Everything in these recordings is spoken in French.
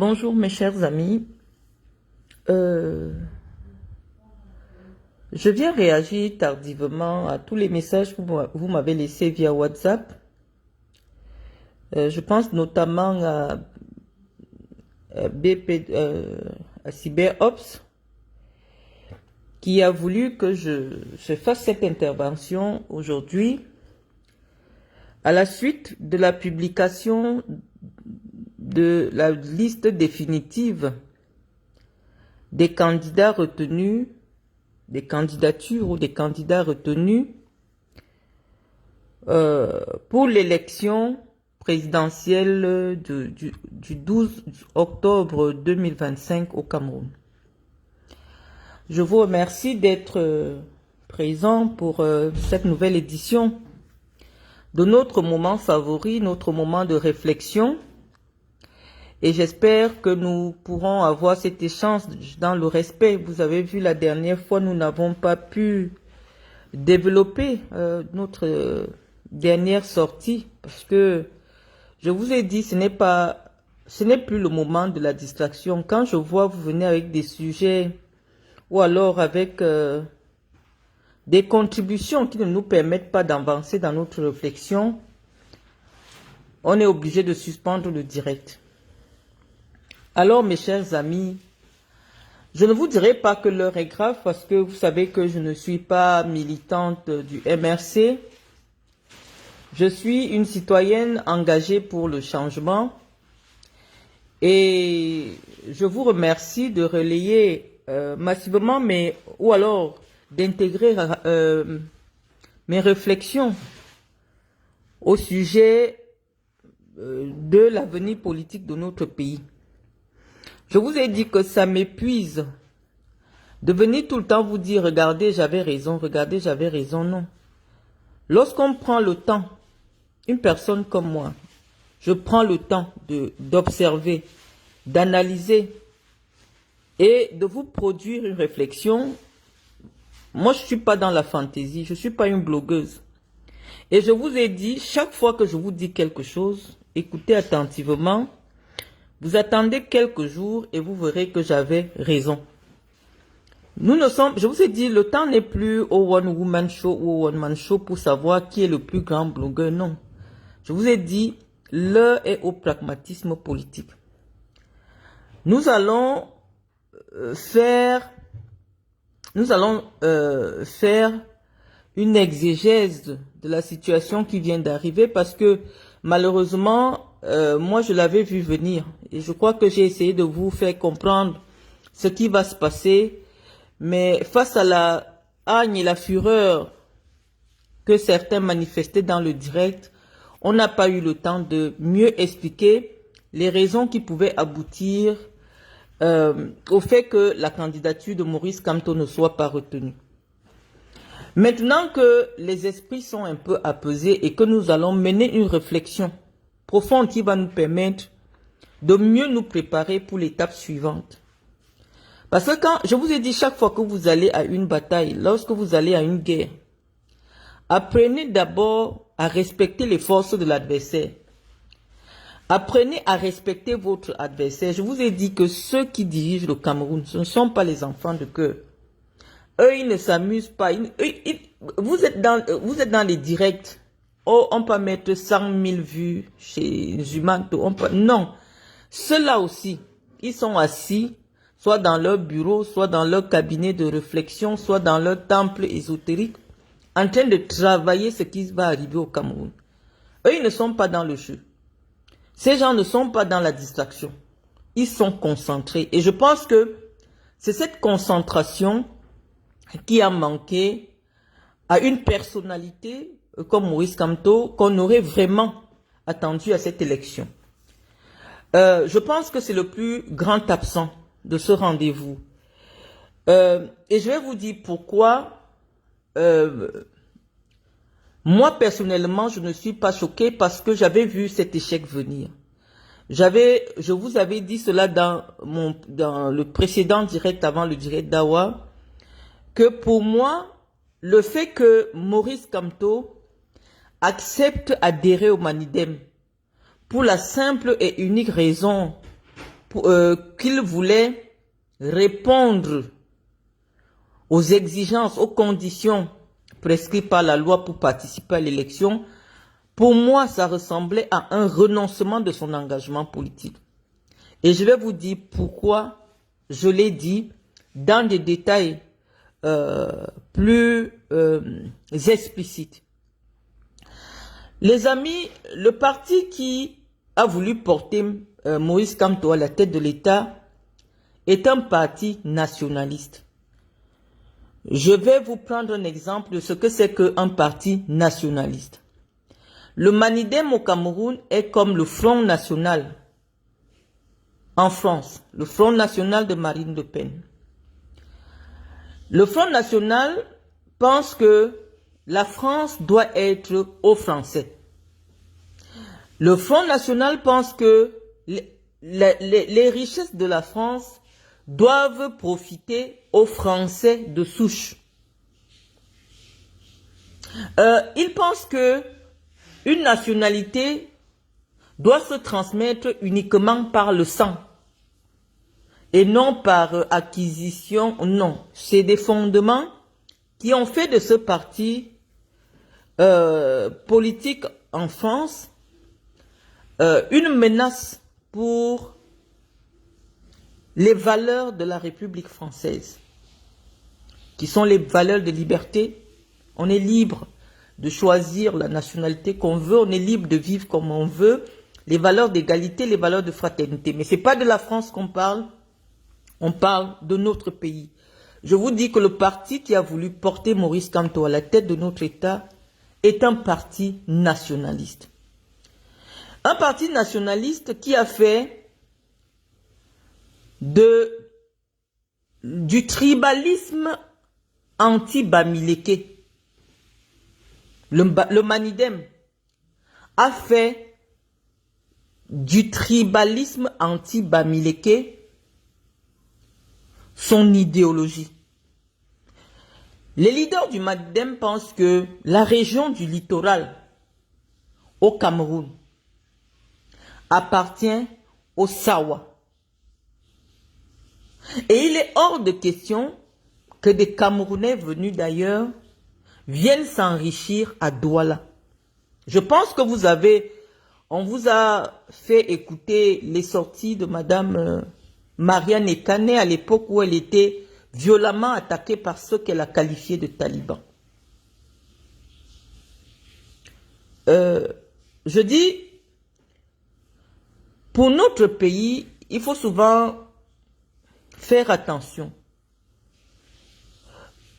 Bonjour mes chers amis. Euh, je viens réagir tardivement à tous les messages que vous m'avez laissés via WhatsApp. Je pense notamment à à CyberOps, qui a voulu que je fasse cette intervention aujourd'hui à la suite de la publication de la liste définitive des candidats retenus, des candidatures ou des candidats retenus pour l'élection présidentielle du 12 octobre 2025 au Cameroun. Je vous remercie d'être présent pour cette nouvelle édition de notre moment favori, notre moment de réflexion. Et j'espère que nous pourrons avoir cet échange dans le respect. Vous avez vu, la dernière fois, nous n'avons pas pu développer notre dernière sortie parce que je vous ai dit, ce n'est plus le moment de la distraction. Quand je vois vous venez avec des sujets ou alors avec des contributions qui ne nous permettent pas d'avancer dans notre réflexion, on est obligé de suspendre le direct. Alors, mes chers amis, je ne vous dirai pas que l'heure est grave parce que vous savez que je ne suis pas militante du MRC. Je suis une citoyenne engagée pour le changement et je vous remercie de relayer massivement ou alors d'intégrer mes réflexions au sujet de l'avenir politique de notre pays. Je vous ai dit que ça m'épuise de venir tout le temps vous dire « Regardez, j'avais raison, regardez, j'avais raison ». Non. Lorsqu'on prend le temps, une personne comme moi, je prends le temps d'observer, d'analyser et de vous produire une réflexion. Moi, je ne suis pas dans la fantaisie, je ne suis pas une blogueuse. Et je vous ai dit, chaque fois que je vous dis quelque chose, écoutez attentivement. Vous attendez quelques jours et vous verrez que j'avais raison. Je vous ai dit, le temps n'est plus au One Woman Show ou au One Man Show pour savoir qui est le plus grand blogueur, non. Je vous ai dit, l'heure est au pragmatisme politique. Nous allons faire une exégèse de la situation qui vient d'arriver parce que malheureusement, moi je l'avais vu venir et je crois que j'ai essayé de vous faire comprendre ce qui va se passer, mais face à la hargne et la fureur que certains manifestaient dans le direct, on n'a pas eu le temps de mieux expliquer les raisons qui pouvaient aboutir au fait que la candidature de Maurice Kamto ne soit pas retenue. Maintenant que les esprits sont un peu apaisés et que nous allons mener une réflexion profonde qui va nous permettre de mieux nous préparer pour l'étape suivante. Parce que quand je vous ai dit, chaque fois que vous allez à une bataille, lorsque vous allez à une guerre, apprenez d'abord à respecter les forces de l'adversaire. Apprenez à respecter votre adversaire. Je vous ai dit que ceux qui dirigent le Cameroun, ce ne sont pas les enfants de cœur. Eux, ils ne s'amusent pas. Vous êtes dans les directs. Oh, on peut mettre 100 000 vues chez Zumanto. Non. Ceux-là aussi, ils sont assis, soit dans leur bureau, soit dans leur cabinet de réflexion, soit dans leur temple ésotérique, en train de travailler ce qui va arriver au Cameroun. Eux, ils ne sont pas dans le jeu. Ces gens ne sont pas dans la distraction. Ils sont concentrés. Et je pense que c'est cette concentration qui a manqué à une personnalité comme Maurice Kamto qu'on aurait vraiment attendu à cette élection. Je pense que c'est le plus grand absent de ce rendez-vous. Et je vais vous dire pourquoi moi personnellement je ne suis pas choquée parce que j'avais vu cet échec venir. Je vous avais dit cela dans le précédent direct avant le direct d'Awa, que pour moi, le fait que Maurice Kamto accepte adhérer au Manidem pour la simple et unique raison qu'il voulait répondre aux exigences, aux conditions prescrites par la loi pour participer à l'élection, pour moi, ça ressemblait à un renoncement de son engagement politique. Et je vais vous dire pourquoi je l'ai dit dans des détails plus explicites. Les amis, le parti qui a voulu porter Moïse Kamto à la tête de l'État est un parti nationaliste. Je vais vous prendre un exemple de ce que c'est qu'un parti nationaliste. Le Manidem au Cameroun est comme le Front National en France, le Front National de Marine Le Pen. Le Front National pense que la France doit être aux Français. Le Front National pense que les richesses de la France doivent profiter aux Français de souche. Il pense que une nationalité doit se transmettre uniquement par le sang et non par acquisition. Non, c'est des fondements qui ont fait de ce parti politique en France une menace pour les valeurs de la République française, qui sont les valeurs de liberté. On est libre de choisir la nationalité qu'on veut, on est libre de vivre comme on veut, les valeurs d'égalité, les valeurs de fraternité. Mais ce n'est pas de la France qu'on parle, on parle de notre pays. Je vous dis que le parti qui a voulu porter Maurice Kamto à la tête de notre État est un parti nationaliste. Un parti nationaliste qui a fait du tribalisme anti-Bamileke. Le Manidem a fait du tribalisme anti-Bamileke son idéologie. Les leaders du Manidem pensent que la région du littoral au Cameroun appartient au Sawa. Et il est hors de question que des Camerounais venus d'ailleurs viennent s'enrichir à Douala. Je pense que on vous a fait écouter les sorties de Madame Marianne Ekane à l'époque où elle était violemment attaquée par ceux qu'elle a qualifiés de talibans. Je dis, pour notre pays, il faut souvent faire attention.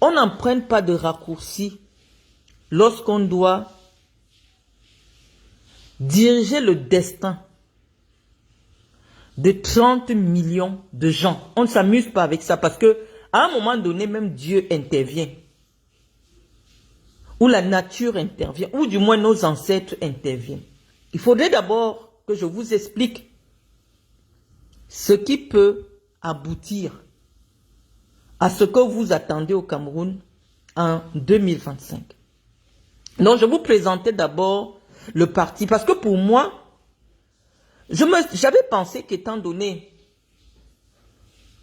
On n'emprunte pas de raccourcis lorsqu'on doit diriger le destin de 30 millions de gens. On ne s'amuse pas avec ça parce que à un moment donné, même Dieu intervient. Ou la nature intervient, ou du moins nos ancêtres interviennent. Il faudrait d'abord que je vous explique ce qui peut aboutir à ce que vous attendez au Cameroun en 2025. Donc, je vous présentais d'abord le parti, parce que pour moi, j'avais pensé qu'étant donné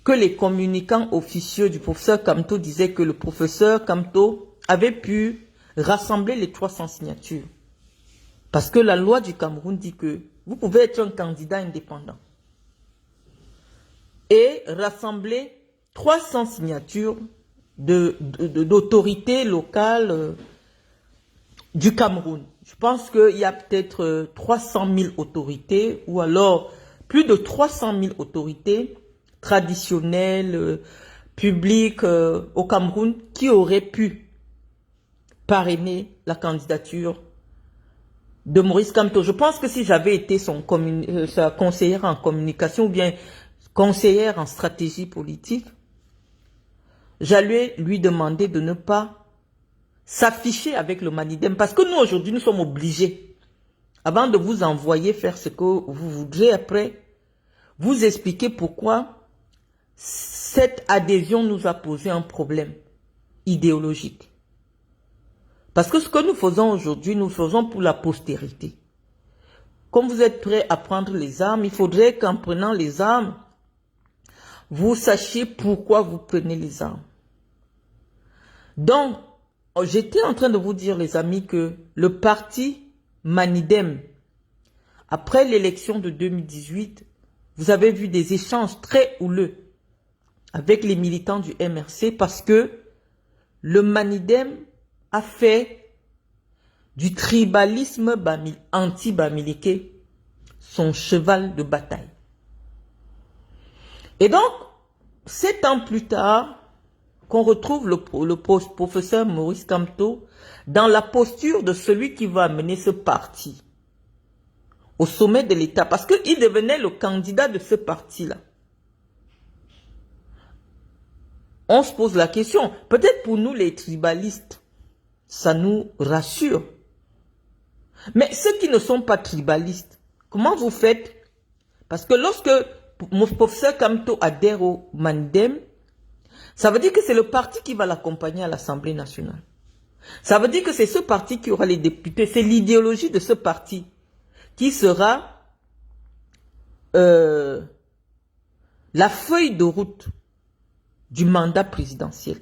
que les communicants officieux du professeur Kamto disaient que le professeur Kamto avait pu rassembler les 300 signatures. Parce que la loi du Cameroun dit que vous pouvez être un candidat indépendant et rassembler 300 signatures d'autorités locales du Cameroun. Je pense qu'il y a peut-être 300 000 autorités ou alors plus de 300 000 autorités traditionnelles, publiques au Cameroun qui auraient pu parrainer la candidature de Maurice Kamto. Je pense que si j'avais été sa conseillère en communication ou bien conseillère en stratégie politique, j'allais lui demander de ne pas s'afficher avec le Manidem. Parce que nous, aujourd'hui, nous sommes obligés, avant de vous envoyer faire ce que vous voudrez après, vous expliquer pourquoi cette adhésion nous a posé un problème idéologique. Parce que ce que nous faisons aujourd'hui, nous faisons pour la postérité. comme vous êtes prêts à prendre les armes, il faudrait qu'en prenant les armes, vous sachiez pourquoi vous prenez les armes. Donc, j'étais en train de vous dire, les amis, que le parti Manidem, après l'élection de 2018, vous avez vu des échanges très houleux avec les militants du MRC parce que le Manidem a fait du tribalisme anti-bamileke son cheval de bataille. Et donc, 7 ans plus tard, qu'on retrouve le professeur Maurice Kamto dans la posture de celui qui va amener ce parti au sommet de l'État, parce qu'il devenait le candidat de ce parti-là. On se pose la question, peut-être pour nous les tribalistes, ça nous rassure. Mais ceux qui ne sont pas tribalistes, comment vous faites? Parce que lorsque mon professeur Kamto adhère au Manidem, ça veut dire que c'est le parti qui va l'accompagner à l'Assemblée nationale. Ça veut dire que c'est ce parti qui aura les députés, c'est l'idéologie de ce parti qui sera la feuille de route du mandat présidentiel.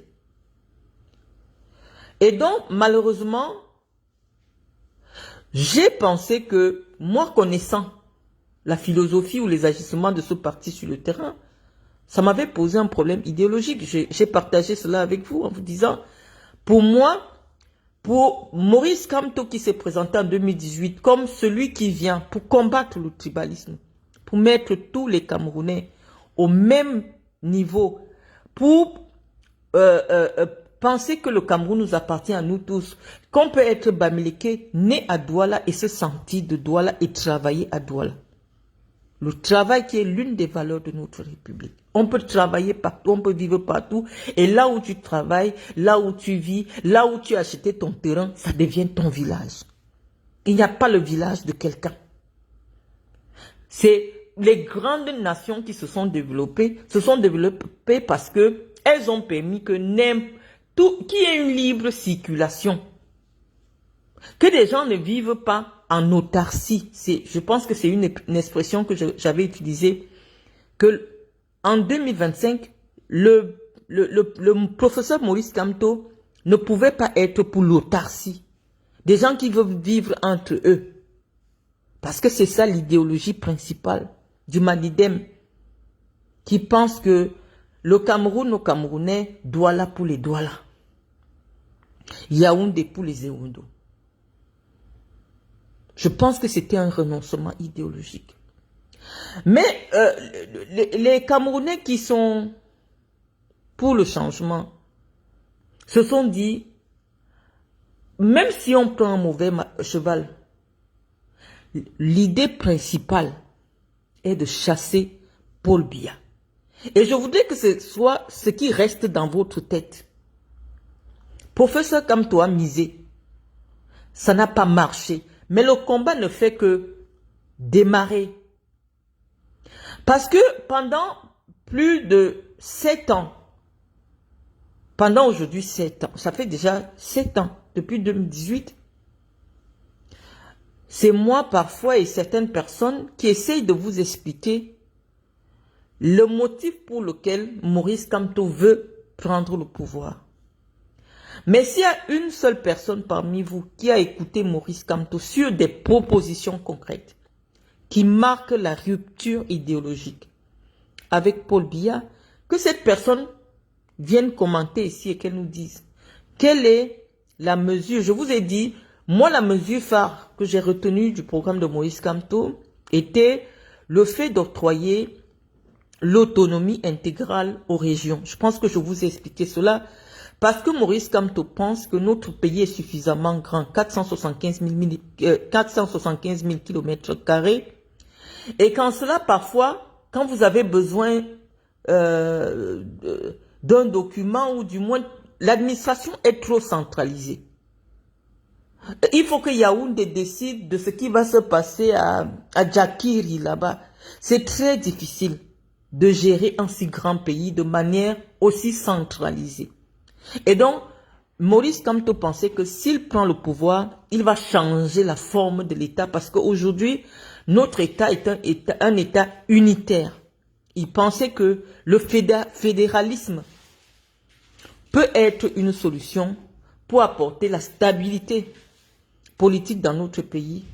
Et donc, malheureusement, j'ai pensé que, moi connaissant la philosophie ou les agissements de ce parti sur le terrain, ça m'avait posé un problème idéologique. J'ai partagé cela avec vous en vous disant, pour moi, pour Maurice Kamto qui s'est présenté en 2018 comme celui qui vient pour combattre le tribalisme, pour mettre tous les Camerounais au même niveau, pour penser que le Cameroun nous appartient à nous tous, qu'on peut être Bamileke, né à Douala et se sentir de Douala et travailler à Douala. Le travail qui est l'une des valeurs de notre République. On peut travailler partout, on peut vivre partout. Et là où tu travailles, là où tu vis, là où tu as acheté ton terrain, ça devient ton village. Il n'y a pas le village de quelqu'un. C'est les grandes nations qui se sont développées parce que elles ont permis que qu'il y ait une libre circulation. Que des gens ne vivent pas en autarcie. Je pense que c'est une expression que j'avais utilisée, que en 2025, le professeur Maurice Kamto ne pouvait pas être pour l'autarcie. Des gens qui veulent vivre entre eux. Parce que c'est ça l'idéologie principale du Manidem, qui pense que le Cameroun aux Camerounais, Douala pour les Douala. Yaoundé pour les Yaoundou. Je pense que c'était un renoncement idéologique. Mais les Camerounais qui sont pour le changement se sont dit, même si on prend un mauvais cheval, l'idée principale est de chasser Paul Biya. Et je voudrais que ce soit ce qui reste dans votre tête. Professeur Kamto a misé. Ça n'a pas marché. Mais le combat ne fait que démarrer. Parce que pendant plus de 7 ans, pendant aujourd'hui 7 ans, ça fait déjà 7 ans, depuis 2018, c'est moi parfois et certaines personnes qui essayent de vous expliquer le motif pour lequel Maurice Kamto veut prendre le pouvoir. Mais s'il y a une seule personne parmi vous qui a écouté Maurice Kamto sur des propositions concrètes qui marquent la rupture idéologique avec Paul Biya, que cette personne vienne commenter ici et qu'elle nous dise quelle est la mesure. Je vous ai dit, moi la mesure phare que j'ai retenue du programme de Maurice Kamto était le fait d'octroyer l'autonomie intégrale aux régions. Je pense que je vous ai expliqué cela. Parce que Maurice Kamto pense que notre pays est suffisamment grand, 475 000 km², et qu'en cela, parfois, quand vous avez besoin d'un document, ou du moins, l'administration est trop centralisée. Il faut que Yaoundé décide de ce qui va se passer à Djakiri, là-bas. C'est très difficile de gérer un si grand pays de manière aussi centralisée. Et donc, Maurice Kamto pensait que s'il prend le pouvoir, il va changer la forme de l'État parce qu'aujourd'hui, notre État est un État unitaire. Il pensait que le fédéralisme peut être une solution pour apporter la stabilité politique dans notre pays,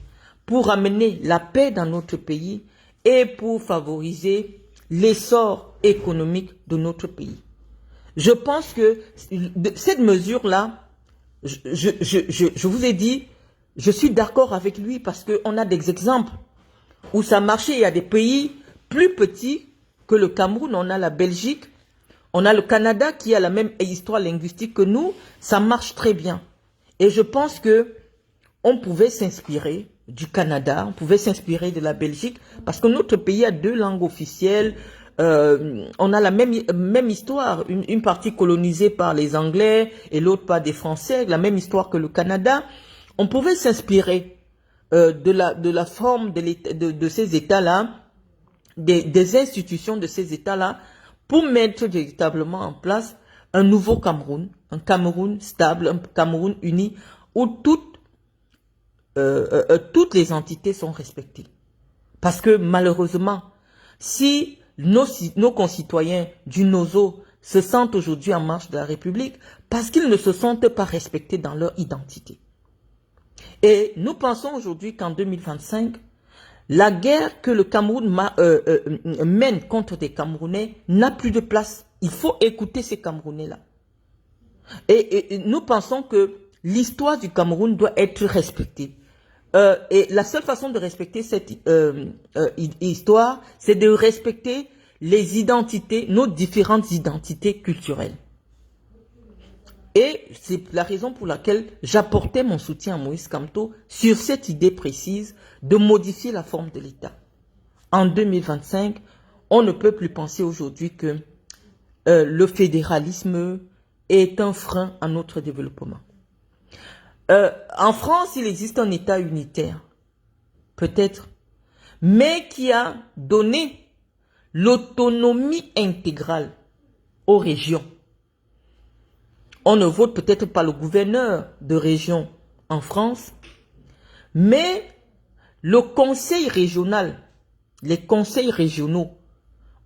pour amener la paix dans notre pays et pour favoriser l'essor économique de notre pays. Je pense que cette mesure-là, je vous ai dit, je suis d'accord avec lui parce qu'on a des exemples où ça marchait. Il y a des pays plus petits que le Cameroun, on a la Belgique, on a le Canada qui a la même histoire linguistique que nous, ça marche très bien. Et je pense que on pouvait s'inspirer du Canada, on pouvait s'inspirer de la Belgique, parce que notre pays a 2 langues officielles, on a la même histoire, une partie colonisée par les Anglais et l'autre par des Français, la même histoire que le Canada. On pouvait s'inspirer de la forme de ces États-là, des institutions de ces États-là, pour mettre véritablement en place un nouveau Cameroun, un Cameroun stable, un Cameroun uni, où toutes les entités sont respectées. Parce que malheureusement, si nos concitoyens du Nozo se sentent aujourd'hui en marche de la République, parce qu'ils ne se sentent pas respectés dans leur identité. Et nous pensons aujourd'hui qu'en 2025, la guerre que le Cameroun mène contre des Camerounais n'a plus de place. Il faut écouter ces Camerounais-là. Et nous pensons que l'histoire du Cameroun doit être respectée. Et la seule façon de respecter cette histoire, c'est de respecter les identités, nos différentes identités culturelles. Et c'est la raison pour laquelle j'apportais mon soutien à Moïse Kamto sur cette idée précise de modifier la forme de l'État. En 2025, on ne peut plus penser aujourd'hui que le fédéralisme est un frein à notre développement. En France, il existe un État unitaire, peut-être, mais qui a donné l'autonomie intégrale aux régions. On ne vote peut-être pas le gouverneur de région en France, mais le conseil régional, les conseils régionaux,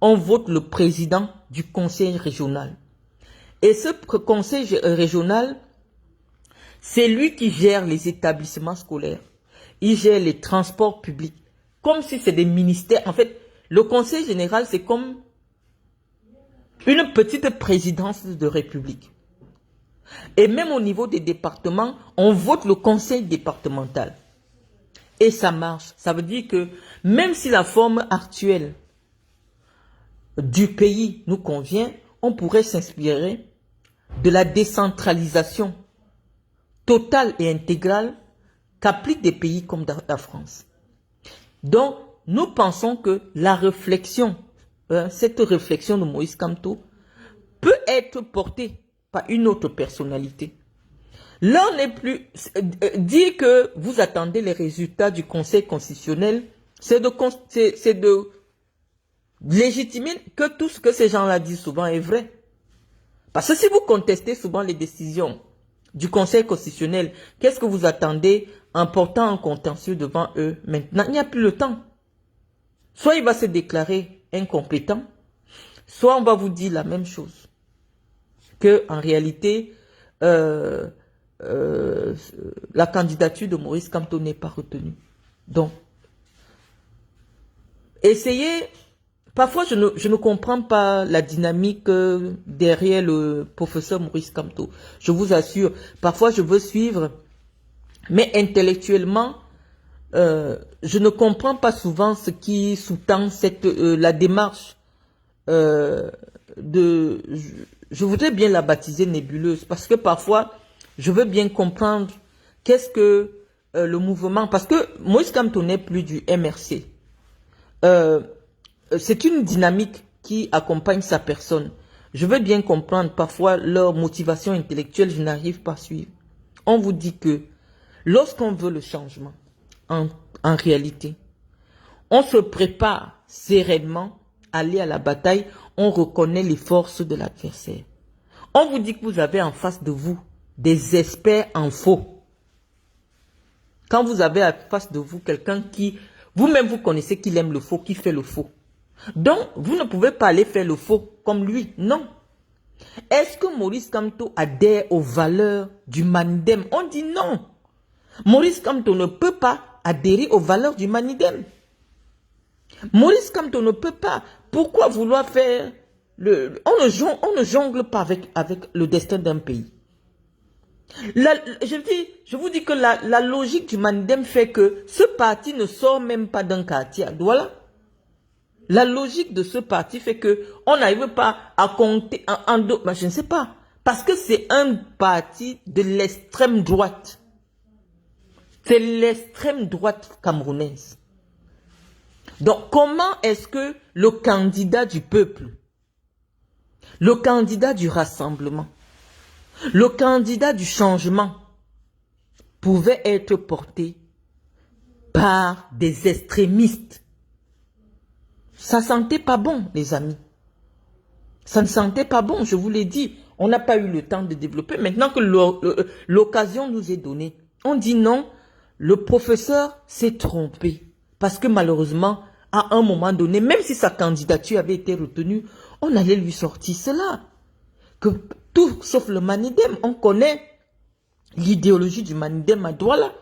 on vote le président du conseil régional. Et ce conseil régional, c'est lui qui gère les établissements scolaires. Il gère les transports publics. Comme si c'est des ministères. En fait, le conseil général, c'est comme une petite présidence de république. Et même au niveau des départements, on vote le conseil départemental. Et ça marche. Ça veut dire que même si la forme actuelle du pays nous convient, on pourrait s'inspirer de la décentralisation totale et intégrale qu'appliquent des pays comme la France. Donc, nous pensons que la réflexion, cette réflexion de Moïse Kamto, peut être portée par une autre personnalité. Là, on n'est plus... dire que vous attendez les résultats du Conseil constitutionnel, c'est de légitimer que tout ce que ces gens-là disent souvent est vrai. Parce que si vous contestez souvent les décisions du Conseil constitutionnel, qu'est-ce que vous attendez en portant un contentieux devant eux? Maintenant, il n'y a plus le temps. Soit il va se déclarer incompétent, soit on va vous dire la même chose. Que en réalité, la candidature de Moïse Kamto n'est pas retenue. Donc, essayez... Parfois, je ne comprends pas la dynamique derrière le professeur Moïse Kamto. Je vous assure, parfois je veux suivre, mais intellectuellement, je ne comprends pas souvent ce qui sous-tend la démarche je voudrais bien la baptiser nébuleuse, parce que parfois, je veux bien comprendre qu'est-ce que le mouvement... Parce que Moïse Kamto n'est plus du MRC. C'est une dynamique qui accompagne sa personne. Je veux bien comprendre parfois leur motivation intellectuelle, je n'arrive pas à suivre. On vous dit que lorsqu'on veut le changement, en réalité, on se prépare sereinement à aller à la bataille, on reconnaît les forces de l'adversaire. On vous dit que vous avez en face de vous des experts en faux. Quand vous avez en face de vous quelqu'un qui Vous-même, vous connaissez qu'il aime le faux, qu'il fait le faux. Donc, vous ne pouvez pas aller faire le faux comme lui. Non. Est-ce que Maurice Kamto adhère aux valeurs du Manidem? On dit non. Maurice Kamto ne peut pas adhérer aux valeurs du Manidem. Maurice Kamto ne peut pas. Pourquoi vouloir faire... On ne jongle pas avec le destin d'un pays. Je vous dis que la logique du Manidem fait que ce parti ne sort même pas d'un quartier à Douala. La logique de ce parti fait que on n'arrive pas à compter je ne sais pas. Parce que c'est un parti de l'extrême droite. C'est l'extrême droite camerounaise. Donc, comment est-ce que le candidat du peuple, le candidat du rassemblement, le candidat du changement pouvait être porté par des extrémistes? Ça sentait pas bon, les amis. Ça ne sentait pas bon, je vous l'ai dit. On n'a pas eu le temps de développer. Maintenant que l'occasion nous est donnée, on dit non, le professeur s'est trompé. Parce que malheureusement, à un moment donné, même si sa candidature avait été retenue, on allait lui sortir cela. Que tout sauf le Manidem, on connaît l'idéologie du Manidem à Douala.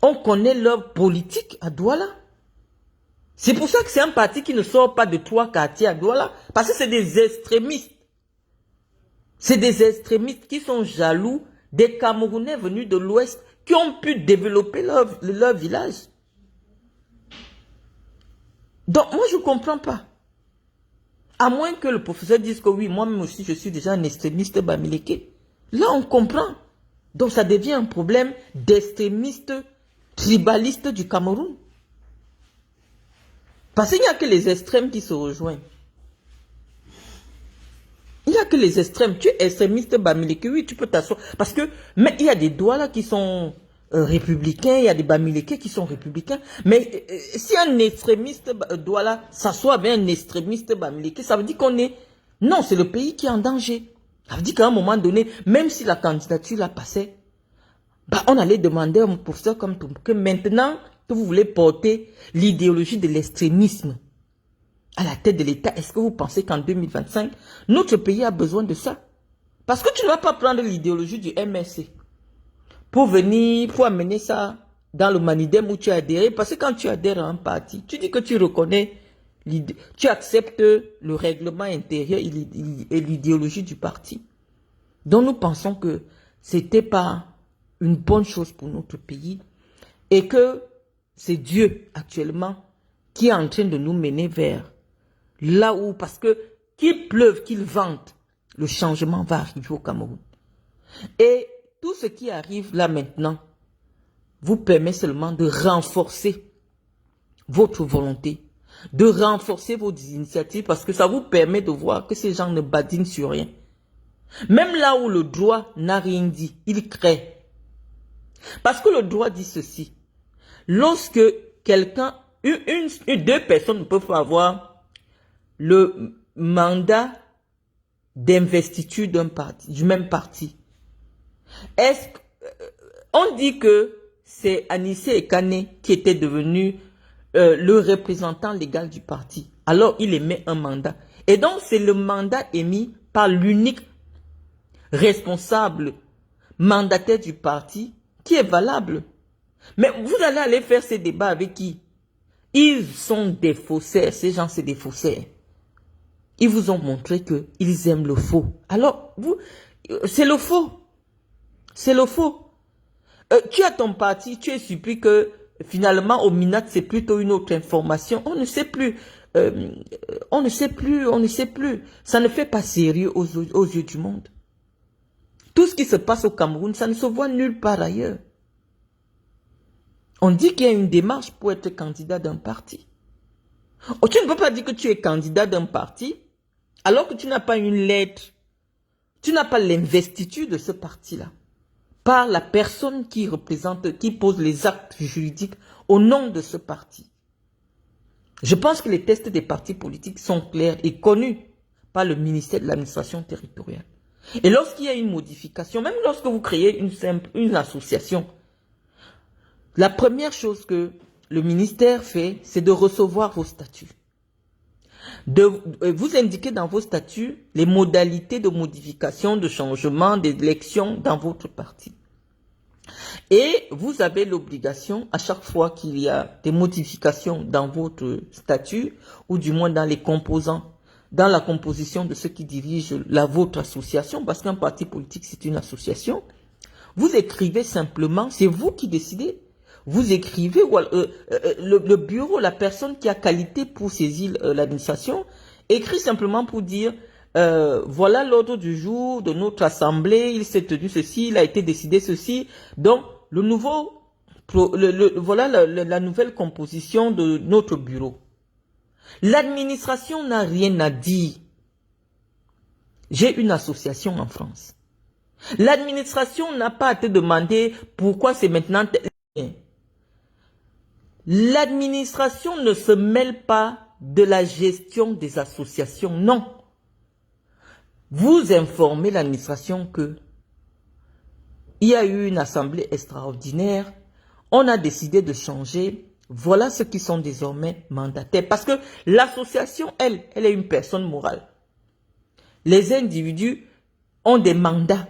On connaît leur politique à Douala. C'est pour ça que c'est un parti qui ne sort pas de 3 quartiers à Douala. Parce que c'est des extrémistes. C'est des extrémistes qui sont jaloux des Camerounais venus de l'Ouest qui ont pu développer leur village. Donc moi je ne comprends pas. À moins que le professeur dise que oui, moi-même aussi je suis déjà un extrémiste bamileke. Là on comprend. Donc ça devient un problème d'extrémistes tribalistes du Cameroun. Parce qu'il n'y a que les extrêmes qui se rejoignent. Il n'y a que les extrêmes. Tu es extrémiste bamileke, oui, tu peux t'asseoir. Parce que, mais il y a des Douala qui sont républicains, il y a des bamileke qui sont républicains. Mais si un extrémiste Douala s'assoit avec un extrémiste bamileke, ça veut dire qu'on est... Non, c'est le pays qui est en danger. Ça veut dire qu'à un moment donné, même si la candidature la passait, bah, on allait demander à un professeur comme tout, que maintenant que vous voulez porter l'idéologie de l'extrémisme à la tête de l'État, est-ce que vous pensez qu'en 2025, notre pays a besoin de ça? Parce que tu ne vas pas prendre l'idéologie du MSC pour venir, pour amener ça dans le Manidem où tu as adhéré. Parce que quand tu adhères à un parti, tu dis que tu reconnais, tu acceptes le règlement intérieur et l'idéologie du parti. Donc nous pensons que ce n'était pas une bonne chose pour notre pays et que c'est Dieu actuellement qui est en train de nous mener vers là où, parce que qu'il pleuve, qu'il vente, le changement va arriver au Cameroun. Et tout ce qui arrive là maintenant vous permet seulement de renforcer votre volonté, de renforcer vos initiatives, parce que ça vous permet de voir que ces gens ne badinent sur rien. Même là où le droit n'a rien dit, il crée. Parce que le droit dit ceci. Lorsque quelqu'un, deux personnes ne peuvent pas avoir le mandat d'investiture d'un parti, du même parti. On dit que c'est Anissé Ekane qui était devenu le représentant légal du parti. Alors il émet un mandat. Et donc c'est le mandat émis par l'unique responsable mandataire du parti qui est valable. Mais vous allez aller faire ces débats avec qui? Ils sont des faussaires. Ces gens, c'est des faussaires. Ils vous ont montré qu'ils aiment le faux. Alors, vous, c'est le faux. C'est le faux. Tu as ton parti, tu es surpris que finalement, au MINAT, c'est plutôt une autre information. On ne sait plus. On ne sait plus. Ça ne fait pas sérieux aux yeux du monde. Tout ce qui se passe au Cameroun, ça ne se voit nulle part ailleurs. On dit qu'il y a une démarche pour être candidat d'un parti. Oh, tu ne peux pas dire que tu es candidat d'un parti alors que tu n'as pas une lettre, tu n'as pas l'investiture de ce parti-là par la personne qui représente, qui pose les actes juridiques au nom de ce parti. Je pense que les tests des partis politiques sont clairs et connus par le ministère de l'administration territoriale. Et lorsqu'il y a une modification, même lorsque vous créez une association, la première chose que le ministère fait, c'est de recevoir vos statuts. Vous indiquez dans vos statuts les modalités de modification, de changement, d'élection dans votre parti. Et vous avez l'obligation, à chaque fois qu'il y a des modifications dans votre statut, ou du moins dans les composants, dans la composition de ceux qui dirigent votre association, parce qu'un parti politique, c'est une association, vous écrivez simplement, c'est vous qui décidez, vous écrivez, le bureau, la personne qui a qualité pour saisir l'administration, écrit simplement pour dire, voilà l'ordre du jour de notre assemblée, il s'est tenu ceci, il a été décidé ceci. Donc, voilà la nouvelle composition de notre bureau. L'administration n'a rien à dire. J'ai une association en France. L'administration n'a pas à te demander pourquoi c'est maintenant. L'administration ne se mêle pas de la gestion des associations, non. Vous informez l'administration que il y a eu une assemblée extraordinaire, on a décidé de changer, voilà ceux qui sont désormais mandataires. Parce que l'association, elle est une personne morale. Les individus ont des mandats.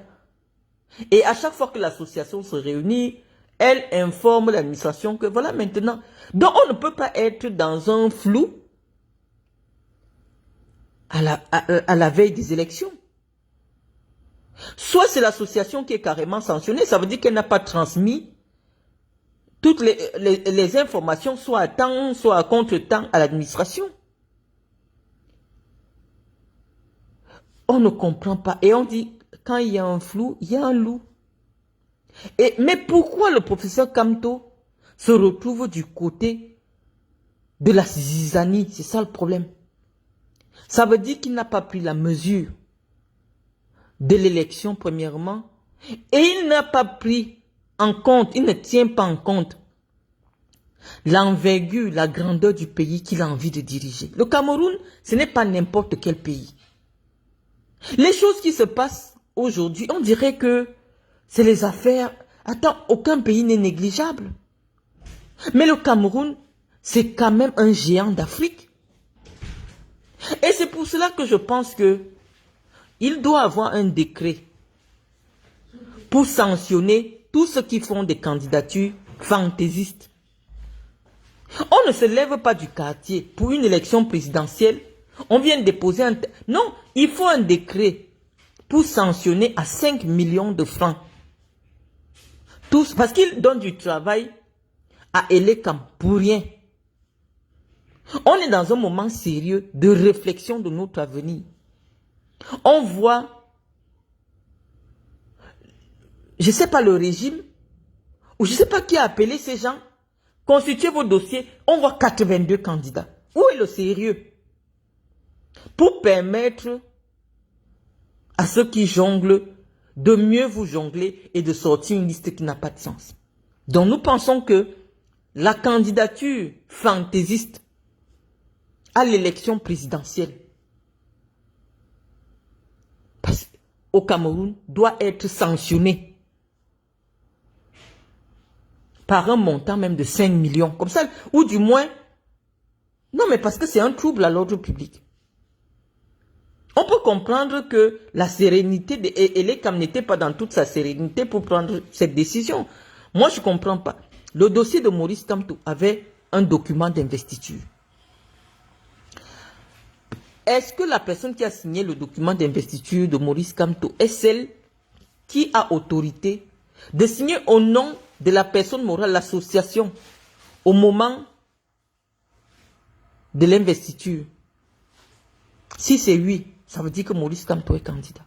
Et à chaque fois que l'association se réunit, elle informe l'administration que voilà maintenant. Donc on ne peut pas être dans un flou à la veille des élections. Soit c'est l'association qui est carrément sanctionnée, ça veut dire qu'elle n'a pas transmis toutes les informations, soit à temps, soit à contre-temps à l'administration. On ne comprend pas. Et on dit, quand il y a un flou, il y a un loup. Mais pourquoi le professeur Kamto se retrouve du côté de la zizanie? C'est ça le problème. Ça veut dire qu'il n'a pas pris la mesure de l'élection, premièrement, et il n'a pas pris en compte, il ne tient pas en compte l'envergure, la grandeur du pays qu'il a envie de diriger. Le Cameroun, ce n'est pas n'importe quel pays. Les choses qui se passent aujourd'hui, on dirait que c'est les affaires. Attends, aucun pays n'est négligeable. Mais le Cameroun, c'est quand même un géant d'Afrique. Et c'est pour cela que je pense que il doit avoir un décret pour sanctionner tous ceux qui font des candidatures fantaisistes. On ne se lève pas du quartier pour une élection présidentielle. On vient de déposer un... Non, il faut un décret pour sanctionner à 5 millions de francs. Tous, parce qu'ils donnent du travail à Elekam pour rien. On est dans un moment sérieux de réflexion de notre avenir. On voit, je ne sais pas le régime, ou je ne sais pas qui a appelé ces gens, constituez vos dossiers, on voit 82 candidats. Où est le sérieux? Pour permettre à ceux qui jonglent de mieux vous jongler et de sortir une liste qui n'a pas de sens. Donc nous pensons que la candidature fantaisiste à l'élection présidentielle au Cameroun doit être sanctionnée par un montant même de 5 millions. Comme ça, ou du moins, non mais parce que c'est un trouble à l'ordre public. On peut comprendre que la sérénité et les CAM n'étaient pas dans toute sa sérénité pour prendre cette décision. Moi, je ne comprends pas. Le dossier de Maurice Kamto avait un document d'investiture. Est-ce que la personne qui a signé le document d'investiture de Maurice Kamto est celle qui a autorité de signer au nom de la personne morale, l'association, au moment de l'investiture? Si c'est oui, ça veut dire que Maurice Kamto est candidat.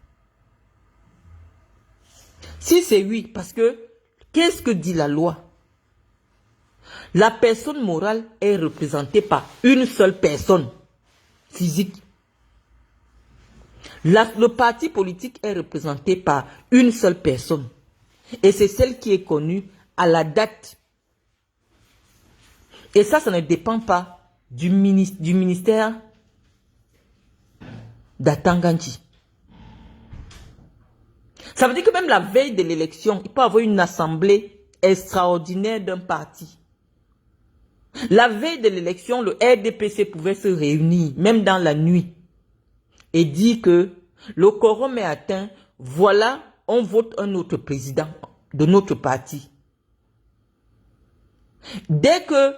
Si c'est oui, parce que, qu'est-ce que dit la loi? La personne morale est représentée par une seule personne physique. Le parti politique est représenté par une seule personne. Et c'est celle qui est connue à la date. Et ça ne dépend pas du ministère d'Atanganji. Ça veut dire que même la veille de l'élection, il peut y avoir une assemblée extraordinaire d'un parti. La veille de l'élection, le RDPC pouvait se réunir, même dans la nuit, et dire que le quorum est atteint, voilà, on vote un autre président de notre parti. Dès que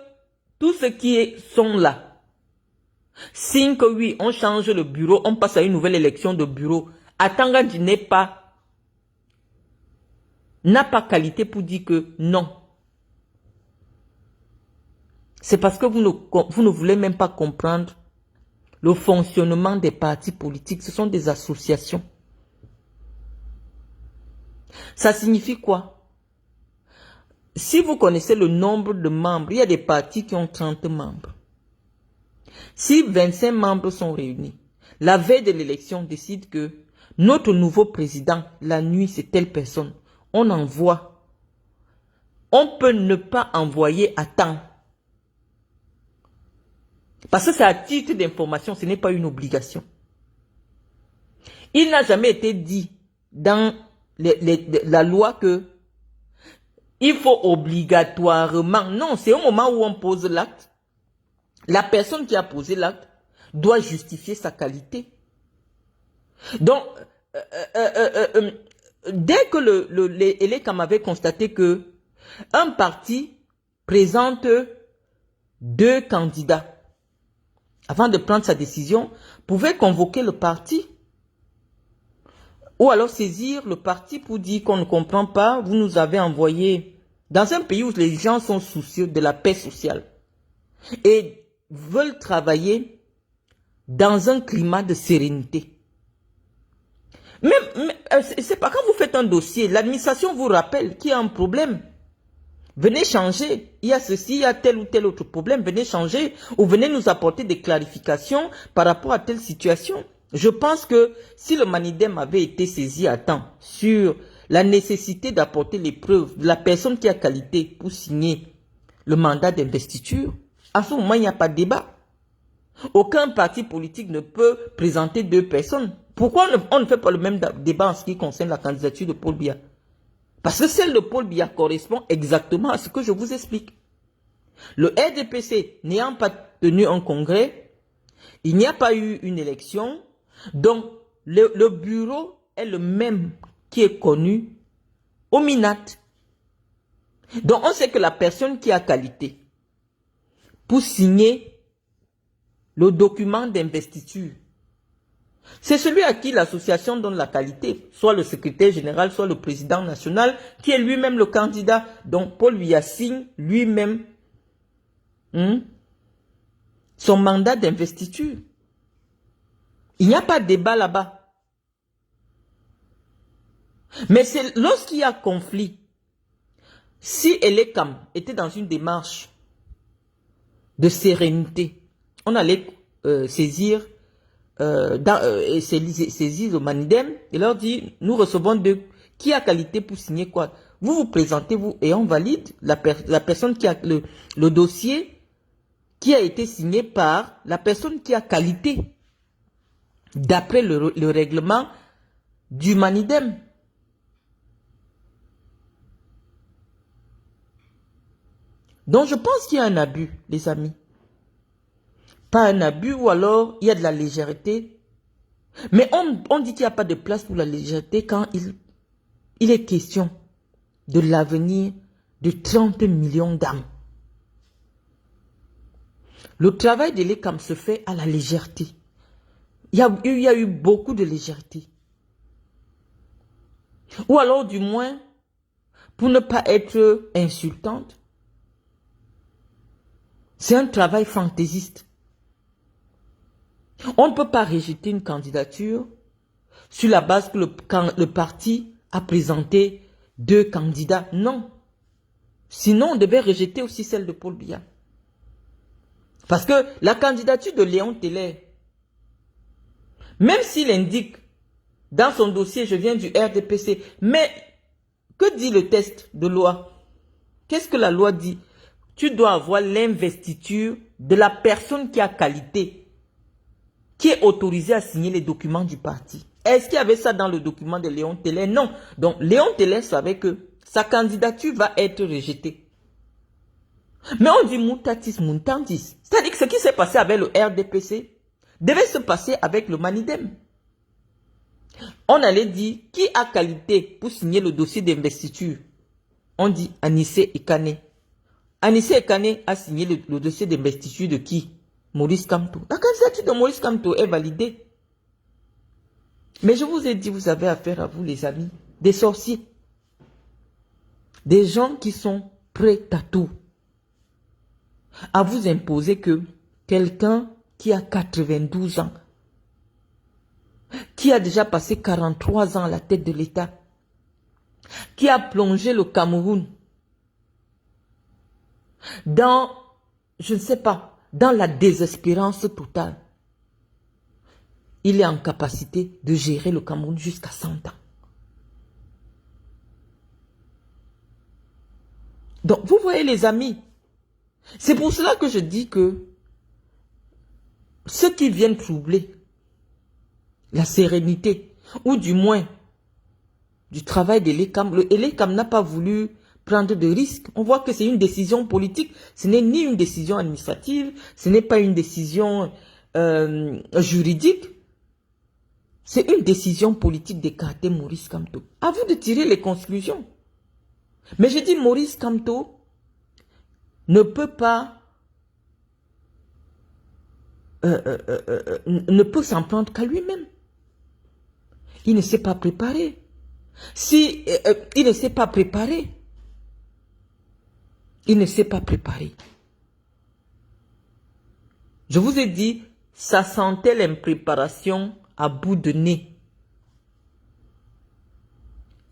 tous ceux qui sont là signent que oui, on change le bureau, on passe à une nouvelle élection de bureau, Atangandji n'a pas qualité pour dire que non. C'est parce que vous ne voulez même pas comprendre le fonctionnement des partis politiques. Ce sont des associations. Ça signifie quoi? Si vous connaissez le nombre de membres, il y a des partis qui ont 30 membres. Si 25 membres sont réunis, la veille de l'élection, décide que notre nouveau président, la nuit, c'est telle personne. On envoie. On peut ne pas envoyer à temps. Parce que c'est à titre d'information, ce n'est pas une obligation. Il n'a jamais été dit dans la loi que il faut obligatoirement. Non, c'est au moment où on pose l'acte. La personne qui a posé l'acte doit justifier sa qualité. Donc, dès que l'ELECAM avait constaté que un parti présente 2 candidats, avant de prendre sa décision, pouvait convoquer le parti. Ou alors saisir le parti pour dire qu'on ne comprend pas, vous nous avez envoyé dans un pays où les gens sont soucieux de la paix sociale et veulent travailler dans un climat de sérénité. Mais c'est pas quand vous faites un dossier, l'administration vous rappelle qu'il y a un problème. Venez changer, il y a ceci, il y a tel ou tel autre problème, venez changer ou venez nous apporter des clarifications par rapport à telle situation. Je pense que si le Manidem avait été saisi à temps sur la nécessité d'apporter les preuves de la personne qui a qualité pour signer le mandat d'investiture, à ce moment, il n'y a pas de débat. Aucun parti politique ne peut présenter 2 personnes. Pourquoi on ne fait pas le même débat en ce qui concerne la candidature de Paul Biya? Parce que celle de Paul Biya correspond exactement à ce que je vous explique. Le RDPC n'ayant pas tenu un congrès, il n'y a pas eu une élection, donc le bureau est le même qui est connu au MINAT. Donc on sait que la personne qui a qualité pour signer le document d'investiture, c'est celui à qui l'association donne la qualité, soit le secrétaire général, soit le président national, qui est lui-même le candidat. Donc Paul Biya signe lui-même son mandat d'investiture. Il n'y a pas de débat là-bas. Mais c'est lorsqu'il y a conflit, si ELECAM était dans une démarche de sérénité, on allait saisir le Manidem et leur dire, nous recevons 2, qui a qualité pour signer quoi? Vous vous présentez, vous, et on valide la personne qui a le dossier qui a été signé par la personne qui a qualité, d'après le règlement du Manidem. Donc je pense qu'il y a un abus, les amis. Pas un abus, ou alors il y a de la légèreté. Mais on dit qu'il n'y a pas de place pour la légèreté quand il est question de l'avenir de 30 millions d'âmes. Le travail de l'ECAM se fait à la légèreté. Il y a eu beaucoup de légèreté. Ou alors du moins, pour ne pas être insultante, c'est un travail fantaisiste. On ne peut pas rejeter une candidature sur la base que le parti a présenté 2 candidats. Non. Sinon, on devait rejeter aussi celle de Paul Biya. Parce que la candidature de Léon Teller, même s'il indique dans son dossier, je viens du RDPC, mais que dit le test de loi? Qu'est-ce que la loi dit? Tu dois avoir l'investiture de la personne qui a qualité, qui est autorisée à signer les documents du parti. Est-ce qu'il y avait ça dans le document de Léon Teller? Non. Donc, Léon Teller savait que sa candidature va être rejetée. Mais on dit mutatis mutandis. C'est-à-dire que ce qui s'est passé avec le RDPC devait se passer avec le Manidem. On allait dire qui a qualité pour signer le dossier d'investiture. On dit Anissé Ekane. Anissé Ekane a signé le dossier d'investiture de qui? Maurice Kamto. La candidature de Maurice Kamto est validée. Mais je vous ai dit, vous avez affaire à vous les amis, des sorciers. Des gens qui sont prêts à tout. À vous imposer que quelqu'un qui a 92 ans, qui a déjà passé 43 ans à la tête de l'État, qui a plongé le Cameroun dans, je ne sais pas, dans la désespérance totale, il est en capacité de gérer le Cameroun jusqu'à 100 ans. Donc, vous voyez les amis, c'est pour cela que je dis que ceux qui viennent troubler la sérénité, ou du moins du travail de l'ECAM, le l'ECAM n'a pas voulu prendre de risques. On voit que c'est une décision politique, ce n'est ni une décision administrative, ce n'est pas une décision juridique, c'est une décision politique d'écarter Maurice Kamto. À vous de tirer les conclusions. Mais je dis Maurice Kamto ne peut pas, ne peut s'en prendre qu'à lui-même. Il ne s'est pas préparé. Si il ne s'est pas préparé, il ne s'est pas préparé. Je vous ai dit, ça sentait l'impréparation à bout de nez.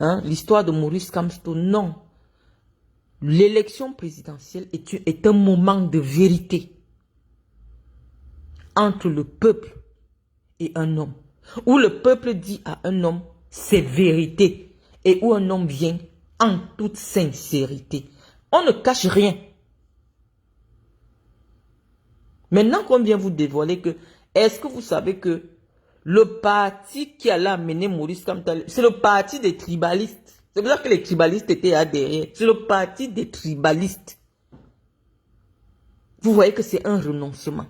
Hein? L'histoire de Maurice Kamto, non. L'élection présidentielle est un moment de vérité entre le peuple et un homme. Où le peuple dit à un homme, c'est vérité. Et où un homme vient en toute sincérité. On ne cache rien. Maintenant qu'on vient vous dévoiler que, est-ce que vous savez que le parti qui allait amener Maurice Kamto, c'est le parti des tribalistes. C'est pour ça que les tribalistes étaient adhérés. C'est le parti des tribalistes. Vous voyez que c'est un renoncement.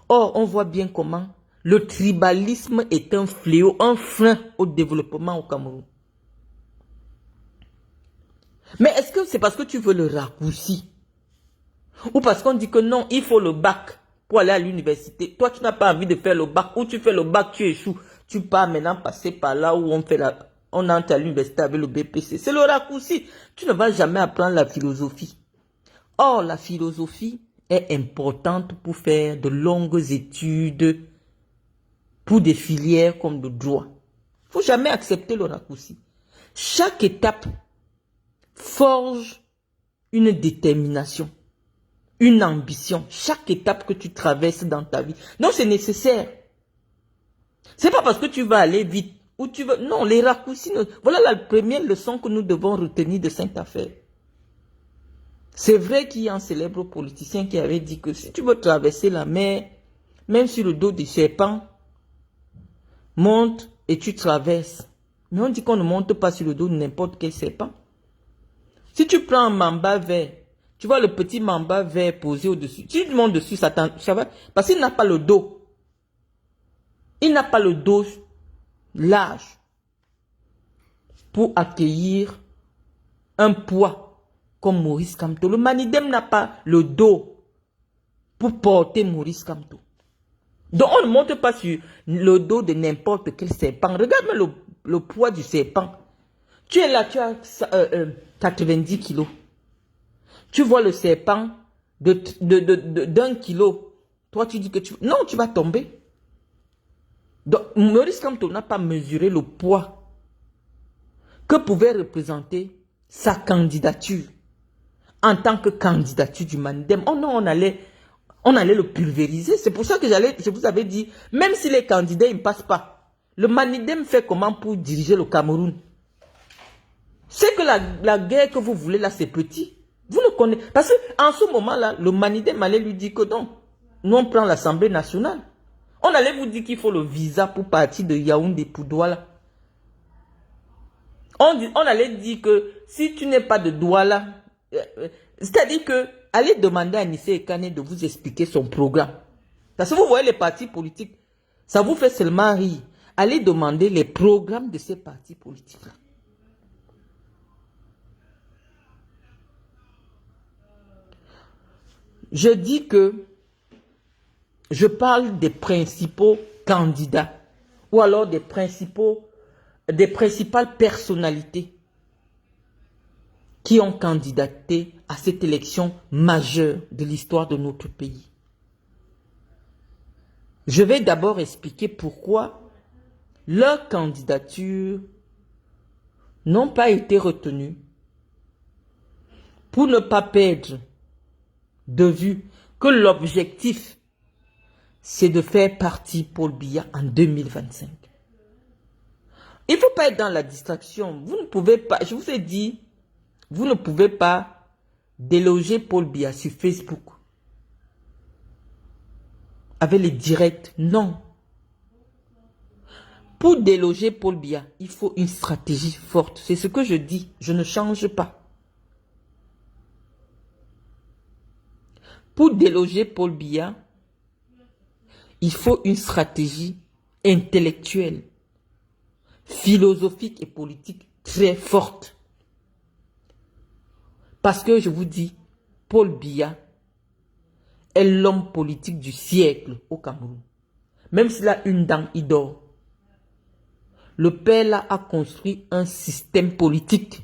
Or, on voit bien comment le tribalisme est un fléau, un frein au développement au Cameroun. Mais est-ce que c'est parce que tu veux le raccourci? Ou parce qu'on dit que non, il faut le bac pour aller à l'université. Toi, tu n'as pas envie de faire le bac. Ou tu fais le bac, tu échoues. Tu pars maintenant passer par là où on entre à l'université avec le BPC. C'est le raccourci. Tu ne vas jamais apprendre la philosophie. Or, la philosophie est importante pour faire de longues études pour des filières comme le droit. Il ne faut jamais accepter le raccourci. Chaque étape forge une détermination, une ambition. Chaque étape que tu traverses dans ta vie. Donc, c'est nécessaire. C'est pas parce que tu vas aller vite ou tu veux... Non, les raccourcis... Voilà la première leçon que nous devons retenir de cette affaire. C'est vrai qu'il y a un célèbre politicien qui avait dit que si tu veux traverser la mer, même sur le dos du serpent, monte et tu traverses. Mais on dit qu'on ne monte pas sur le dos de n'importe quel serpent. Si tu prends un mamba vert, tu vois le petit mamba vert posé au-dessus. Si tu montes dessus, ça va. Parce qu'il n'a pas le dos. Il n'a pas le dos large pour accueillir un poids comme Maurice Kamto. Le Manidem n'a pas le dos pour porter Maurice Kamto. Donc on ne monte pas sur le dos de n'importe quel serpent. Regarde le poids du serpent. Tu es là, tu as 90 kilos. Tu vois le serpent d'1 kilo. Toi, tu dis que tu... Non, tu vas tomber. Donc, Maurice Kamto n'a pas mesuré le poids que pouvait représenter sa candidature en tant que candidature du Manidem. Oh non, on allait le pulvériser. C'est pour ça que je vous avais dit, même si les candidats ne passent pas, le Manidem fait comment pour diriger le Cameroun? C'est que la guerre que vous voulez là, c'est petit. Vous ne connaissez... Parce qu'en ce moment-là, le Manidem allait lui dire que non, nous on prend l'Assemblée nationale. On allait vous dire qu'il faut le visa pour partir de Yaoundé pour Douala. On allait dire que si tu n'es pas de Douala, c'est-à-dire que allez demander à Nissé Ekane de vous expliquer son programme. Parce que vous voyez les partis politiques, ça vous fait seulement rire. Allez demander les programmes de ces partis politiques-là. Je dis que je parle des principaux candidats ou alors des principales personnalités qui ont candidaté à cette élection majeure de l'histoire de notre pays. Je vais d'abord expliquer pourquoi leurs candidatures n'ont pas été retenues pour ne pas perdre de vue que l'objectif, c'est de faire partie Paul Biya en 2025. Il ne faut pas être dans la distraction. Vous ne pouvez pas, je vous ai dit, vous ne pouvez pas déloger Paul Biya sur Facebook avec les directs. Non. Pour déloger Paul Biya, il faut une stratégie forte. C'est ce que je dis. Je ne change pas. Pour déloger Paul Biya, il faut une stratégie intellectuelle, philosophique et politique très forte. Parce que je vous dis, Paul Biya est l'homme politique du siècle au Cameroun. Même s'il a une dent, il dort. Le père là a construit un système politique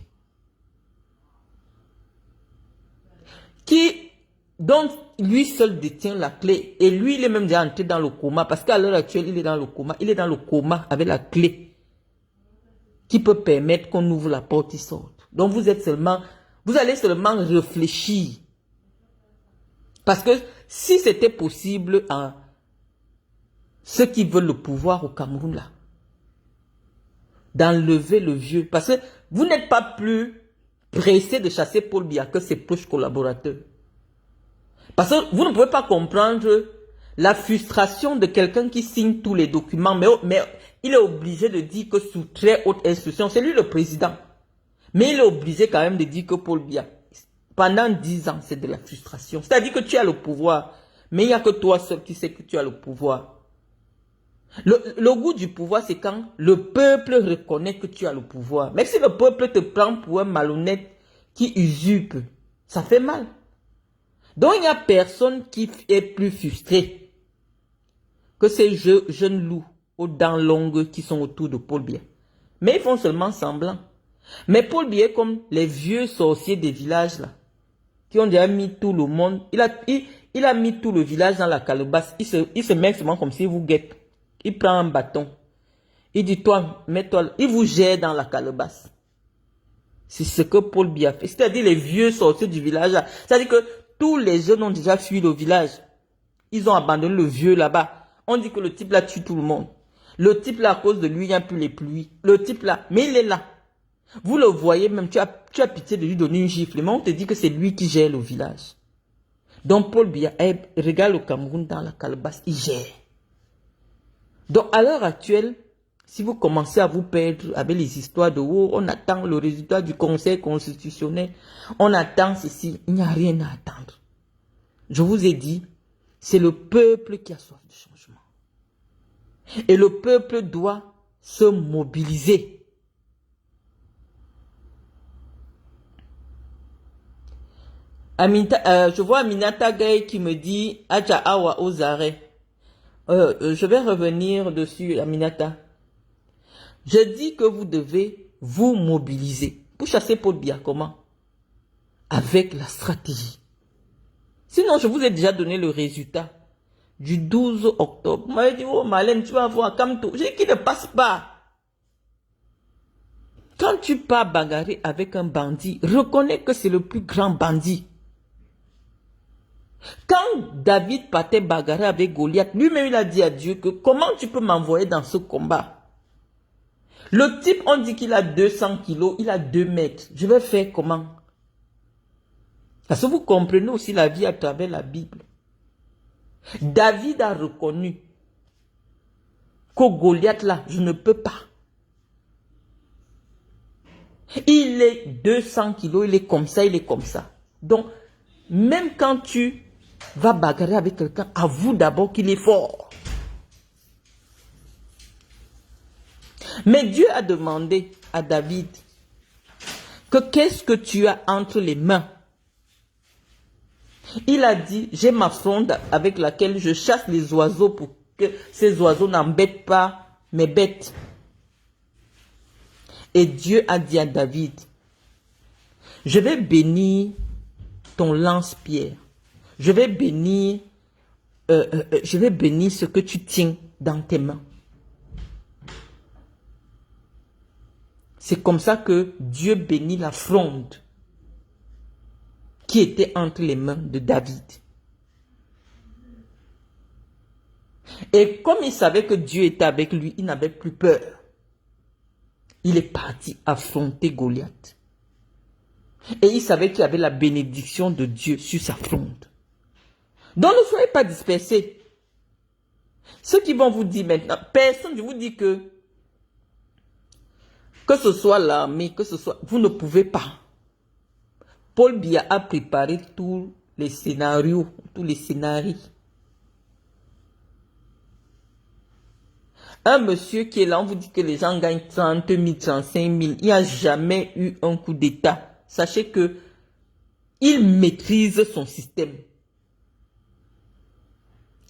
dont lui seul détient la clé. Et lui, il est même déjà entré dans le coma. Parce qu'à l'heure actuelle, il est dans le coma. Il est dans le coma avec la clé qui peut permettre qu'on ouvre la porte et sorte. Donc vous allez seulement réfléchir. Parce que si c'était possible à ceux qui veulent le pouvoir au Cameroun là, d'enlever le vieux. Parce que vous n'êtes pas plus pressé de chasser Paul Biya que ses proches collaborateurs. Parce que vous ne pouvez pas comprendre la frustration de quelqu'un qui signe tous les documents, mais il est obligé de dire que sous très haute instruction, c'est lui le président. Mais il est obligé quand même de dire que Paul Biya, pendant 10 ans, c'est de la frustration. C'est-à-dire que tu as le pouvoir, mais il n'y a que toi seul qui sais que tu as le pouvoir. Le goût du pouvoir, c'est quand le peuple reconnaît que tu as le pouvoir. Même si le peuple te prend pour un malhonnête qui usurpe, ça fait mal. Donc, il n'y a personne qui est plus frustré que ces jeunes loups aux dents longues qui sont autour de Paul Biya. Mais ils font seulement semblant. Mais Paul Biya est comme les vieux sorciers des villages là, qui ont déjà mis tout le monde. Il a mis tout le village dans la calebasse. Il se met seulement comme s'il vous guette. Il prend un bâton. Il dit, toi, mets-toi. Il vous gère dans la calebasse. C'est ce que Paul Biya fait. C'est-à-dire les vieux sorciers du village là. C'est-à-dire que tous les jeunes ont déjà fui le village. Ils ont abandonné le vieux là-bas. On dit que le type là tue tout le monde. Le type là, à cause de lui, il n'y a plus les pluies. Le type là, mais il est là. Vous le voyez même, tu as pitié de lui donner une gifle. Mais on te dit que c'est lui qui gère le village. Donc Paul Biya regarde le Cameroun dans la calebasse, il gère. Donc à l'heure actuelle, si vous commencez à vous perdre avec les histoires de oh, on attend le résultat du Conseil constitutionnel, on attend ceci, il n'y a rien à attendre. Je vous ai dit, c'est le peuple qui a soif de changement. Et le peuple doit se mobiliser. Je vois Aminata Gaye qui me dit Aja Awa aux arrêts. Je vais revenir dessus, Aminata. Je dis que vous devez vous mobiliser. Pour chasser Paul Biya, comment? Avec la stratégie. Sinon, je vous ai déjà donné le résultat du 12 octobre. Vous m'avez dit, oh Malène, tu vas voir Kamto. J'ai dit qu'il ne passe pas. Quand tu pars bagarrer avec un bandit, reconnais que c'est le plus grand bandit. Quand David partait bagarrer avec Goliath, lui-même il a dit à Dieu que comment tu peux m'envoyer dans ce combat? Le type, on dit qu'il a 200 kilos, il a 2 mètres. Je vais faire comment? Parce que vous comprenez aussi la vie à travers la Bible. David a reconnu qu'au Goliath là, je ne peux pas. Il est 200 kilos, il est comme ça, il est comme ça. Donc, même quand tu vas bagarrer avec quelqu'un, avoue d'abord qu'il est fort. Mais Dieu a demandé à David que qu'est-ce que tu as entre les mains? Il a dit, j'ai ma fronde avec laquelle je chasse les oiseaux pour que ces oiseaux n'embêtent pas mes bêtes. Et Dieu a dit à David, je vais bénir ton lance-pierre. Je vais bénir ce que tu tiens dans tes mains. C'est comme ça que Dieu bénit la fronde qui était entre les mains de David. Et comme il savait que Dieu était avec lui, il n'avait plus peur. Il est parti affronter Goliath. Et il savait qu'il y avait la bénédiction de Dieu sur sa fronde. Donc ne soyez pas dispersés. Ceux qui vont vous dire maintenant, personne, je vous dis que ce soit l'armée, que ce soit, vous ne pouvez pas. Paul Biya a préparé tous les scénarios, Un monsieur qui est là, on vous dit que les gens gagnent 30 000, 35 000. Il n'y a jamais eu un coup d'État. Sachez que il maîtrise son système.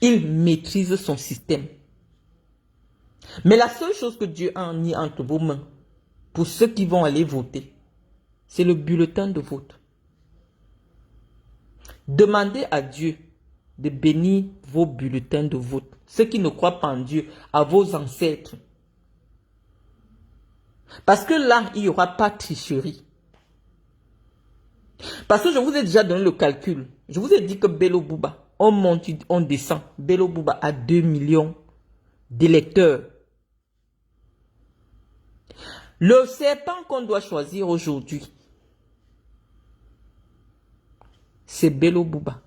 Il maîtrise son système. Mais la seule chose que Dieu a mis entre vos mains, pour ceux qui vont aller voter, c'est le bulletin de vote. Demandez à Dieu de bénir vos bulletins de vote. Ceux qui ne croient pas en Dieu, à vos ancêtres. Parce que là, il n'y aura pas de tricherie. Parce que je vous ai déjà donné le calcul. Je vous ai dit que Bello Bouba, on monte, on descend. Bello Bouba a 2 millions d'électeurs. Le serpent qu'on doit choisir aujourd'hui, c'est Bello Bouba.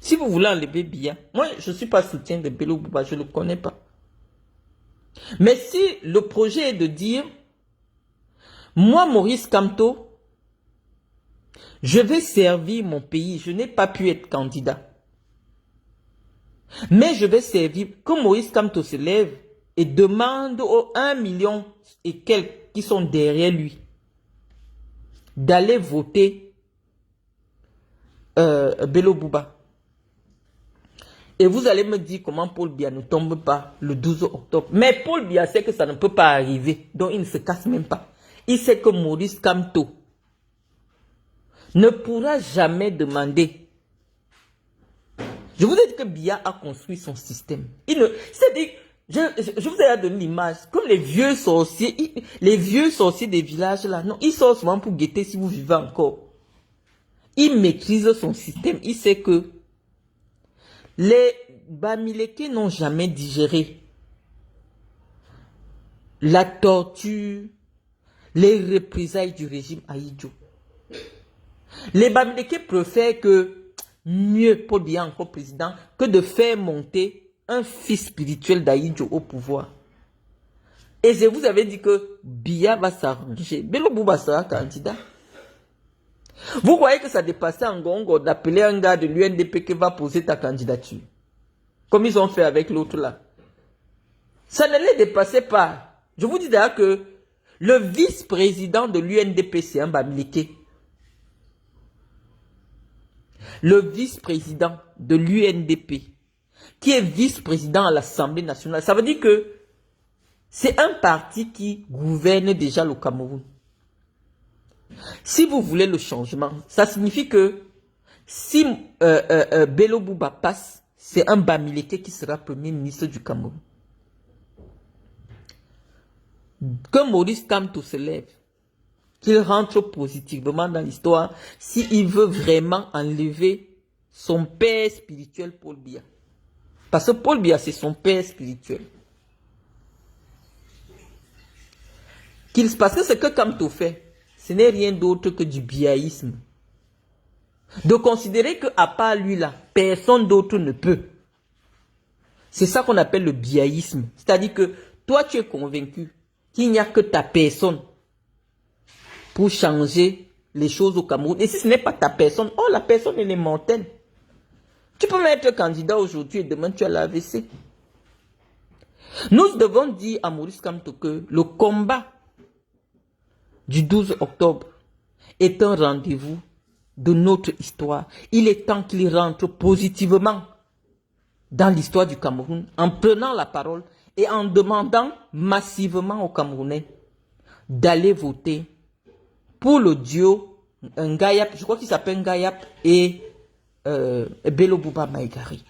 Si vous voulez enlever Biya, moi je ne suis pas soutien de Bello Bouba, je ne le connais pas. Mais si le projet est de dire, moi Maurice Kamto, je vais servir mon pays, je n'ai pas pu être candidat. Mais je vais servir, que Maurice Kamto se lève et demande aux 1 million et quelques qui sont derrière lui d'aller voter Bello Bouba. Et vous allez me dire comment Paul Biya ne tombe pas le 12 octobre. Mais Paul Biya sait que ça ne peut pas arriver. Donc il ne se casse même pas. Il sait que Maurice Kamto ne pourra jamais demander. Je vous ai dit que Biya a construit son système. C'est-à-dire, je vous ai donné l'image. Comme les vieux sorciers des villages là. Non, ils sortent souvent pour guetter si vous vivez encore. Il maîtrise son système. Il sait que les Bamileke n'ont jamais digéré la torture, les représailles du régime Ahidjo. Les Bamileke préfèrent que, mieux Paul Biya encore président, que de faire monter un fils spirituel d'Ahidjo au pouvoir. Et je vous avais dit que Biya va s'arranger. Bello Bouba sera candidat. Vous voyez que ça dépassait en Gongo d'appeler un gars de l'UNDP qui va poser ta candidature. Comme ils ont fait avec l'autre là. Ça ne les dépassait pas. Je vous dis d'ailleurs que le vice-président de l'UNDP, c'est un Bamileke. Le vice-président de l'UNDP, qui est vice-président à l'Assemblée nationale, ça veut dire que c'est un parti qui gouverne déjà le Cameroun. Si vous voulez le changement, ça signifie que si Bello Bouba passe, c'est un Bamileke qui sera premier ministre du Cameroun. Que Maurice Kamto se lève, qu'il rentre positivement dans l'histoire, s'il veut vraiment enlever son père spirituel Paul Biya. Parce que Paul Biya, c'est son père spirituel. Parce que ce que Kamto fait, ce n'est rien d'autre que du biaïsme. De considérer qu'à part lui là, personne d'autre ne peut. C'est ça qu'on appelle le biaïsme. C'est-à-dire que toi tu es convaincu qu'il n'y a que ta personne pour changer les choses au Cameroun. Et si ce n'est pas ta personne, oh, la personne, elle est mortelle. Tu peux même être candidat aujourd'hui et demain, tu as l'AVC. Nous devons dire à Maurice Kamto que le combat du 12 octobre est un rendez-vous de notre histoire. Il est temps qu'il rentre positivement dans l'histoire du Cameroun en prenant la parole et en demandant massivement aux Camerounais d'aller voter pour le duo Ngayap, je crois qu'il s'appelle Ngayap et Bello Bouba Maïgari.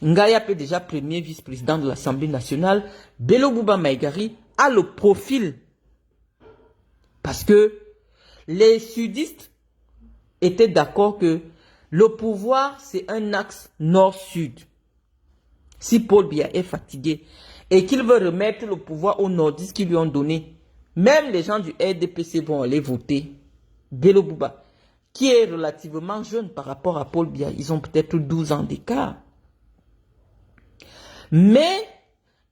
Ngayap est déjà premier vice-président de l'Assemblée nationale. Bello Bouba Maïgari a le profil parce que les sudistes étaient d'accord que le pouvoir, c'est un axe nord-sud. Si Paul Biya est fatigué et qu'il veut remettre le pouvoir aux nordistes qui lui ont donné, même les gens du RDPC vont aller voter Bello Bouba, qui est relativement jeune par rapport à Paul Biya. Ils ont peut-être 12 ans d'écart. Mais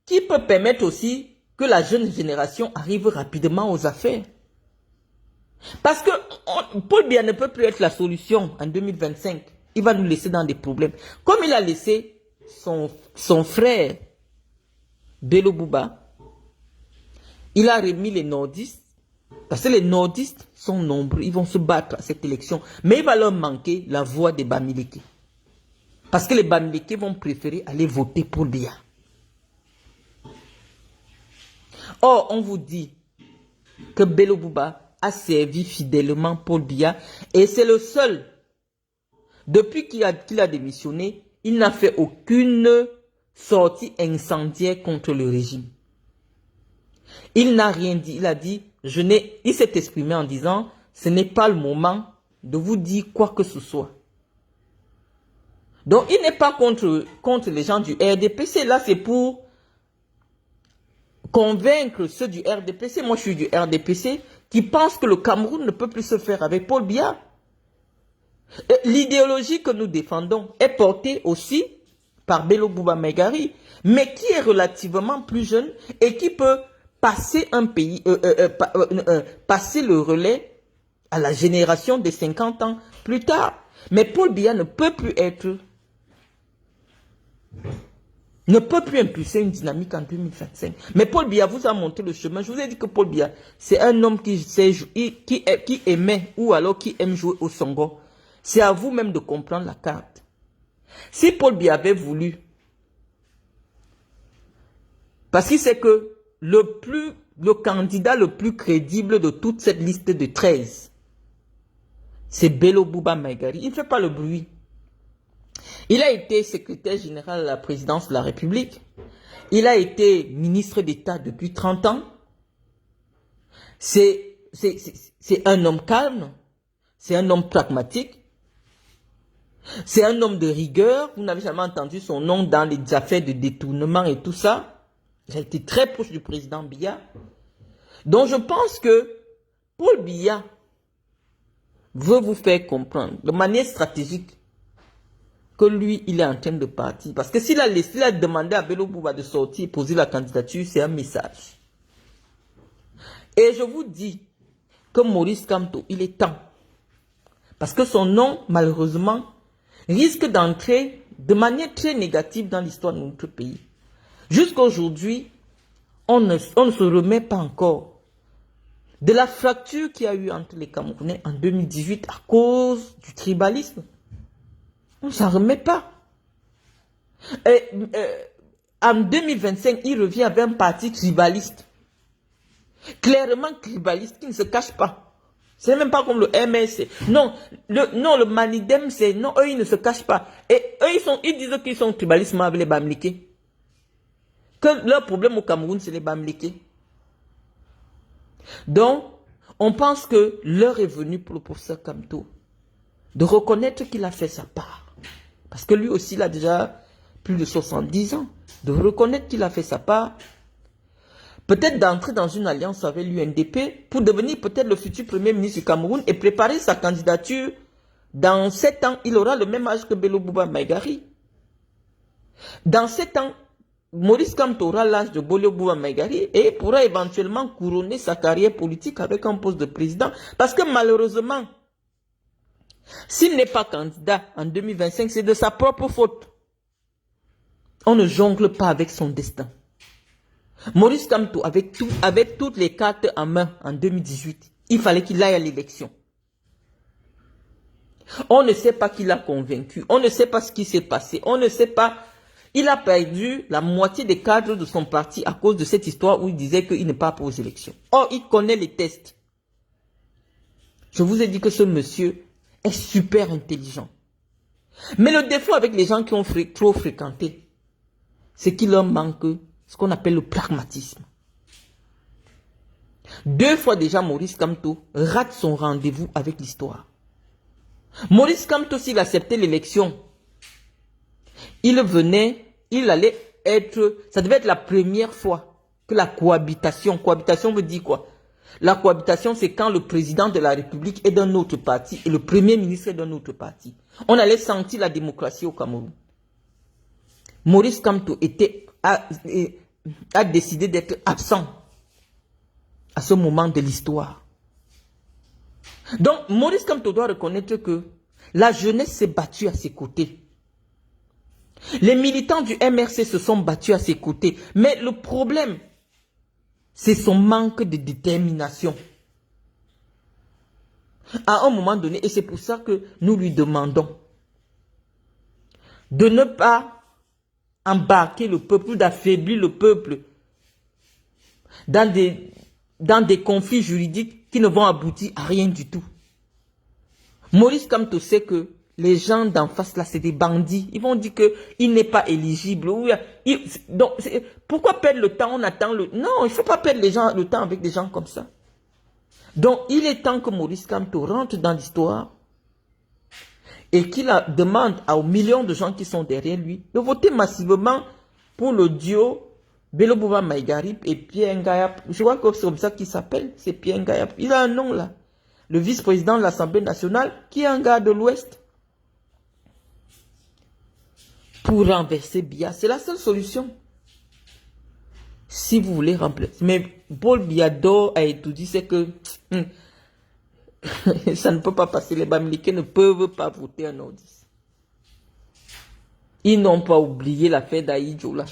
qui peut permettre aussi que la jeune génération arrive rapidement aux affaires. Parce que Paul Biya ne peut plus être la solution en 2025. Il va nous laisser dans des problèmes. Comme il a laissé son frère Bello Bouba, il a remis les nordistes. Parce que les nordistes sont nombreux. Ils vont se battre à cette élection. Mais il va leur manquer la voix des Bamileke. Parce que les Bamileke vont préférer aller voter pour Biya. Or, on vous dit que Bello Bouba a servi fidèlement Paul Biya et c'est le seul. Depuis qu'il a démissionné, il n'a fait aucune sortie incendiaire contre le régime. Il n'a rien dit. Il a dit, il s'est exprimé en disant, ce n'est pas le moment de vous dire quoi que ce soit. Donc, il n'est pas contre les gens du RDPC. Là, c'est pour convaincre ceux du RDPC. Moi, je suis du RDPC qui pensent que le Cameroun ne peut plus se faire avec Paul Biya. L'idéologie que nous défendons est portée aussi par Bello Bouba Maïgari, mais qui est relativement plus jeune et qui peut passer passer le relais à la génération de 50 ans plus tard. Mais Paul Biya ne peut plus impulser une dynamique en 2025. Mais Paul Biya vous a montré le chemin. Je vous ai dit que Paul Biya, c'est un homme qui aimait ou alors qui aime jouer au songo. C'est à vous-même de comprendre la carte. Si Paul Biya avait voulu, parce qu'il sait que le candidat le plus crédible de toute cette liste de 13, c'est Bello Bouba Maïgari. Il ne fait pas le bruit. Il a été secrétaire général à la présidence de la République. Il a été ministre d'État depuis 30 ans. C'est un homme calme. C'est un homme pragmatique. C'est un homme de rigueur. Vous n'avez jamais entendu son nom dans les affaires de détournement et tout ça. Il a été très proche du président Biya. Donc je pense que Paul Biya veut vous faire comprendre de manière stratégique que lui, il est en train de partir. Parce que s'il a demandé à Bello Bouba de sortir et poser la candidature, c'est un message. Et je vous dis que Maurice Kamto, il est temps. Parce que son nom, malheureusement, risque d'entrer de manière très négative dans l'histoire de notre pays. Jusqu'à aujourd'hui, on ne se remet pas encore de la fracture qu'il y a eu entre les Camerounais en 2018 à cause du tribalisme. On ne s'en remet pas. En 2025, il revient avec un parti tribaliste. Clairement tribaliste, qui ne se cache pas. C'est même pas comme le MSC. Non, le Manidem, non, eux, ils ne se cachent pas. Et eux, ils disent qu'ils sont tribalistes avec les Bamileke. Que leur problème au Cameroun, c'est les Bamileke. Donc, on pense que l'heure est venue pour le professeur Kamto de reconnaître qu'il a fait sa part. Parce que lui aussi, il a déjà plus de 70 ans. De reconnaître qu'il a fait sa part. Peut-être d'entrer dans une alliance avec l'UNDP pour devenir peut-être le futur premier ministre du Cameroun et préparer sa candidature. Dans 7 ans, il aura le même âge que Bello Bouba Maïgari. Dans 7 ans, Maurice Kamto aura l'âge de Bolo Bouba Maïgari et pourra éventuellement couronner sa carrière politique avec un poste de président. Parce que malheureusement, s'il n'est pas candidat en 2025, c'est de sa propre faute. On ne jongle pas avec son destin. Maurice Kamto, avec toutes les cartes en main en 2018, il fallait qu'il aille à l'élection. On ne sait pas qui l'a convaincu. On ne sait pas ce qui s'est passé. On ne sait pas. Il a perdu la moitié des cadres de son parti à cause de cette histoire où il disait qu'il n'est pas pour aux élections. Or, il connaît les tests. Je vous ai dit que ce monsieur est super intelligent. Mais le défaut avec les gens qui ont trop fréquenté, c'est qu'il leur manque ce qu'on appelle le pragmatisme. 2 fois déjà, Maurice Kamto rate son rendez-vous avec l'histoire. Maurice Kamto, s'il acceptait l'élection, il allait être, ça devait être la première fois que la cohabitation veut dire quoi? La cohabitation, c'est quand le président de la République est d'un autre parti et le premier ministre est d'un autre parti. On allait sentir la démocratie au Cameroun. Maurice Kamto a décidé d'être absent à ce moment de l'histoire. Donc, Maurice Kamto doit reconnaître que la jeunesse s'est battue à ses côtés. Les militants du MRC se sont battus à ses côtés. Mais le problème, c'est son manque de détermination. À un moment donné, et c'est pour ça que nous lui demandons de ne pas embarquer le peuple, d'affaiblir le peuple dans des conflits juridiques qui ne vont aboutir à rien du tout. Maurice Kamto sait que les gens d'en face là, c'est des bandits. Ils vont dire qu'il n'est pas éligible. Donc, pourquoi perdre le temps? On attend le... Non, il ne faut pas perdre le temps avec des gens comme ça. Donc, il est temps que Maurice Kamto rentre dans l'histoire et qu'il demande aux millions de gens qui sont derrière lui de voter massivement pour le duo Bello Bouba Maïgari et Pierre Ngayap. Je crois que c'est comme ça qu'il s'appelle. C'est Pierre Ngayap. Il a un nom là. Le vice-président de l'Assemblée nationale qui est un gars de l'Ouest. Pour renverser Biya, c'est la seule solution. Si vous voulez remplacer. Mais Paul Biya a étudié, c'est que ça ne peut pas passer. Les Bamileke ne peuvent pas voter en Nordis. Ils n'ont pas oublié l'affaire d'Aïdjo là.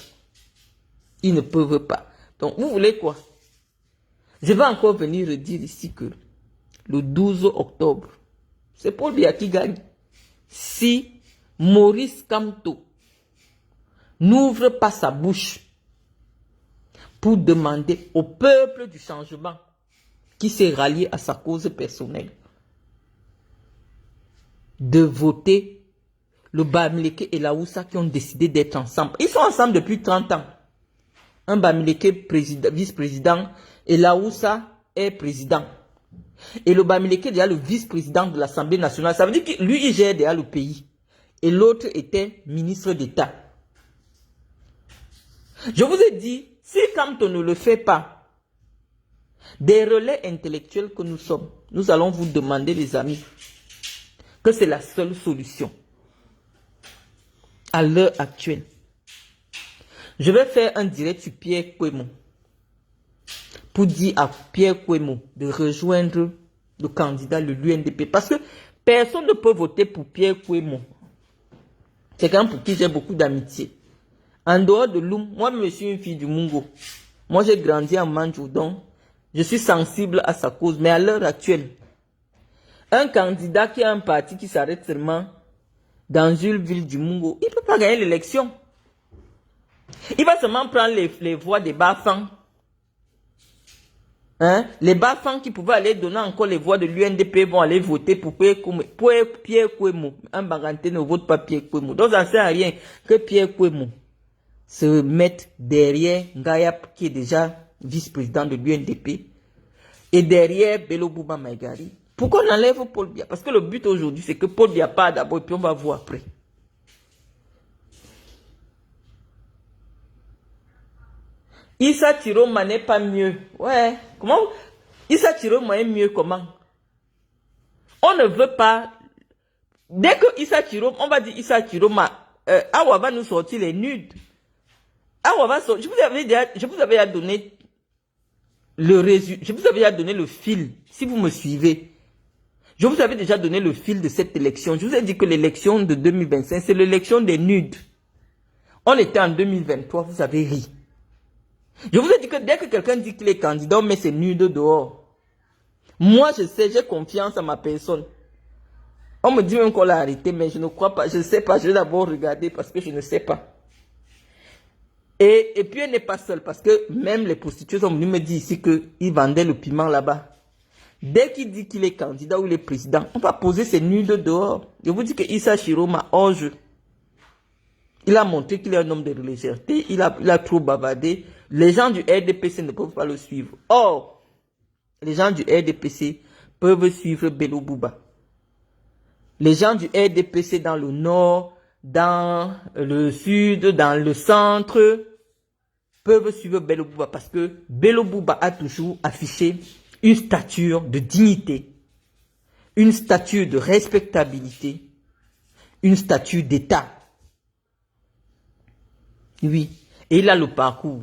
Ils ne peuvent pas. Donc, vous voulez quoi? Je vais encore venir redire ici que le 12 octobre, c'est Paul Biya qui gagne. Si Maurice Kamto n'ouvre pas sa bouche pour demander au peuple du changement qui s'est rallié à sa cause personnelle de voter le Bamileke et la Houssa qui ont décidé d'être ensemble. Ils sont ensemble depuis 30 ans. Un Bamileke vice-président et la Houssa est président. Et le Bamileke est déjà le vice-président de l'Assemblée nationale. Ça veut dire que lui, il gère déjà le pays. Et l'autre était ministre d'État. Je vous ai dit, si Kamto ne le fait pas, des relais intellectuels que nous sommes, nous allons vous demander, les amis, que c'est la seule solution à l'heure actuelle. Je vais faire un direct sur Pierre Kwemo pour dire à Pierre Kwemo de rejoindre le candidat, le l'UNDP, parce que personne ne peut voter pour Pierre Kwemo. C'est quelqu'un pour qui j'ai beaucoup d'amitié. En dehors de Loum, moi je suis une fille du Mungo. Moi j'ai grandi en Mandjou, donc je suis sensible à sa cause. Mais à l'heure actuelle, un candidat qui a un parti qui s'arrête seulement dans une ville du Mungo, il ne peut pas gagner l'élection. Il va seulement prendre les voix des Bafang. Hein? Les Bafang qui pouvaient aller donner encore les voix de l'UNDP vont aller voter pour Pierre Kwemo. Un Baganté ne vote pas Pierre Kwemo. Donc ça ne sert à rien que Pierre Kwemo se mette derrière Ngayap qui est déjà vice-président de l'UNDP et derrière Bello Bouba Maïgari. Pourquoi on enlève Paul Biya? Parce que le but aujourd'hui c'est que Paul Biya part d'abord et puis on va voir après. Issa Chiroma n'est pas mieux. Ouais. Comment? Issa Chiroma est mieux comment? On ne veut pas. Dès que Issa Chiroma, on va dire Issa Chiroma, Awa va nous sortir les nudes. Ah, je vous avais déjà donné le résultat, je vous avais déjà donné le fil, si vous me suivez. Je vous avais déjà donné le fil de cette élection. Je vous ai dit que l'élection de 2025, c'est l'élection des nudes. On était en 2023, vous avez ri. Je vous ai dit que dès que quelqu'un dit qu'il est candidat, on met ses nudes dehors. Moi, je sais, j'ai confiance en ma personne. On me dit même qu'on l'a arrêté, mais je ne crois pas, je ne sais pas. Je vais d'abord regarder parce que je ne sais pas. Et puis elle n'est pas seule parce que même les prostituées sont venues me dire ici qu'ils vendaient le piment là-bas. Dès qu'il dit qu'il est candidat ou il est président, on va poser ses nudes dehors. Je vous dis que Issa Chiroma, hors jeu. Il a montré qu'il est un homme de légèreté, il a trop bavardé. Les gens du RDPC ne peuvent pas le suivre. Or, les gens du RDPC peuvent suivre Bello Bouba. Les gens du RDPC dans le nord, dans le sud, dans le centre, peuvent suivre Bello Bouba parce que Bello Bouba a toujours affiché une stature de dignité, une stature de respectabilité, une stature d'État. Oui, et il a le parcours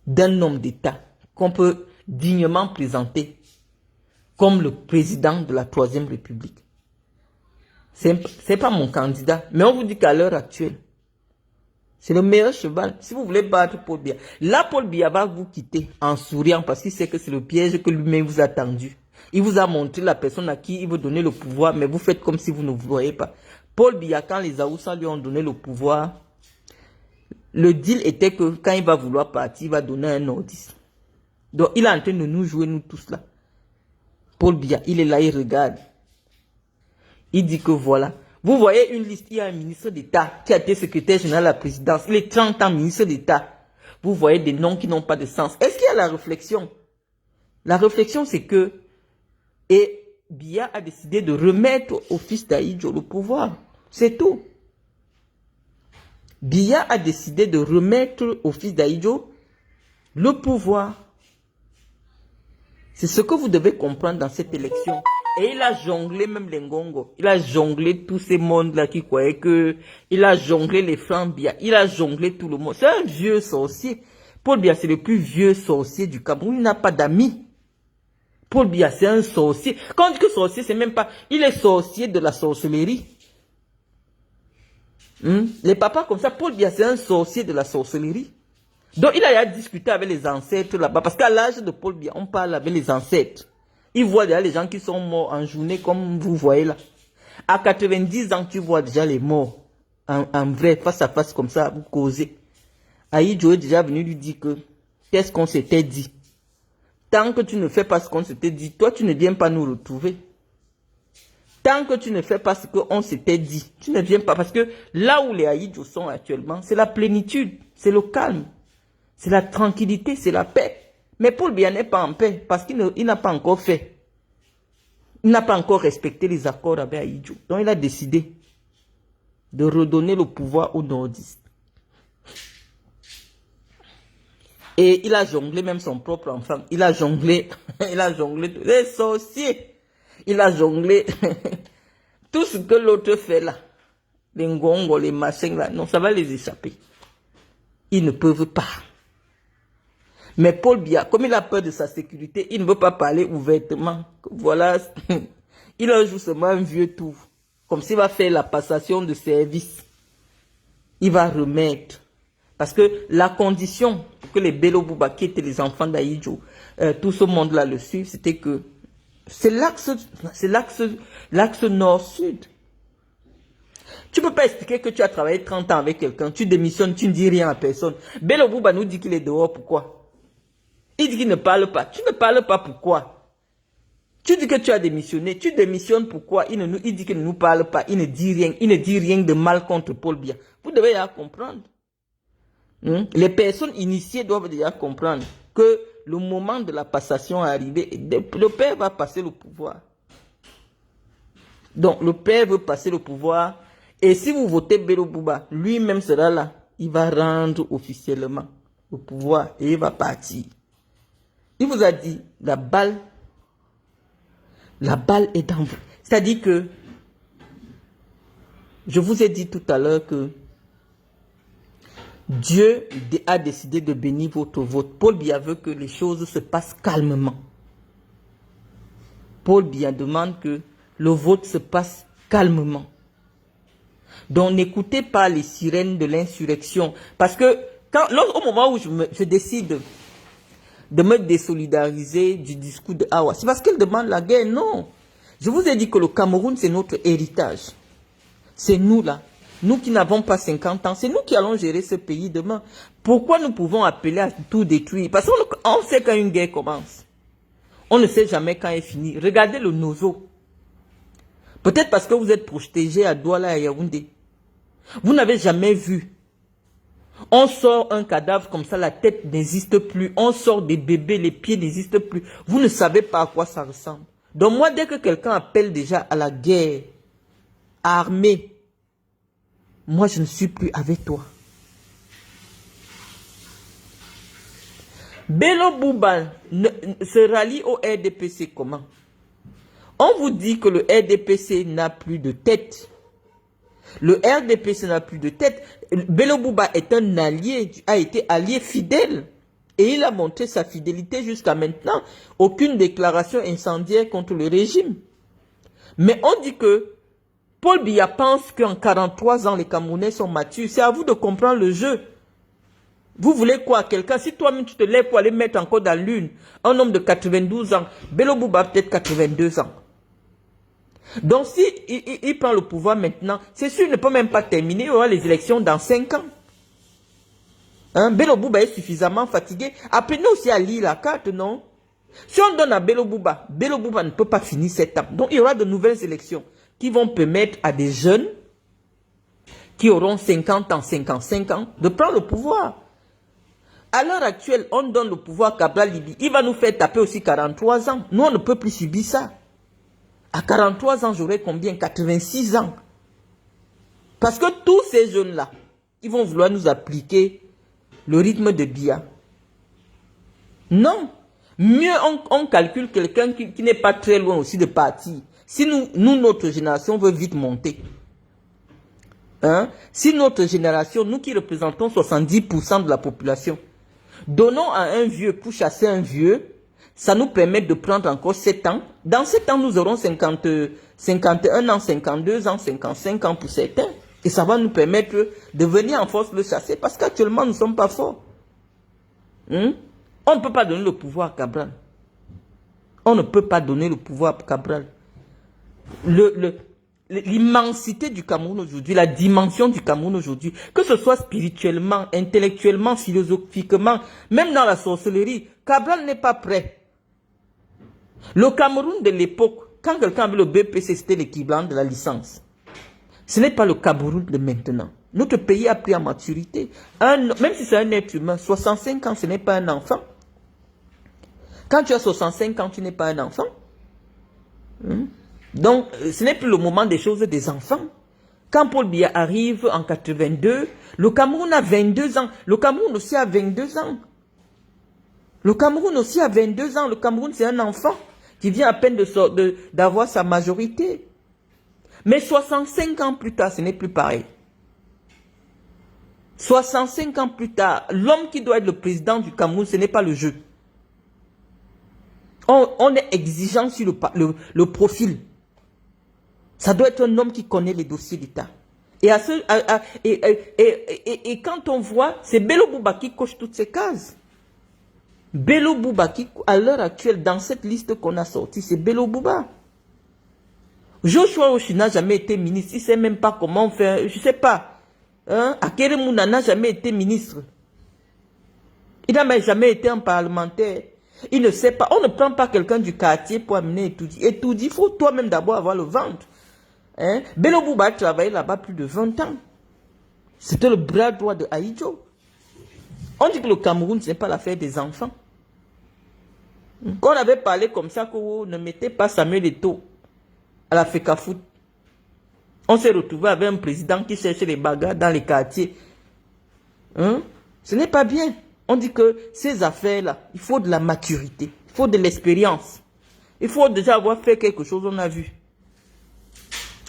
d'un homme d'État qu'on peut dignement présenter comme le président de la Troisième République. C'est pas mon candidat, mais on vous dit qu'à l'heure actuelle, c'est le meilleur cheval. Si vous voulez battre Paul Biya, là Paul Biya va vous quitter en souriant parce qu'il sait que c'est le piège que lui-même vous a tendu. Il vous a montré la personne à qui il veut donner le pouvoir, mais vous faites comme si vous ne vous voyez pas. Paul Biya, quand les Aoussa lui ont donné le pouvoir, le deal était que quand il va vouloir partir, il va donner un ordre. Donc il est en train de nous jouer, nous tous là. Paul Biya, il est là, il regarde. Il dit que voilà. Vous voyez une liste, il y a un ministre d'État qui a été secrétaire général à la présidence. Il est 30 ans ministre d'État. Vous voyez des noms qui n'ont pas de sens. Est-ce qu'il y a la réflexion? La réflexion, c'est que Biya a décidé de remettre au fils d'Ahidjo le pouvoir. C'est tout. Biya a décidé de remettre au fils d'Ahidjo le pouvoir. C'est ce que vous devez comprendre dans cette élection. Et il a jonglé même les Ngongo. Il a jonglé tous ces mondes-là qui croyaient que... Il a jonglé les Francs Biya. Il a jonglé tout le monde. C'est un vieux sorcier. Paul Biya, c'est le plus vieux sorcier du Cameroun. Il n'a pas d'amis. Paul Biya, c'est un sorcier. Quand on dit que sorcier, c'est même pas... Il est sorcier de la sorcellerie. Les papas comme ça, Paul Biya, c'est un sorcier de la sorcellerie. Donc, il a discuté avec les ancêtres là-bas. Parce qu'à l'âge de Paul Biya, on parle avec les ancêtres. Il voit déjà les gens qui sont morts en journée, comme vous voyez là. À 90 ans, tu vois déjà les morts. En vrai, face à face, comme ça, vous causez. Ahidjo est déjà venu lui dire que, qu'est-ce qu'on s'était dit? Tant que tu ne fais pas ce qu'on s'était dit, toi, tu ne viens pas nous retrouver. Tant que tu ne fais pas ce qu'on s'était dit, tu ne viens pas. Parce que là où les Ahidjo sont actuellement, c'est la plénitude, c'est le calme, c'est la tranquillité, c'est la paix. Mais Paul Biya n'est pas en paix parce qu'il n'a pas encore fait. Il n'a pas encore respecté les accords avec Ahidjo. Donc il a décidé de redonner le pouvoir aux nordistes. Et il a jonglé même son propre enfant. Il a jonglé, les sorciers. Il a jonglé tout ce que l'autre fait là. Les Ngongo, les machins là. Non, ça va les échapper. Ils ne peuvent pas. Mais Paul Biya, comme il a peur de sa sécurité, il ne veut pas parler ouvertement. Voilà, il a juste seulement un vieux tour. Comme s'il va faire la passation de service. Il va remettre. Parce que la condition pour que les Bello Bouba, qui étaient les enfants d'Ahidjo, tout ce monde-là le suive, c'était que c'est l'axe nord-sud. Tu ne peux pas expliquer que tu as travaillé 30 ans avec quelqu'un, tu démissionnes, tu ne dis rien à personne. Bello Bouba nous dit qu'il est dehors, pourquoi? Il dit qu'il ne parle pas. Tu ne parles pas pourquoi? Tu dis que tu as démissionné. Tu démissionnes pourquoi? Il dit qu'il ne nous parle pas. Il ne dit rien. Il ne dit rien de mal contre Paul Biya. Vous devez déjà comprendre. Les personnes initiées doivent déjà comprendre que le moment de la passation est arrivé. Le père va passer le pouvoir. Donc le père veut passer le pouvoir. Et si vous votez Bello Bouba, lui-même sera là. Il va rendre officiellement le pouvoir et il va partir. Il vous a dit, la balle est dans vous. C'est-à-dire que, je vous ai dit tout à l'heure que Dieu a décidé de bénir votre vote. Paul Biya veut que les choses se passent calmement. Paul Biya demande que le vote se passe calmement. Donc n'écoutez pas les sirènes de l'insurrection. Parce que au moment où je décide de me désolidariser du discours de Awa, c'est parce qu'elle demande la guerre. Non. Je vous ai dit que le Cameroun, c'est notre héritage. C'est nous là. Nous qui n'avons pas 50 ans, c'est nous qui allons gérer ce pays demain. Pourquoi nous pouvons appeler à tout détruire? Parce qu'on sait quand une guerre commence. On ne sait jamais quand elle finit. Regardez le Nozo. Peut-être parce que vous êtes protégé à Douala et à Yaoundé. Vous n'avez jamais vu. On sort un cadavre comme ça, la tête n'existe plus. On sort des bébés, les pieds n'existent plus. Vous ne savez pas à quoi ça ressemble. Donc moi, dès que quelqu'un appelle déjà à la guerre armée, moi je ne suis plus avec toi. Bello Bouba se rallie au RDPC comment? On vous dit que le RDPC n'a plus de tête. Le RDPC n'a plus de tête. Bello Bouba est un allié, a été allié fidèle. Et il a montré sa fidélité jusqu'à maintenant. Aucune déclaration incendiaire contre le régime. Mais on dit que Paul Biya pense qu'en 43 ans, les Camerounais sont matures. C'est à vous de comprendre le jeu. Vous voulez quoi? Quelqu'un, si toi-même tu te lèves pour aller mettre encore dans l'une un homme de 92 ans, Bello Bouba peut-être 82 ans. Donc si il prend le pouvoir maintenant, c'est sûr il ne peut même pas terminer, il y aura les élections dans 5 ans. Hein? Bello Bouba est suffisamment fatigué. Apprenez aussi à lire la carte, non? Si on donne à Bello Bouba ne peut pas finir 7 ans. Donc il y aura de nouvelles élections qui vont permettre à des jeunes qui auront 50 ans, 55 ans, de prendre le pouvoir. À l'heure actuelle, on donne le pouvoir à Cabral Libi. Il va nous faire taper aussi 43 ans. Nous, on ne peut plus subir ça. À 43 ans, j'aurai combien? 86 ans. Parce que tous ces jeunes-là, ils vont vouloir nous appliquer le rythme de Biya. Non. Mieux, on calcule quelqu'un qui n'est pas très loin aussi de partir. Si notre génération veut vite monter. Hein? Si notre génération, nous qui représentons 70% de la population, donnons à un vieux pour chasser un vieux, ça nous permet de prendre encore 7 ans. Dans 7 ans, nous aurons 51 ans, 52 ans, 55 ans pour certains. Et ça va nous permettre de venir en force le chasser parce qu'actuellement, nous ne sommes pas forts. On ne peut pas donner le pouvoir à Cabral. On ne peut pas donner le pouvoir à Cabral. L'immensité du Cameroun aujourd'hui, la dimension du Cameroun aujourd'hui, que ce soit spirituellement, intellectuellement, philosophiquement, même dans la sorcellerie, Cabral n'est pas prêt. Le Cameroun de l'époque, quand quelqu'un avait le BPC, c'était l'équivalent de la licence. Ce n'est pas le Cameroun de maintenant. Notre pays a pris en maturité. Même si c'est un être humain, 65 ans, ce n'est pas un enfant. Quand tu as 65 ans, tu n'es pas un enfant. Donc, ce n'est plus le moment des choses des enfants. Quand Paul Biya arrive en 82, le Cameroun a 22 ans. Le Cameroun aussi a 22 ans. Le Cameroun aussi a 22 ans. Le Cameroun, c'est un enfant qui vient à peine d'avoir sa majorité. Mais 65 ans plus tard, ce n'est plus pareil. 65 ans plus tard, l'homme qui doit être le président du Cameroun, ce n'est pas le jeu. On est exigeant sur le profil. Ça doit être un homme qui connaît les dossiers d'État. Et quand on voit, c'est Bello Bouba qui coche toutes ces cases. Bello Bouba qui, à l'heure actuelle, dans cette liste qu'on a sortie, c'est Bello Bouba. Joshua Oshi n'a jamais été ministre. Il ne sait même pas comment faire. Je ne sais pas. Akere Mouna n'a jamais été ministre. Il n'a jamais été un parlementaire. Il ne sait pas. On ne prend pas quelqu'un du quartier pour amener Etoudi. Etoudi, il faut toi-même d'abord avoir le ventre. Bello Bouba a travaillé là-bas plus de 20 ans. C'était le bras droit de Aïdjo. On dit que le Cameroun, ce n'est pas l'affaire des enfants. Quand on avait parlé comme ça, qu'on ne mettait pas Samuel Eto'o à la FECAFOOT, on s'est retrouvé avec un président qui cherchait les bagarres dans les quartiers. Ce n'est pas bien. On dit que ces affaires-là, il faut de la maturité, il faut de l'expérience. Il faut déjà avoir fait quelque chose, on a vu.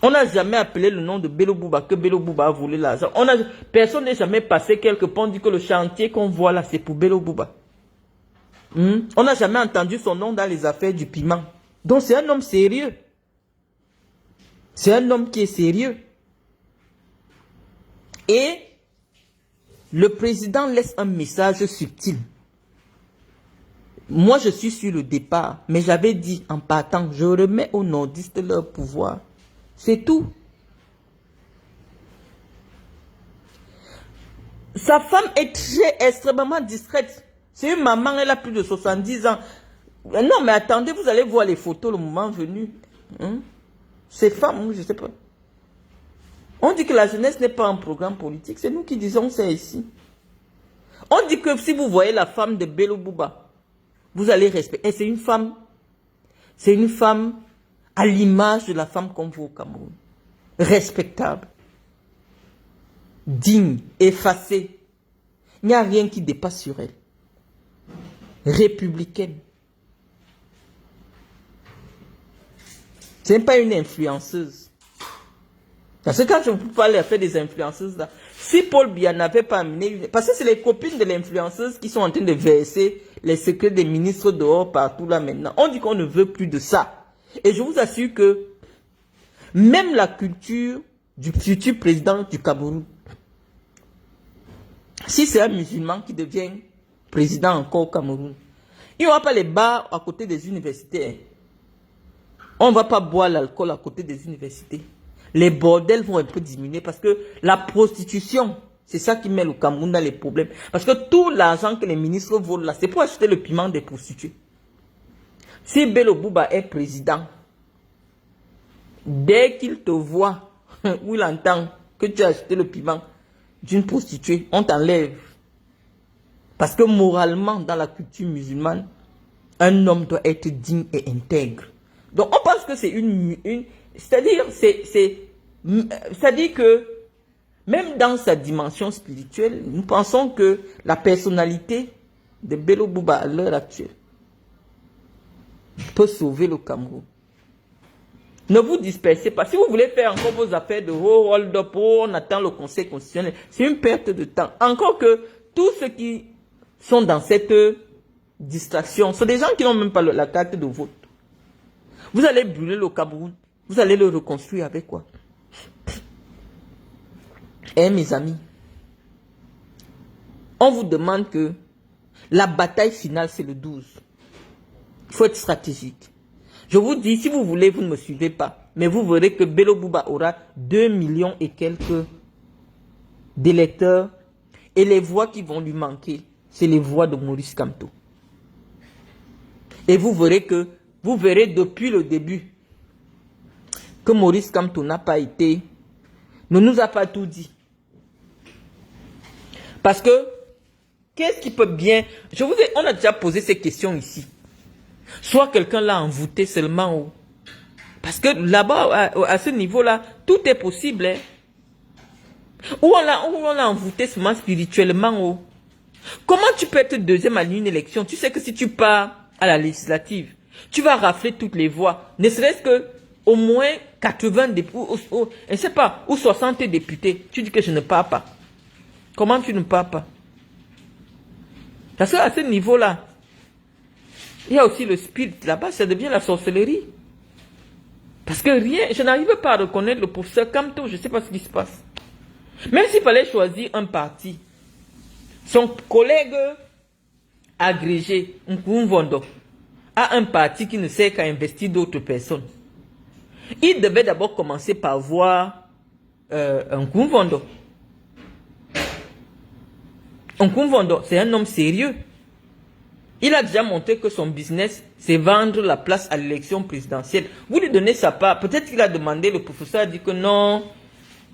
On n'a jamais appelé le nom de Bello Bouba que Bello Bouba a volé l'argent. Personne n'est jamais passé quelque part, on dit que le chantier qu'on voit là, c'est pour Bello Bouba. On n'a jamais entendu son nom dans les affaires du piment. Donc c'est un homme sérieux. C'est un homme qui est sérieux. Et le président laisse un message subtil. Moi, je suis sur le départ, mais j'avais dit en partant, je remets aux nordistes leur pouvoir. C'est tout. Sa femme est extrêmement discrète. C'est une maman, elle a plus de 70 ans. Non, mais attendez, vous allez voir les photos le moment venu. Ces femmes, je ne sais pas. On dit que la jeunesse n'est pas un programme politique. C'est nous qui disons ça ici. On dit que si vous voyez la femme de Bello Bouba, vous allez respecter. Et c'est une femme à l'image de la femme qu'on voit au Cameroun. Respectable. Digne, effacée. Il n'y a rien qui dépasse sur elle. Républicaine. Ce n'est pas une influenceuse. Parce que quand je ne peux pas aller faire des influenceuses là, si Paul Biya n'avait pas amené, parce que c'est les copines de l'influenceuse qui sont en train de verser les secrets des ministres dehors partout là maintenant. On dit qu'on ne veut plus de ça. Et je vous assure que même la culture du futur président du Cameroun, si c'est un musulman qui devient président encore au Cameroun, il n'y aura pas les bars à côté des universités. On ne va pas boire l'alcool à côté des universités. Les bordels vont un peu diminuer parce que la prostitution, c'est ça qui met le Cameroun dans les problèmes. Parce que tout l'argent que les ministres volent là, c'est pour acheter le piment des prostituées. Si Bello Bouba est président, dès qu'il te voit ou il entend que tu as acheté le piment d'une prostituée, on t'enlève. Parce que moralement, dans la culture musulmane, un homme doit être digne et intègre. Donc on pense que c'est c'est-à-dire que même dans sa dimension spirituelle, nous pensons que la personnalité de Bello Bouba à l'heure actuelle peut sauver le Cameroun. Ne vous dispersez pas. Si vous voulez faire encore vos affaires de hold-up, on attend le Conseil constitutionnel, c'est une perte de temps. Encore que tous ceux qui sont dans cette distraction sont des gens qui n'ont même pas la carte de vote. Vous allez brûler le Cameroun. Vous allez le reconstruire avec quoi? Eh mes amis, on vous demande que la bataille finale c'est le 12. Il faut être stratégique. Je vous dis, si vous voulez, vous ne me suivez pas. Mais vous verrez que Bello Bouba aura 2 millions et quelques d'électeurs. Et les voix qui vont lui manquer, c'est les voix de Maurice Kamto. Et vous verrez depuis le début que Maurice Kamto ne nous a pas tout dit. Parce que, qu'est-ce qui peut bien... on a déjà posé ces questions ici. Soit quelqu'un l'a envoûté seulement. Parce que là-bas, à ce niveau-là, tout est possible. Hein. Ou on l'a envoûté seulement spirituellement. Comment tu peux être deuxième à une élection? Tu sais que si tu pars à la législative, tu vas rafler toutes les voix. Ne serait-ce que au moins 80 députés, je ne sais pas, ou 60 députés. Tu dis que je ne pars pas. Comment tu ne pars pas? Parce qu'à ce niveau-là, il y a aussi le spirit. Là-bas, ça devient la sorcellerie. Parce que je n'arrive pas à reconnaître le professeur Kamto. Je ne sais pas ce qui se passe. Même s'il fallait choisir un parti, son collègue agrégé, Nkumvondo, a un parti qui ne sert qu'à investir d'autres personnes. Il devait d'abord commencer par voir Nkumvondo. Nkumvondo, c'est un homme sérieux. Il a déjà montré que son business, c'est vendre la place à l'élection présidentielle. Vous lui donnez sa part. Peut-être qu'il a demandé, le professeur a dit que non,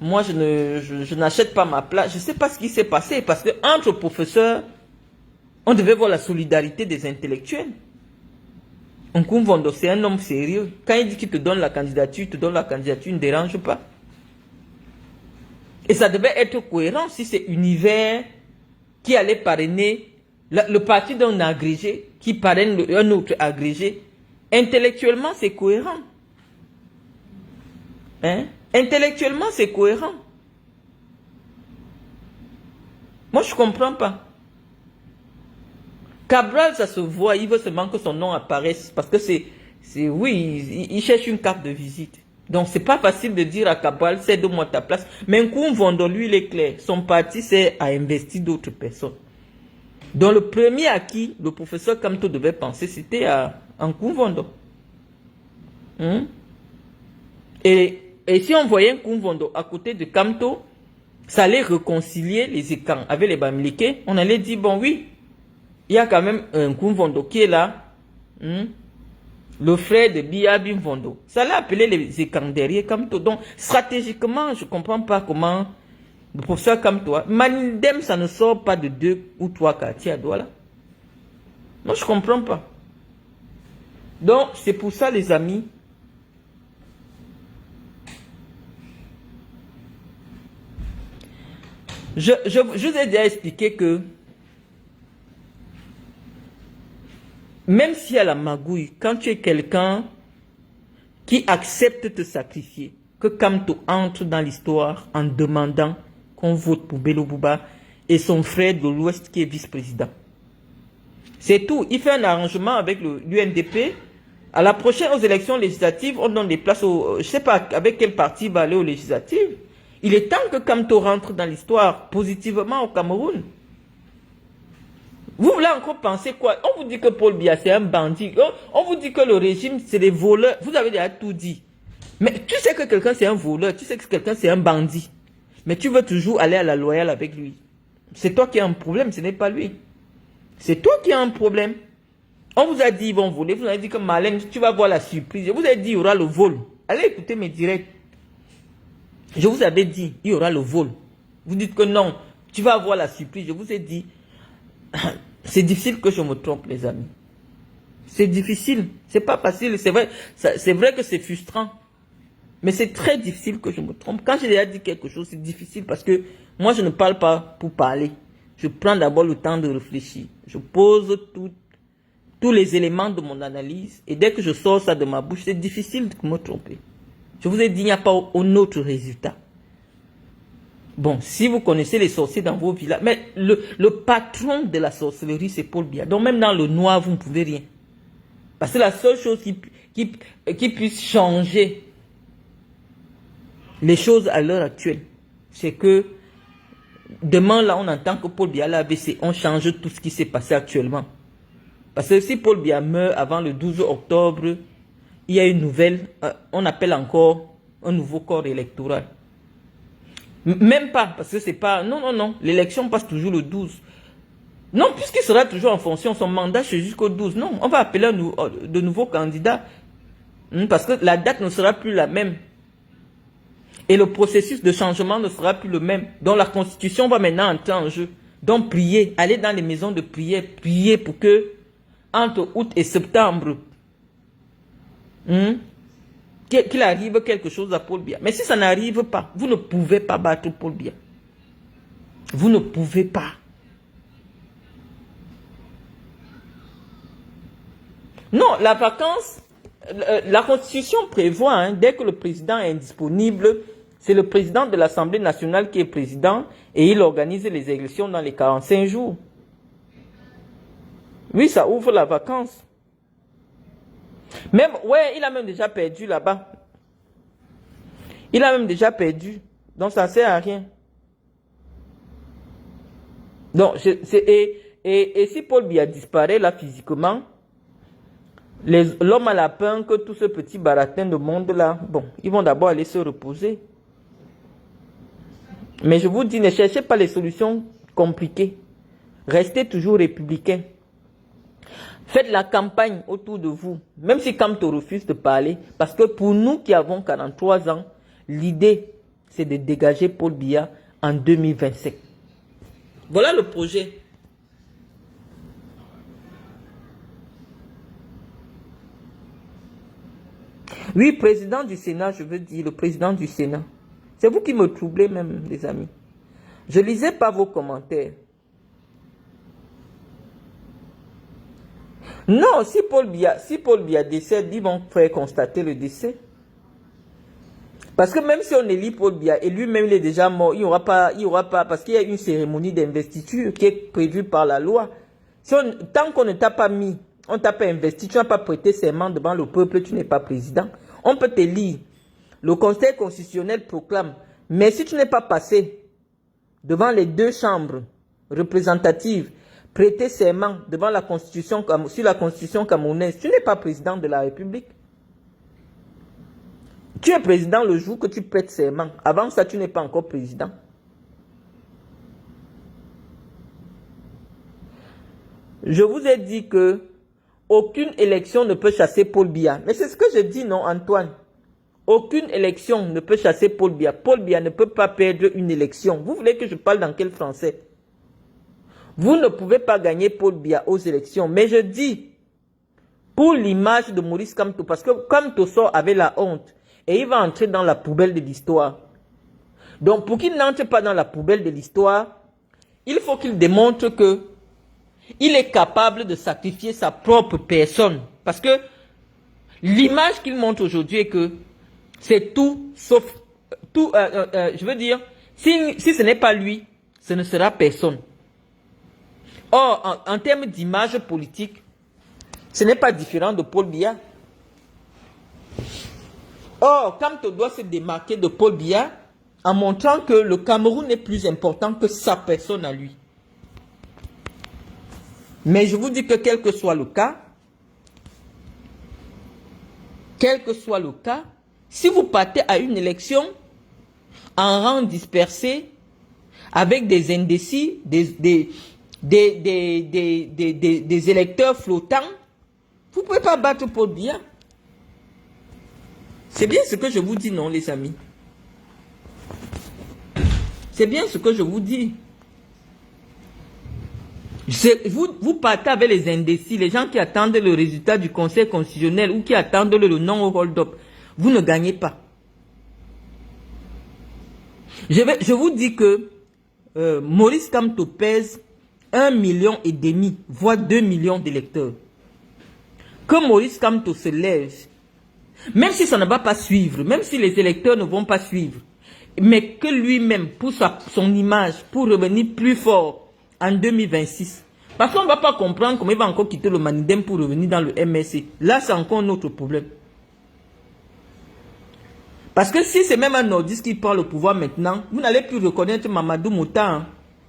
moi je n'achète pas ma place. Je ne sais pas ce qui s'est passé. Parce que entre professeurs, on devait voir la solidarité des intellectuels. Nkumvondo, c'est un homme sérieux. Quand il dit qu'il te donne la candidature, il te donne la candidature, il ne dérange pas. Et ça devait être cohérent si c'est Univers qui allait parrainer le parti d'un agrégé qui parraine un autre agrégé. Intellectuellement, c'est cohérent. Hein? Intellectuellement, c'est cohérent. Moi, je ne comprends pas. Cabral, ça se voit, il veut seulement que son nom apparaisse parce que oui, il cherche une carte de visite. Donc, c'est pas facile de dire à Cabral, cède-moi ta place. Mais Nkoumvondo, lui, il est clair. Son parti, c'est à investir d'autres personnes. Donc, le premier à qui le professeur Kamto devait penser, c'était à Nkoumvondo. Et si on voyait Nkoumvondo à côté de Kamto, ça allait réconcilier les écrans avec les Bamileke. On allait dire, bon, oui, il y a quand même un Nkoumvondo qui est là. Le frère de Biya Bimvondo. Ça l'a appelé les écrans derrière Kamto. Donc, stratégiquement, je ne comprends pas comment le professeur Kamto, Manindem, ça ne sort pas de 2 ou 3 quartiers à Douala. Moi, je ne comprends pas. Donc, c'est pour ça, les amis. Je vous ai déjà expliqué que même s'il y a la magouille, quand tu es quelqu'un qui accepte de te sacrifier, que Kamto entre dans l'histoire en demandant qu'on vote pour Bello Bouba et son frère de l'Ouest qui est vice-président. C'est tout. Il fait un arrangement avec l'UNDP. À la prochaine aux élections législatives, on donne des places je ne sais pas avec quel parti va aller aux législatives. Il est temps que Kamto rentre dans l'histoire positivement au Cameroun. Vous voulez encore penser quoi? On vous dit que Paul Biya c'est un bandit. On vous dit que le régime c'est des voleurs. Vous avez déjà tout dit. Mais tu sais que quelqu'un c'est un voleur. Tu sais que quelqu'un c'est un bandit. Mais tu veux toujours aller à la loyale avec lui. C'est toi qui as un problème, ce n'est pas lui. C'est toi qui as un problème. On vous a dit ils vont voler. Vous avez dit que Marlène, tu vas voir la surprise. Je vous ai dit il y aura le vol. Allez écouter mes directs. Je vous avais dit il y aura le vol. Vous dites que non, tu vas voir la surprise. Je vous ai dit... C'est difficile que je me trompe, les amis. C'est difficile. C'est pas facile. C'est vrai que c'est frustrant. Mais c'est très difficile que je me trompe. Quand j'ai déjà dit quelque chose, c'est difficile parce que moi, je ne parle pas pour parler. Je prends d'abord le temps de réfléchir. Je pose tous les éléments de mon analyse. Et dès que je sors ça de ma bouche, c'est difficile de me tromper. Je vous ai dit, il n'y a pas un autre résultat. Bon, si vous connaissez les sorciers dans vos villages, mais le patron de la sorcellerie, c'est Paul Biya. Donc même dans le noir, vous ne pouvez rien. Parce que la seule chose qui puisse changer les choses à l'heure actuelle, c'est que demain, là, on entend que Paul Biya l'a AVC, on change tout ce qui s'est passé actuellement. Parce que si Paul Biya meurt avant le 12 octobre, il y a une nouvelle, on appelle encore un nouveau corps électoral. Même pas, parce que c'est pas... Non. L'élection passe toujours le 12. Non, puisqu'il sera toujours en fonction, son mandat c'est jusqu'au 12. Non, on va appeler de nouveaux candidats. Parce que la date ne sera plus la même. Et le processus de changement ne sera plus le même. Donc la constitution va maintenant entrer en jeu. Donc prier, aller dans les maisons de prière, prier pour que, entre août et septembre, qu'il arrive quelque chose à Paul Biya. Mais si ça n'arrive pas, vous ne pouvez pas battre Paul Biya. Vous ne pouvez pas. Non, la vacance, la Constitution prévoit, dès que le président est indisponible, c'est le président de l'Assemblée nationale qui est président et il organise les élections dans les 45 jours. Oui, ça ouvre la vacance. Même, ouais, il a même déjà perdu là-bas. Il a même déjà perdu. Donc, ça ne sert à rien. Donc, et si Paul Biya disparaît là physiquement, l'homme à lapin, que tout ce petit baratin de monde là, bon, ils vont d'abord aller se reposer. Mais je vous dis, ne cherchez pas les solutions compliquées. Restez toujours républicains. Faites la campagne autour de vous, même si Kamto refuse de parler, parce que pour nous qui avons 43 ans, l'idée, c'est de dégager Paul Biya en 2025. Voilà le projet. Oui, président du Sénat, je veux dire, le président du Sénat. C'est vous qui me troublez même, les amis. Je lisais pas vos commentaires. Non, si Paul Biya décède, ils vont faire constater le décès. Parce que même si on élit Paul Biya, et lui-même il est déjà mort, il n'y aura pas, parce qu'il y a une cérémonie d'investiture qui est prévue par la loi. Si tant qu'on ne t'a pas mis, on t'a pas investi, tu n'as pas prêté serment devant le peuple, tu n'es pas président. On peut t'élire. Le Conseil constitutionnel proclame. Mais si tu n'es pas passé devant les deux chambres représentatives, prêter serment devant la Constitution, sur la Constitution camerounaise, tu n'es pas président de la République. Tu es président le jour que tu prêtes serment. Avant ça, tu n'es pas encore président. Je vous ai dit que aucune élection ne peut chasser Paul Biya. Mais c'est ce que je dis, non, Antoine? Aucune élection ne peut chasser Paul Biya. Paul Biya ne peut pas perdre une élection. Vous voulez que je parle dans quel français? Vous ne pouvez pas gagner Paul Biya aux élections. Mais je dis, pour l'image de Maurice Kamto, parce que Kamto sort avec la honte, et il va entrer dans la poubelle de l'histoire. Donc, pour qu'il n'entre pas dans la poubelle de l'histoire, il faut qu'il démontre que il est capable de sacrifier sa propre personne. Parce que l'image qu'il montre aujourd'hui est que c'est tout sauf... tout. Je veux dire, si ce n'est pas lui, ce ne sera personne. Or, en termes d'image politique, ce n'est pas différent de Paul Biya. Or, Kamto doit se démarquer de Paul Biya en montrant que le Cameroun est plus important que sa personne à lui. Mais je vous dis que quel que soit le cas, si vous partez à une élection en rang dispersé, avec des indécis, des électeurs flottants, vous ne pouvez pas battre Paul Biya. C'est bien ce que je vous dis, non, les amis? C'est bien ce que je vous dis. Vous partez avec les indécis, les gens qui attendent le résultat du Conseil constitutionnel ou qui attendent le non au hold-up. Vous ne gagnez pas. Je vous dis que Maurice Kamto pèse 1,5 million, voire 2 millions d'électeurs. Que Maurice Kamto se lève, même si ça ne va pas suivre, même si les électeurs ne vont pas suivre, mais que lui-même, pour son image, pour revenir plus fort en 2026. Parce qu'on ne va pas comprendre comment il va encore quitter le Manidem pour revenir dans le MRC. Là, c'est encore un autre problème. Parce que si c'est même un nordiste qui prend le pouvoir maintenant, vous n'allez plus reconnaître Mamadou Mouta. Hein.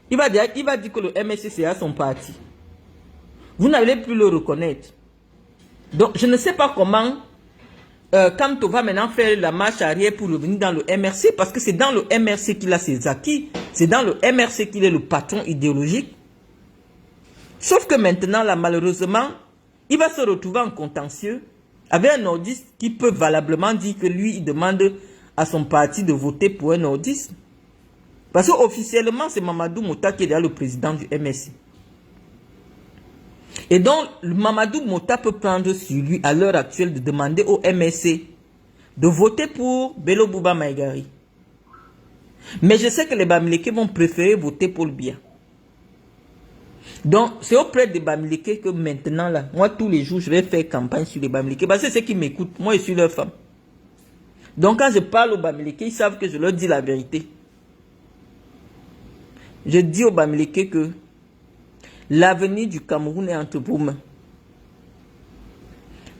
Il va dire que le MRC c'est à son parti. Vous n'allez plus le reconnaître. Donc, je ne sais pas comment Kamto va maintenant faire la marche arrière pour revenir dans le MRC, parce que c'est dans le MRC qu'il a ses acquis, c'est dans le MRC qu'il est le patron idéologique. Sauf que maintenant, là, malheureusement, il va se retrouver en contentieux avec un nordiste qui peut valablement dire que lui, il demande à son parti de voter pour un nordiste. Parce qu'officiellement, c'est Mamadou Mouta qui est déjà le président du MRC. Et donc, Mamadou Mouta peut prendre sur lui, à l'heure actuelle, de demander au MRC de voter pour Bello Bouba Maïgari. Mais je sais que les Bamileke vont préférer voter pour le Biya. Donc, c'est auprès des Bamileke que maintenant, là, moi, tous les jours, je vais faire campagne sur les Bamileke. Parce que c'est ceux qui m'écoutent. Moi, je suis leur femme. Donc, quand je parle aux Bamileke, ils savent que je leur dis la vérité. Je dis aux Bamileke que l'avenir du Cameroun est entre vos mains.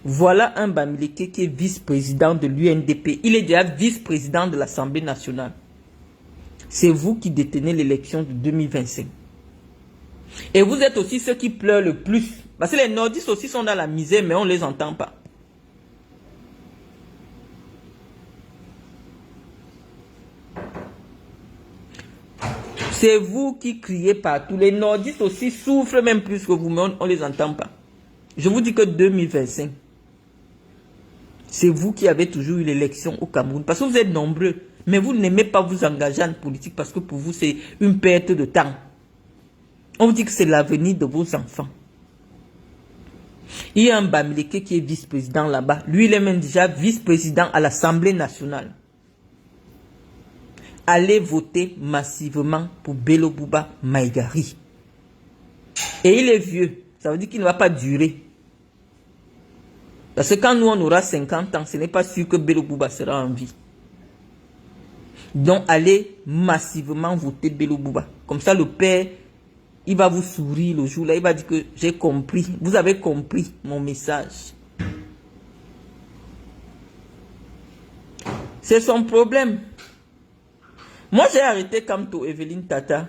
Voilà un Bamileke qui est vice-président de l'UNDP. Il est déjà vice-président de l'Assemblée nationale. C'est vous qui détenez l'élection de 2025. Et vous êtes aussi ceux qui pleurent le plus. Parce que les nordistes aussi sont dans la misère, mais on ne les entend pas. C'est vous qui criez partout. Les nordistes aussi souffrent même plus que vous, mais on ne les entend pas. Je vous dis que 2025, c'est vous qui avez toujours eu l'élection au Cameroun. Parce que vous êtes nombreux, mais vous n'aimez pas vous engager en politique parce que pour vous, c'est une perte de temps. On vous dit que c'est l'avenir de vos enfants. Il y a un Bamileke qui est vice-président là-bas. Lui, il est même déjà vice-président à l'Assemblée nationale. Allez voter massivement pour Bello Bouba Maïgari. Et il est vieux. Ça veut dire qu'il ne va pas durer. Parce que quand nous, on aura 50 ans, ce n'est pas sûr que Bello Bouba sera en vie. Donc, allez massivement voter Bello Bouba. Comme ça, le père, il va vous sourire le jour-là. Il va dire que j'ai compris. Vous avez compris mon message. C'est son problème. Moi, j'ai arrêté Kamto Evelyne Tata.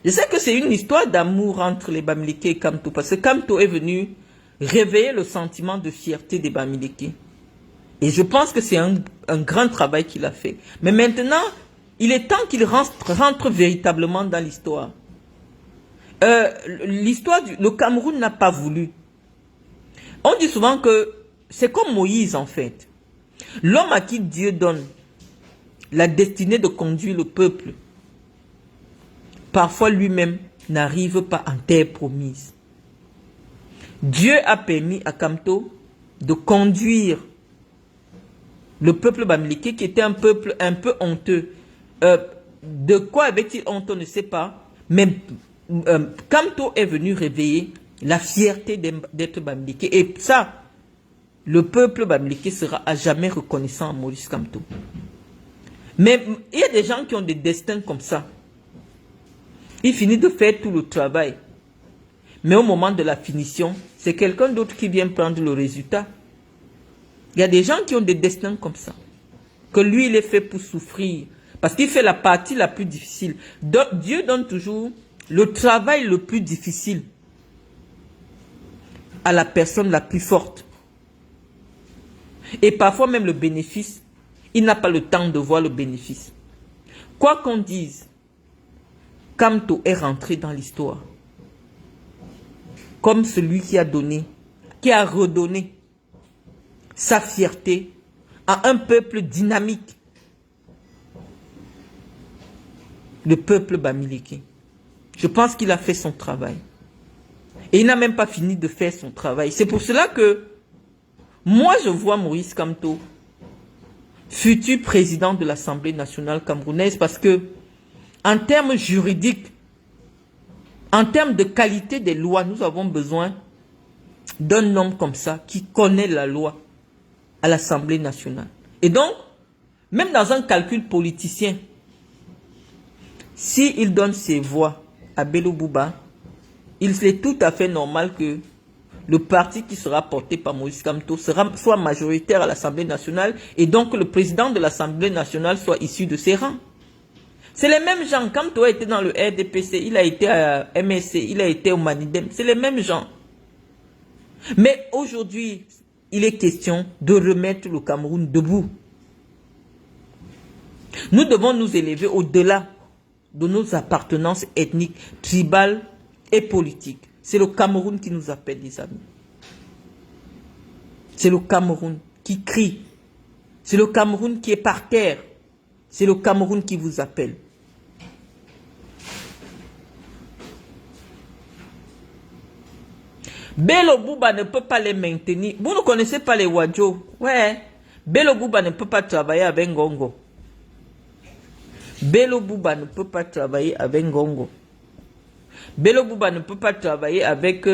Je sais que c'est une histoire d'amour entre les Bamileke et Kamto. Parce que Kamto est venu réveiller le sentiment de fierté des Bamileke. Et je pense que c'est un grand travail qu'il a fait. Mais maintenant, il est temps qu'il rentre véritablement dans l'histoire. Le Cameroun n'a pas voulu. On dit souvent que c'est comme Moïse en fait. L'homme à qui Dieu donne la destinée de conduire le peuple, parfois lui-même n'arrive pas en terre promise. Dieu a permis à Kamto de conduire le peuple Bamileke qui était un peuple un peu honteux. De quoi avait-il honte, on ne sait pas. Mais Kamto est venu réveiller la fierté d'être Bamileke. Et ça, le peuple Bamileke sera à jamais reconnaissant à Maurice Kamto. Mais il y a des gens qui ont des destins comme ça. Il finit de faire tout le travail. Mais au moment de la finition, c'est quelqu'un d'autre qui vient prendre le résultat. Il y a des gens qui ont des destins comme ça. Que lui, il est fait pour souffrir. Parce qu'il fait la partie la plus difficile. Dieu donne toujours le travail le plus difficile à la personne la plus forte. Et parfois même le bénéfice, il n'a pas le temps de voir le bénéfice. Quoi qu'on dise, Kamto est rentré dans l'histoire comme celui qui a donné, qui a redonné sa fierté à un peuple dynamique. Le peuple Bamileke. Je pense qu'il a fait son travail. Et il n'a même pas fini de faire son travail. C'est pour cela que moi je vois Maurice Kamto, futur président de l'Assemblée nationale camerounaise, parce que en termes juridiques, en termes de qualité des lois, nous avons besoin d'un homme comme ça qui connaît la loi à l'Assemblée nationale. Et donc, même dans un calcul politicien, s'il donne ses voix à Bello Bouba, il est tout à fait normal que le parti qui sera porté par Maurice Kamto soit majoritaire à l'Assemblée nationale et donc le président de l'Assemblée nationale soit issu de ses rangs. C'est les mêmes gens. Kamto a été dans le RDPC, il a été à MSC, il a été au Manidem. C'est les mêmes gens. Mais aujourd'hui, il est question de remettre le Cameroun debout. Nous devons nous élever au-delà de nos appartenances ethniques, tribales et politiques. C'est le Cameroun qui nous appelle, les amis. C'est le Cameroun qui crie. C'est le Cameroun qui est par terre. C'est le Cameroun qui vous appelle. Bello Bouba ne peut pas les maintenir. Vous ne connaissez pas les Wadjo. Ouais. Bello Bouba ne peut pas travailler avec Ngongo. Bello Bouba ne peut pas travailler avec Ngongo. Bello Bouba ne peut pas travailler avec... il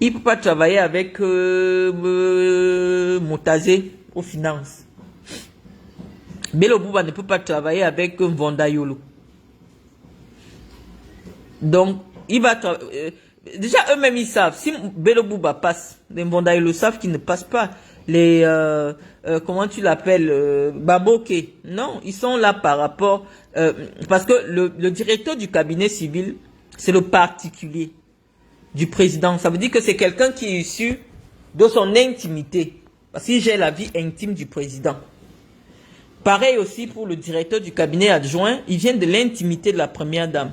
ne peut pas travailler avec Moutazé aux finances. Bello Bouba ne peut pas travailler avec Vondayolo. Donc, il va travailler... déjà, eux-mêmes, ils savent. Si Bello Bouba passe, les Vondayolo savent qu'ils ne passent pas. Les... comment tu l'appelles, Baboke. Non, ils sont là par rapport... parce que le directeur du cabinet civil, c'est le particulier du président. Ça veut dire que c'est quelqu'un qui est issu de son intimité. Parce qu'il gère la vie intime du président. Pareil aussi pour le directeur du cabinet adjoint. Il vient de l'intimité de la première dame.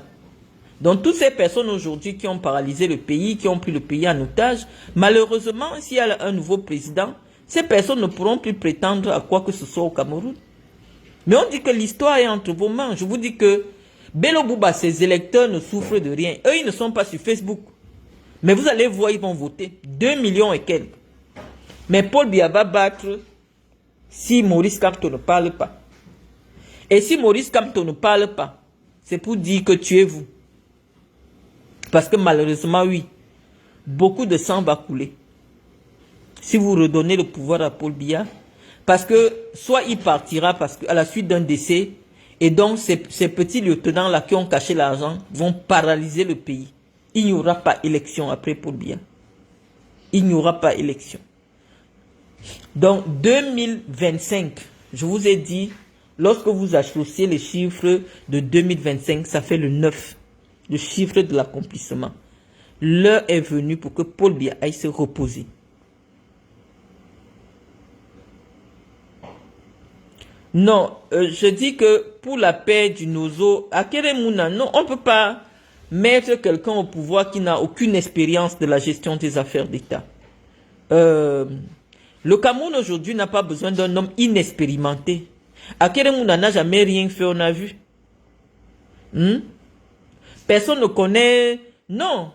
Donc toutes ces personnes aujourd'hui qui ont paralysé le pays, qui ont pris le pays en otage, malheureusement, s'il y a un nouveau président, ces personnes ne pourront plus prétendre à quoi que ce soit au Cameroun. Mais on dit que l'histoire est entre vos mains. Je vous dis que Bello Bouba, ses électeurs ne souffrent de rien. Eux, ils ne sont pas sur Facebook. Mais vous allez voir, ils vont voter. 2 millions et quelques. Mais Paul Biya va battre si Maurice Kamto ne parle pas. Et si Maurice Kamto ne parle pas, c'est pour dire que tuez-vous. Parce que malheureusement, oui, beaucoup de sang va couler. Si vous redonnez le pouvoir à Paul Biya, Parce que soit il partira parce que à la suite d'un décès, et donc ces petits lieutenants-là qui ont caché l'argent vont paralyser le pays. Il n'y aura pas élection après Paul Biya. Il n'y aura pas élection. Donc 2025, je vous ai dit, lorsque vous associez les chiffres de 2025, ça fait le 9, le chiffre de l'accomplissement. L'heure est venue pour que Paul Biya aille se reposer. Non, je dis que pour la paix du Nozo, à Keremouna, non, on ne peut pas mettre quelqu'un au pouvoir qui n'a aucune expérience de la gestion des affaires d'État. Le Cameroun aujourd'hui n'a pas besoin d'un homme inexpérimenté. À Keremouna n'a jamais rien fait, on a vu. Personne ne connaît... Non.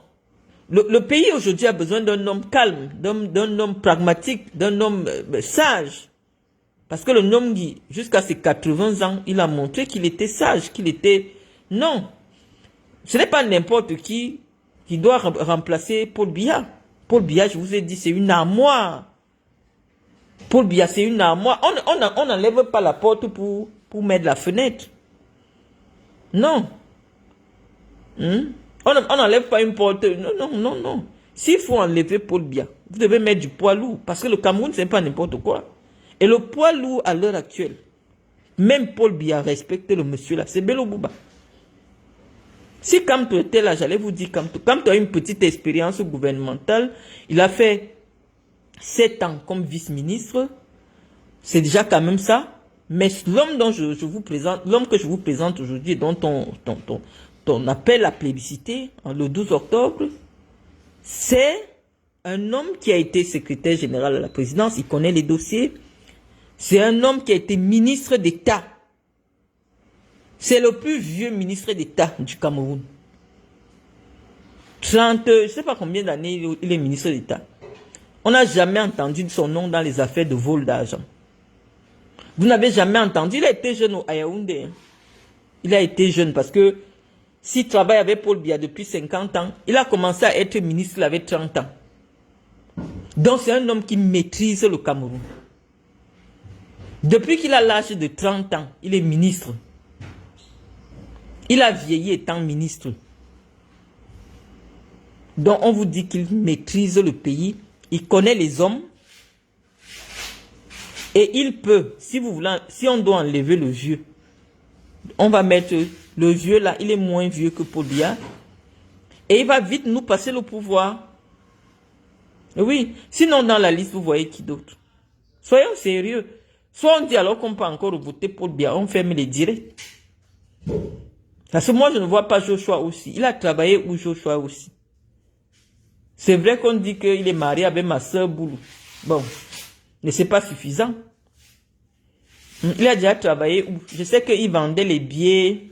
Le pays aujourd'hui a besoin d'un homme calme, d'un homme pragmatique, d'un homme sage. Parce que le homme, jusqu'à ses 80 ans, il a montré qu'il était sage, qu'il était... Non. Ce n'est pas n'importe qui doit remplacer Paul Biya. Paul Biya, je vous ai dit, c'est une armoire. Paul Biya, c'est une armoire. On n'enlève pas la porte pour mettre la fenêtre. Non. On n'enlève pas une porte. Non. S'il faut enlever Paul Biya, vous devez mettre du poids lourd. Parce que le Cameroun, ce n'est pas n'importe quoi. Et le poids lourd à l'heure actuelle, même Paul Biya respecte le monsieur là, c'est Bello Bouba. Si Kamto était là, j'allais vous dire Kamto a une petite expérience gouvernementale. Il a fait 7 ans comme vice-ministre. C'est déjà quand même ça. Mais l'homme dont je vous présente, l'homme que je vous présente aujourd'hui, dont on appelle la plébiscité, le 12 octobre, c'est un homme qui a été secrétaire général à la présidence. Il connaît les dossiers. C'est un homme qui a été ministre d'État. C'est le plus vieux ministre d'État du Cameroun. 30, je ne sais pas combien d'années il est ministre d'État. On n'a jamais entendu son nom dans les affaires de vol d'argent. Vous n'avez jamais entendu. Il a été jeune au Yaoundé. Il a été jeune parce que s'il travaille avec Paul Biya depuis 50 ans, il a commencé à être ministre, il avait 30 ans. Donc c'est un homme qui maîtrise le Cameroun. Depuis qu'il a l'âge de 30 ans, il est ministre. Il a vieilli étant ministre. Donc on vous dit qu'il maîtrise le pays, il connaît les hommes. Et il peut, si vous voulez, si on doit enlever le vieux, on va mettre le vieux là, il est moins vieux que Paul Biya. Et il va vite nous passer le pouvoir. Oui, sinon dans la liste, vous voyez qui d'autre. Soyons sérieux. Soit on dit alors qu'on peut encore voter Paul Biya, on ferme les directs. Parce que moi je ne vois pas Joshua aussi. Il a travaillé où Joshua aussi. C'est vrai qu'on dit qu'il est marié avec ma soeur Boulou. Bon, mais c'est pas suffisant. Il a déjà travaillé où? Je sais qu'il vendait les billets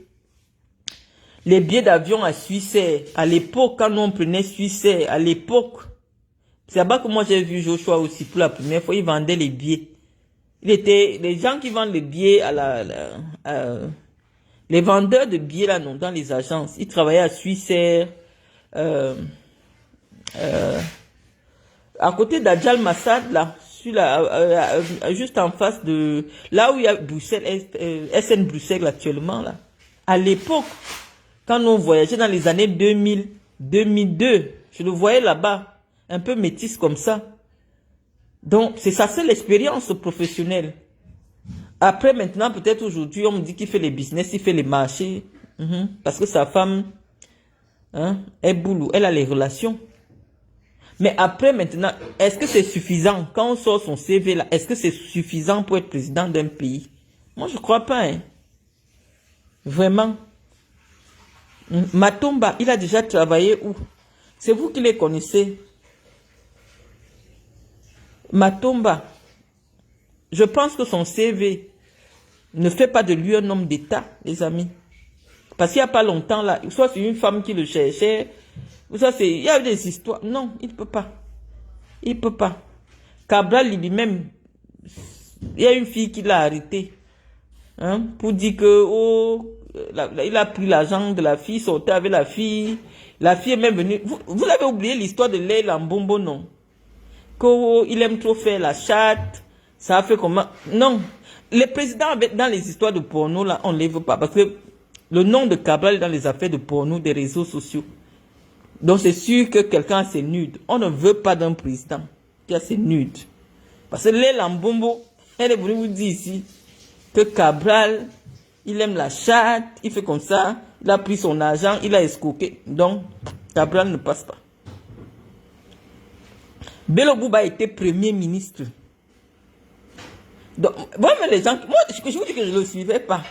d'avion à Suissair. À l'époque, quand on prenait Suissair, à l'époque, c'est là-bas que moi j'ai vu Joshua aussi pour la première fois. Il vendait les billets. Il était, les gens qui vendent les billets les vendeurs de billets là, non, dans les agences. Il travaillait à Suissair, à côté d'Adjal Massad, là, juste en face de, là où il y a Bruxelles, SN Bruxelles actuellement, là. À l'époque, quand on voyageait dans les années 2000, 2002, je le voyais là-bas, un peu métis comme ça. Donc, c'est sa seule expérience professionnelle. Après, maintenant, peut-être aujourd'hui, on me dit qu'il fait les business, il fait les marchés. Parce que sa femme, est boulot, elle a les relations. Mais après, maintenant, est-ce que c'est suffisant? Quand on sort son CV là, est-ce que c'est suffisant pour être président d'un pays? Moi, je ne crois pas. Vraiment. Matomba, il a déjà travaillé où? C'est vous qui les connaissez. Matomba, je pense que son CV ne fait pas de lui un homme d'État, les amis. Parce qu'il n'y a pas longtemps, là, soit c'est une femme qui le cherchait, soit c'est, il y a des histoires. Non, il ne peut pas. Il ne peut pas. Cabral lui-même, il y a une fille qui l'a arrêté. Pour dire que, oh, il a pris l'argent de la fille, sortait avec la fille est même venue. Vous avez oublié l'histoire de Leila Mbombo, non? Qu'il aime trop faire la chatte, Ça a fait comment? Non. Les présidents, dans les histoires de porno, là, on ne les veut pas. Parce que le nom de Cabral est dans les affaires de porno des réseaux sociaux. Donc c'est sûr que quelqu'un a ses nudes. On ne veut pas d'un président qui a ses nudes. Parce que Léla Mbombo, elle est venue vous dire ici que Cabral, il aime la chatte, il fait comme ça, il a pris son argent, il a escroqué. Donc, Cabral ne passe pas. Bello Bouba était premier ministre. Donc, moi, les gens, moi, je vous dis que je ne le suivais pas.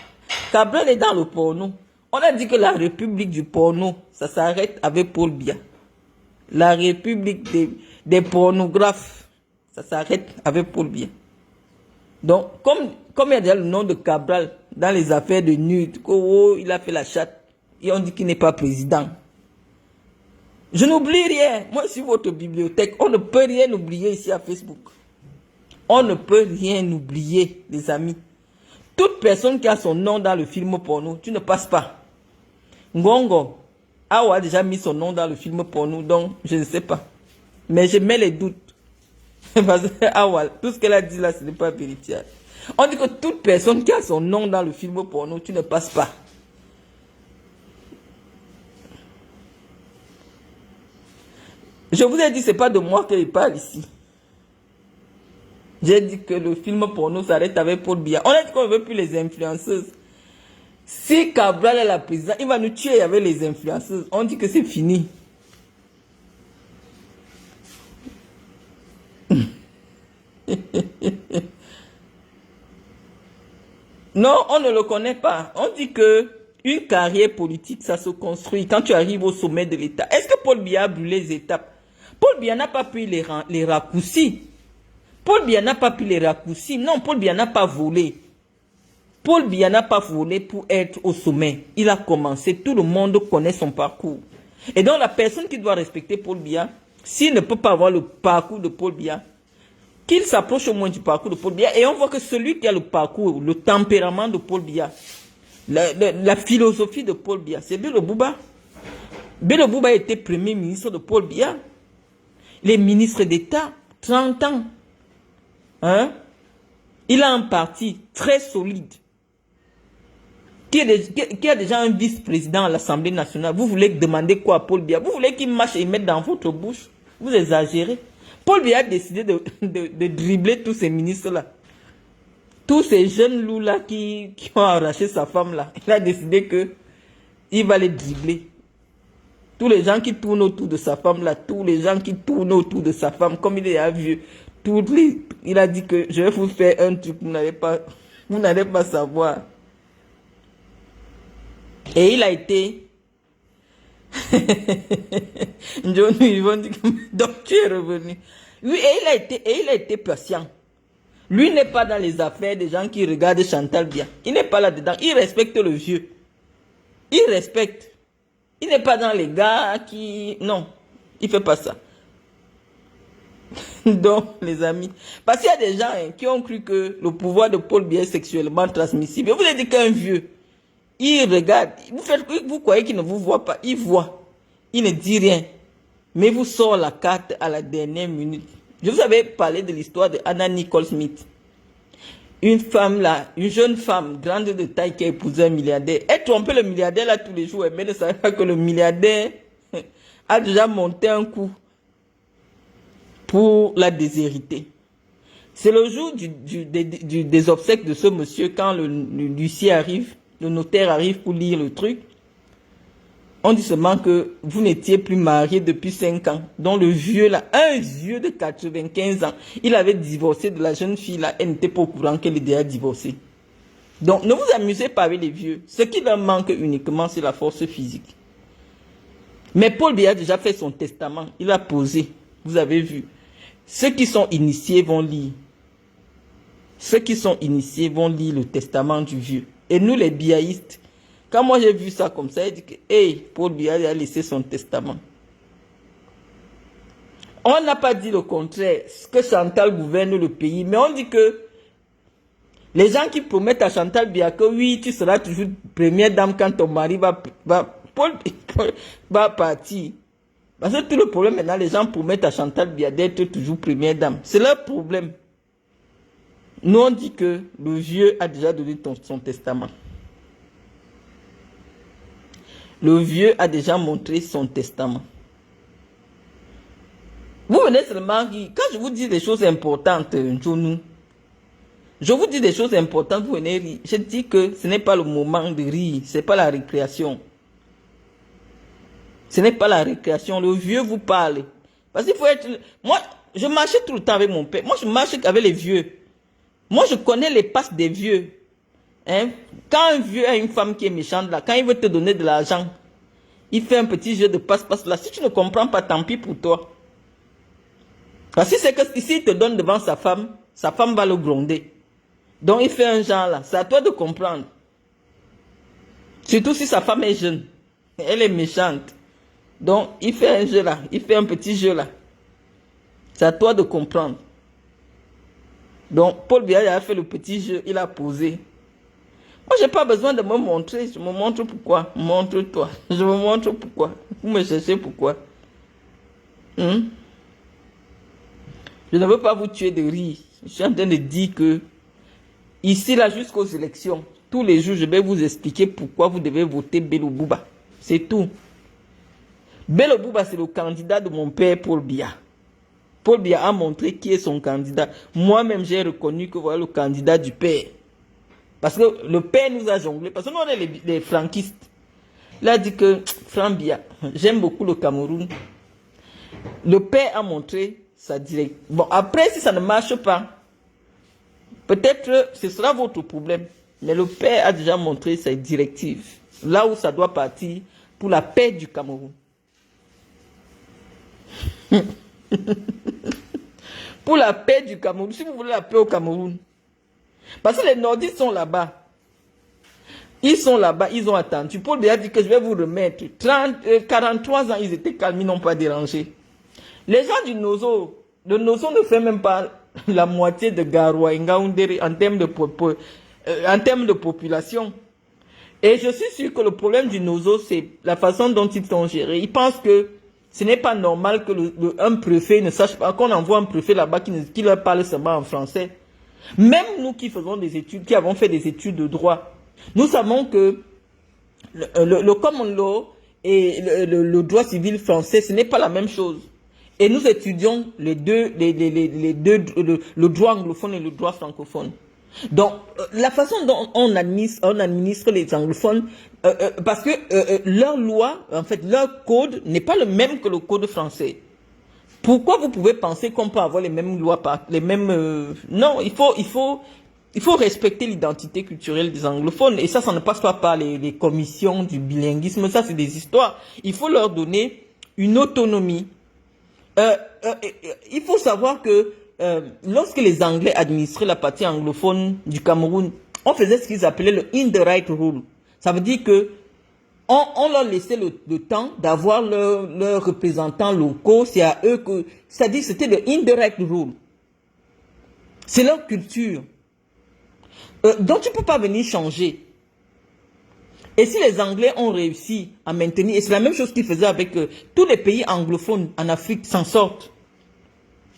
Cabral est dans le porno. On a dit que la République du porno, ça s'arrête avec Paul Biya. La République des pornographes, ça s'arrête avec Paul Biya. Donc, comme il y a déjà le nom de Cabral dans les affaires de nude, oh, il a fait la chatte, et on dit qu'il n'est pas président. Je n'oublie rien. Moi, je suis votre bibliothèque. On ne peut rien oublier ici à Facebook. On ne peut rien oublier, les amis. Toute personne qui a son nom dans le film porno, tu ne passes pas. Ngongo, Awa a déjà mis son nom dans le film porno, donc je ne sais pas. Mais je mets les doutes. Parce que Awa, tout ce qu'elle a dit là, ce n'est pas vérifié. On dit que toute personne qui a son nom dans le film porno, tu ne passes pas. Je vous ai dit, ce n'est pas de moi qu'il parle ici. J'ai dit que le film porno s'arrête avec Paul Biya. On a dit qu'on ne veut plus les influenceuses. Si Cabral est la présidente, il va nous tuer avec les influenceuses. On dit que c'est fini. Non, on ne le connaît pas. On dit que une carrière politique, ça se construit quand tu arrives au sommet de l'État. Est-ce que Paul Biya a brûlé les étapes? Paul Biya n'a pas pris les raccourcis. Paul Biya n'a pas pris les raccourcis. Non, Paul Biya n'a pas volé. Paul Biya n'a pas volé pour être au sommet. Il a commencé. Tout le monde connaît son parcours. Et donc, la personne qui doit respecter Paul Biya, s'il ne peut pas avoir le parcours de Paul Biya, qu'il s'approche au moins du parcours de Paul Biya. Et on voit que celui qui a le parcours, le tempérament de Paul Biya, la philosophie de Paul Biya, c'est Bello Bouba. Bello Bouba était premier ministre de Paul Biya. Les ministres d'État, 30 ans. Hein? Il a un parti très solide. Qui a déjà un vice-président à l'Assemblée nationale. Vous voulez demander quoi à Paul Biya? Vous voulez qu'il marche et mette dans votre bouche? Vous exagérez. Paul Biya a décidé de dribbler tous ces ministres-là. Tous ces jeunes loups-là qui ont arraché sa femme-là. Il a décidé que il va les dribbler. Tous les gens qui tournent autour de sa femme-là. Tous les gens qui tournent autour de sa femme. Comme il est vieux. Il a dit que je vais vous faire un truc. Vous n'allez pas savoir. Et il a été... Ils vont dire que donc tu es revenu. Oui, et il a été patient. Lui n'est pas dans les affaires des gens qui regardent Chantal Biya. Il n'est pas là-dedans. Il respecte le vieux. Il respecte. Il n'est pas dans les gars qui... Non, il ne fait pas ça. Donc, les amis, parce qu'il y a des gens qui ont cru que le pouvoir de Paul Biya est sexuellement transmissible. Vous avez dit qu'un vieux, il regarde, vous croyez qu'il ne vous voit pas, il voit, il ne dit rien, mais vous sort la carte à la dernière minute. Je vous avais parlé de l'histoire de Anna Nicole Smith. Une femme là, une jeune femme grande de taille qui a épousé un milliardaire. Elle trompait le milliardaire là tous les jours, mais ne savait pas que le milliardaire a déjà monté un coup pour la déshériter. C'est le jour des obsèques de ce monsieur, quand le huissier arrive, le notaire arrive pour lire le truc. On dit seulement que vous n'étiez plus marié depuis 5 ans. Donc le vieux là, un vieux de 95 ans, il avait divorcé de la jeune fille là, elle n'était pas au courant qu'elle était déjà divorcée. Donc ne vous amusez pas avec les vieux. Ce qui leur manque uniquement, c'est la force physique. Mais Paul Biya a déjà fait son testament, il a posé, vous avez vu. Ceux qui sont initiés vont lire. Ceux qui sont initiés vont lire le testament du vieux. Et nous les biaïstes, quand moi j'ai vu ça comme ça, j'ai dit que hey, Paul Biya a laissé son testament. On n'a pas dit le contraire, que Chantal gouverne le pays, mais on dit que les gens qui promettent à Chantal Biya que oui, tu seras toujours première dame quand ton mari Paul va partir. Parce que tout le problème maintenant, les gens promettent à Chantal Biya d'être toujours première dame. C'est leur problème. Nous, on dit que le vieux a déjà donné son testament. Le vieux a déjà montré son testament. Vous venez seulement rire. Quand je vous dis des choses importantes, je vous dis des choses importantes, vous venez rire. Je dis que ce n'est pas le moment de rire, ce n'est pas la récréation. Ce n'est pas la récréation, le vieux vous parle. Parce qu'il faut être... Moi, je marchais tout le temps avec mon père. Moi, je marchais avec les vieux. Moi, je connais les passes des vieux. Hein? Quand un vieux a une femme qui est méchante, là, quand il veut te donner de l'argent, il fait un petit jeu de passe-passe là. Si tu ne comprends pas, tant pis pour toi. Parce que c'est que s'il te donne devant sa femme va le gronder. Donc, il fait un genre là. C'est à toi de comprendre. Surtout si sa femme est jeune. Elle est méchante. Donc, il fait un jeu là. Il fait un petit jeu là. C'est à toi de comprendre. Donc, Paul Biya a fait le petit jeu. Il a posé. Moi, je n'ai pas besoin de me montrer. Je me montre pourquoi. Montre-toi. Je me montre pourquoi. Vous me cherchez pourquoi. Je ne veux pas vous tuer de rire. Je suis en train de dire que ici, là, jusqu'aux élections, tous les jours, je vais vous expliquer pourquoi vous devez voter Bello Bouba. C'est tout. Bello Bouba, c'est le candidat de mon père, Paul Biya. Paul Biya a montré qui est son candidat. Moi-même, j'ai reconnu que voilà le candidat du père. Parce que le père nous a jonglé. Parce que nous, on est les franquistes. Il a dit que, Franck Biya, j'aime beaucoup le Cameroun. Le père a montré sa directive. Bon, après, si ça ne marche pas, peut-être ce sera votre problème. Mais le père a déjà montré sa directive. Là où ça doit partir pour la paix du Cameroun. Pour la paix du Cameroun. Si vous voulez la paix au Cameroun. Parce que les nordistes sont là-bas. Ils sont là-bas, ils ont attendu. Paul Biya dit que je vais vous remettre. 43 ans, ils étaient calmes, ils n'ont pas dérangé. Les gens du Nozo, le Nozo ne fait même pas la moitié de Garoua et Ngaoundéré en termes de population. Et je suis sûr que le problème du Nozo, c'est la façon dont ils sont gérés. Ils pensent que ce n'est pas normal que un préfet ne sache pas, qu'on envoie un préfet là-bas qui leur parle seulement en français. Même nous qui faisons des études, qui avons fait des études de droit, nous savons que le common law et le droit civil français, ce n'est pas la même chose. Et nous étudions le droit anglophone et le droit francophone. Donc, la façon dont on administre les anglophones, parce que leur loi, en fait, leur code n'est pas le même que le code français. Pourquoi vous pouvez penser qu'on peut avoir les mêmes lois, non, il faut respecter l'identité culturelle des anglophones. Et ça ne passe pas par les commissions du bilinguisme. Ça, c'est des histoires. Il faut leur donner une autonomie. Il faut savoir que lorsque les Anglais administraient la partie anglophone du Cameroun, on faisait ce qu'ils appelaient le indirect rule. Ça veut dire que on leur laissait le temps d'avoir leurs représentants locaux. C'est à eux que... C'est-à-dire que c'était le indirect rule. C'est leur culture. Donc tu ne peux pas venir changer. Et si les Anglais ont réussi à maintenir, et c'est la même chose qu'ils faisaient avec tous les pays anglophones en Afrique s'en sortent.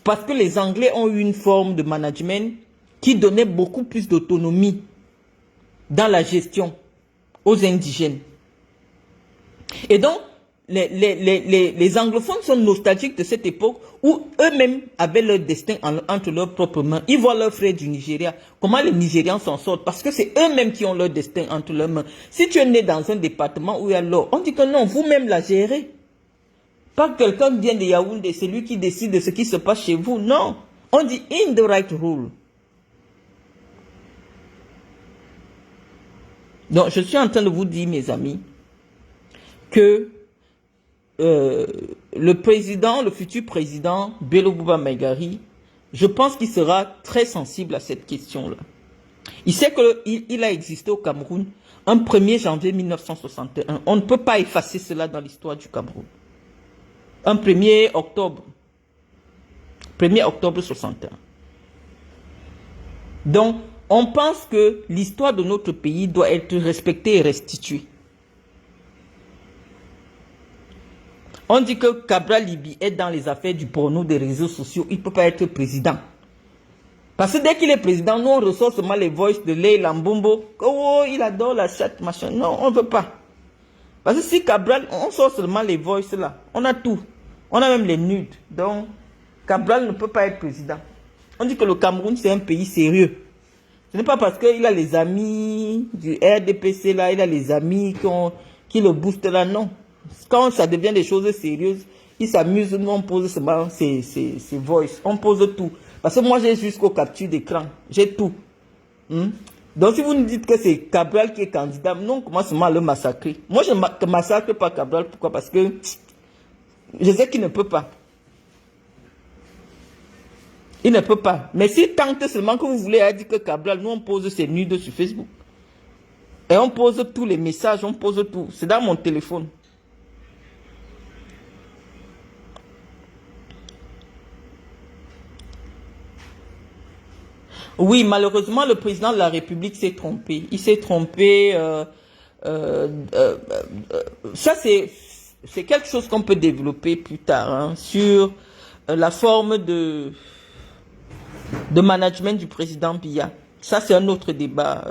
Parce que les Anglais ont eu une forme de management qui donnait beaucoup plus d'autonomie dans la gestion aux indigènes. Et donc, les anglophones sont nostalgiques de cette époque où eux-mêmes avaient leur destin entre leurs propres mains. Ils voient leurs frères du Nigeria, comment les Nigérians s'en sortent, parce que c'est eux-mêmes qui ont leur destin entre leurs mains. Si tu es né dans un département où il y a l'or, on dit que non, vous-même la gérez. Pas quelqu'un vient de Yaoundé, c'est lui qui décide de ce qui se passe chez vous. Non, on dit indirect rule. Donc, je suis en train de vous dire, mes amis, que le futur président, Bello Bouba Maïgari, je pense qu'il sera très sensible à cette question-là. Il sait qu'il a existé au Cameroun un 1er janvier 1961. On ne peut pas effacer cela dans l'histoire du Cameroun. Un 1er octobre. 1er octobre 61. Donc, on pense que l'histoire de notre pays doit être respectée et restituée. On dit que Cabral Libi est dans les affaires du porno des réseaux sociaux. Il ne peut pas être président. Parce que dès qu'il est président, nous on ressort seulement les voices de Leila Mbombo. Oh, il adore la chatte, machin. Non, on ne veut pas. Parce que si Cabral, on sort seulement les voices là. On a tout. On a même les nudes. Donc, Cabral ne peut pas être président. On dit que le Cameroun, c'est un pays sérieux. Ce n'est pas parce qu'il a les amis du RDPC là, il a les amis qui le boostent là, non. Quand ça devient des choses sérieuses, il s'amuse, nous on pose seulement ses voices. On pose tout. Parce que moi j'ai jusqu'aux captures d'écran. J'ai tout. Donc si vous nous dites que c'est Cabral qui est candidat, non, on commence seulement à le massacrer. Moi je ne massacre pas Cabral. Pourquoi? Parce que je sais qu'il ne peut pas. Il ne peut pas. Mais s'il tente seulement que vous voulez dire que Cabral, nous on pose ses nudes sur Facebook. Et on pose tous les messages, on pose tout. C'est dans mon téléphone. Oui, malheureusement, le président de la République s'est trompé. Il s'est trompé. Ça, c'est quelque chose qu'on peut développer plus tard, hein, sur la forme de management du président Biya. Ça, c'est un autre débat.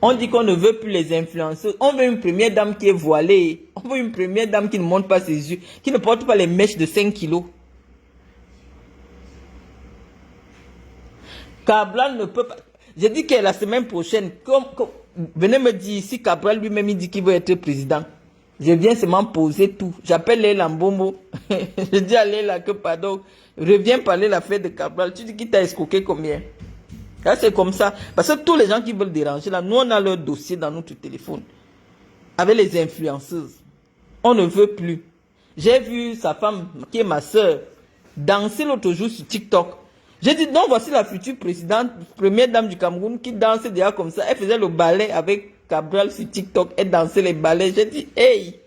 On dit qu'on ne veut plus les influenceurs. On veut une première dame qui est voilée. On veut une première dame qui ne monte pas ses yeux, qui ne porte pas les mèches de 5 kilos. Cabral ne peut pas. J'ai dit que la semaine prochaine, venez me dire, si Cabral lui-même il dit qu'il veut être président, je viens seulement poser tout. J'appelle Leila Mbombo. Je dis à Leila que pardon, reviens parler l'affaire de Cabral. Tu dis qu'il t'a escroqué combien? Là, c'est comme ça. Parce que tous les gens qui veulent déranger, là, nous, on a leur dossier dans notre téléphone. Avec les influenceuses. On ne veut plus. J'ai vu sa femme, qui est ma soeur, danser l'autre jour sur TikTok. J'ai dit, non, voici la future présidente, première dame du Cameroun, qui dansait déjà comme ça. Elle faisait le ballet avec Cabral sur TikTok. Elle dansait les ballets. J'ai dit, hey,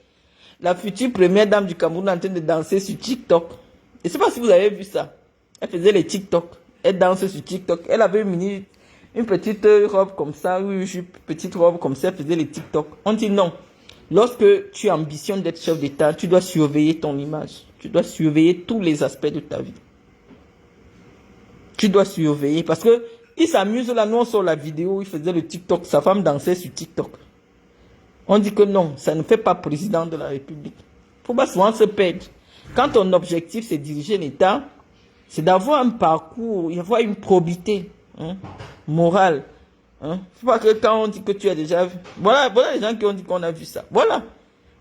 la future première dame du Cameroun en train de danser sur TikTok. Je ne sais pas si vous avez vu ça. Elle faisait les TikTok. Elle danse sur TikTok. Elle avait une petite robe comme ça, une petite robe comme ça, elle faisait les TikTok. On dit non. Lorsque tu ambitionnes d'être chef d'État, tu dois surveiller ton image. Tu dois surveiller tous les aspects de ta vie. Tu dois surveiller parce que il s'amuse là, nous on sort la vidéo, il faisait le TikTok, sa femme dansait sur TikTok. On dit que non, ça ne fait pas président de la République. Il faut pas souvent se perdre. Quand ton objectif c'est diriger l'État, c'est d'avoir un parcours, y avoir une probité morale. Faut pas que quand on dit que tu as déjà vu. Voilà les gens qui ont dit qu'on a vu ça. Voilà.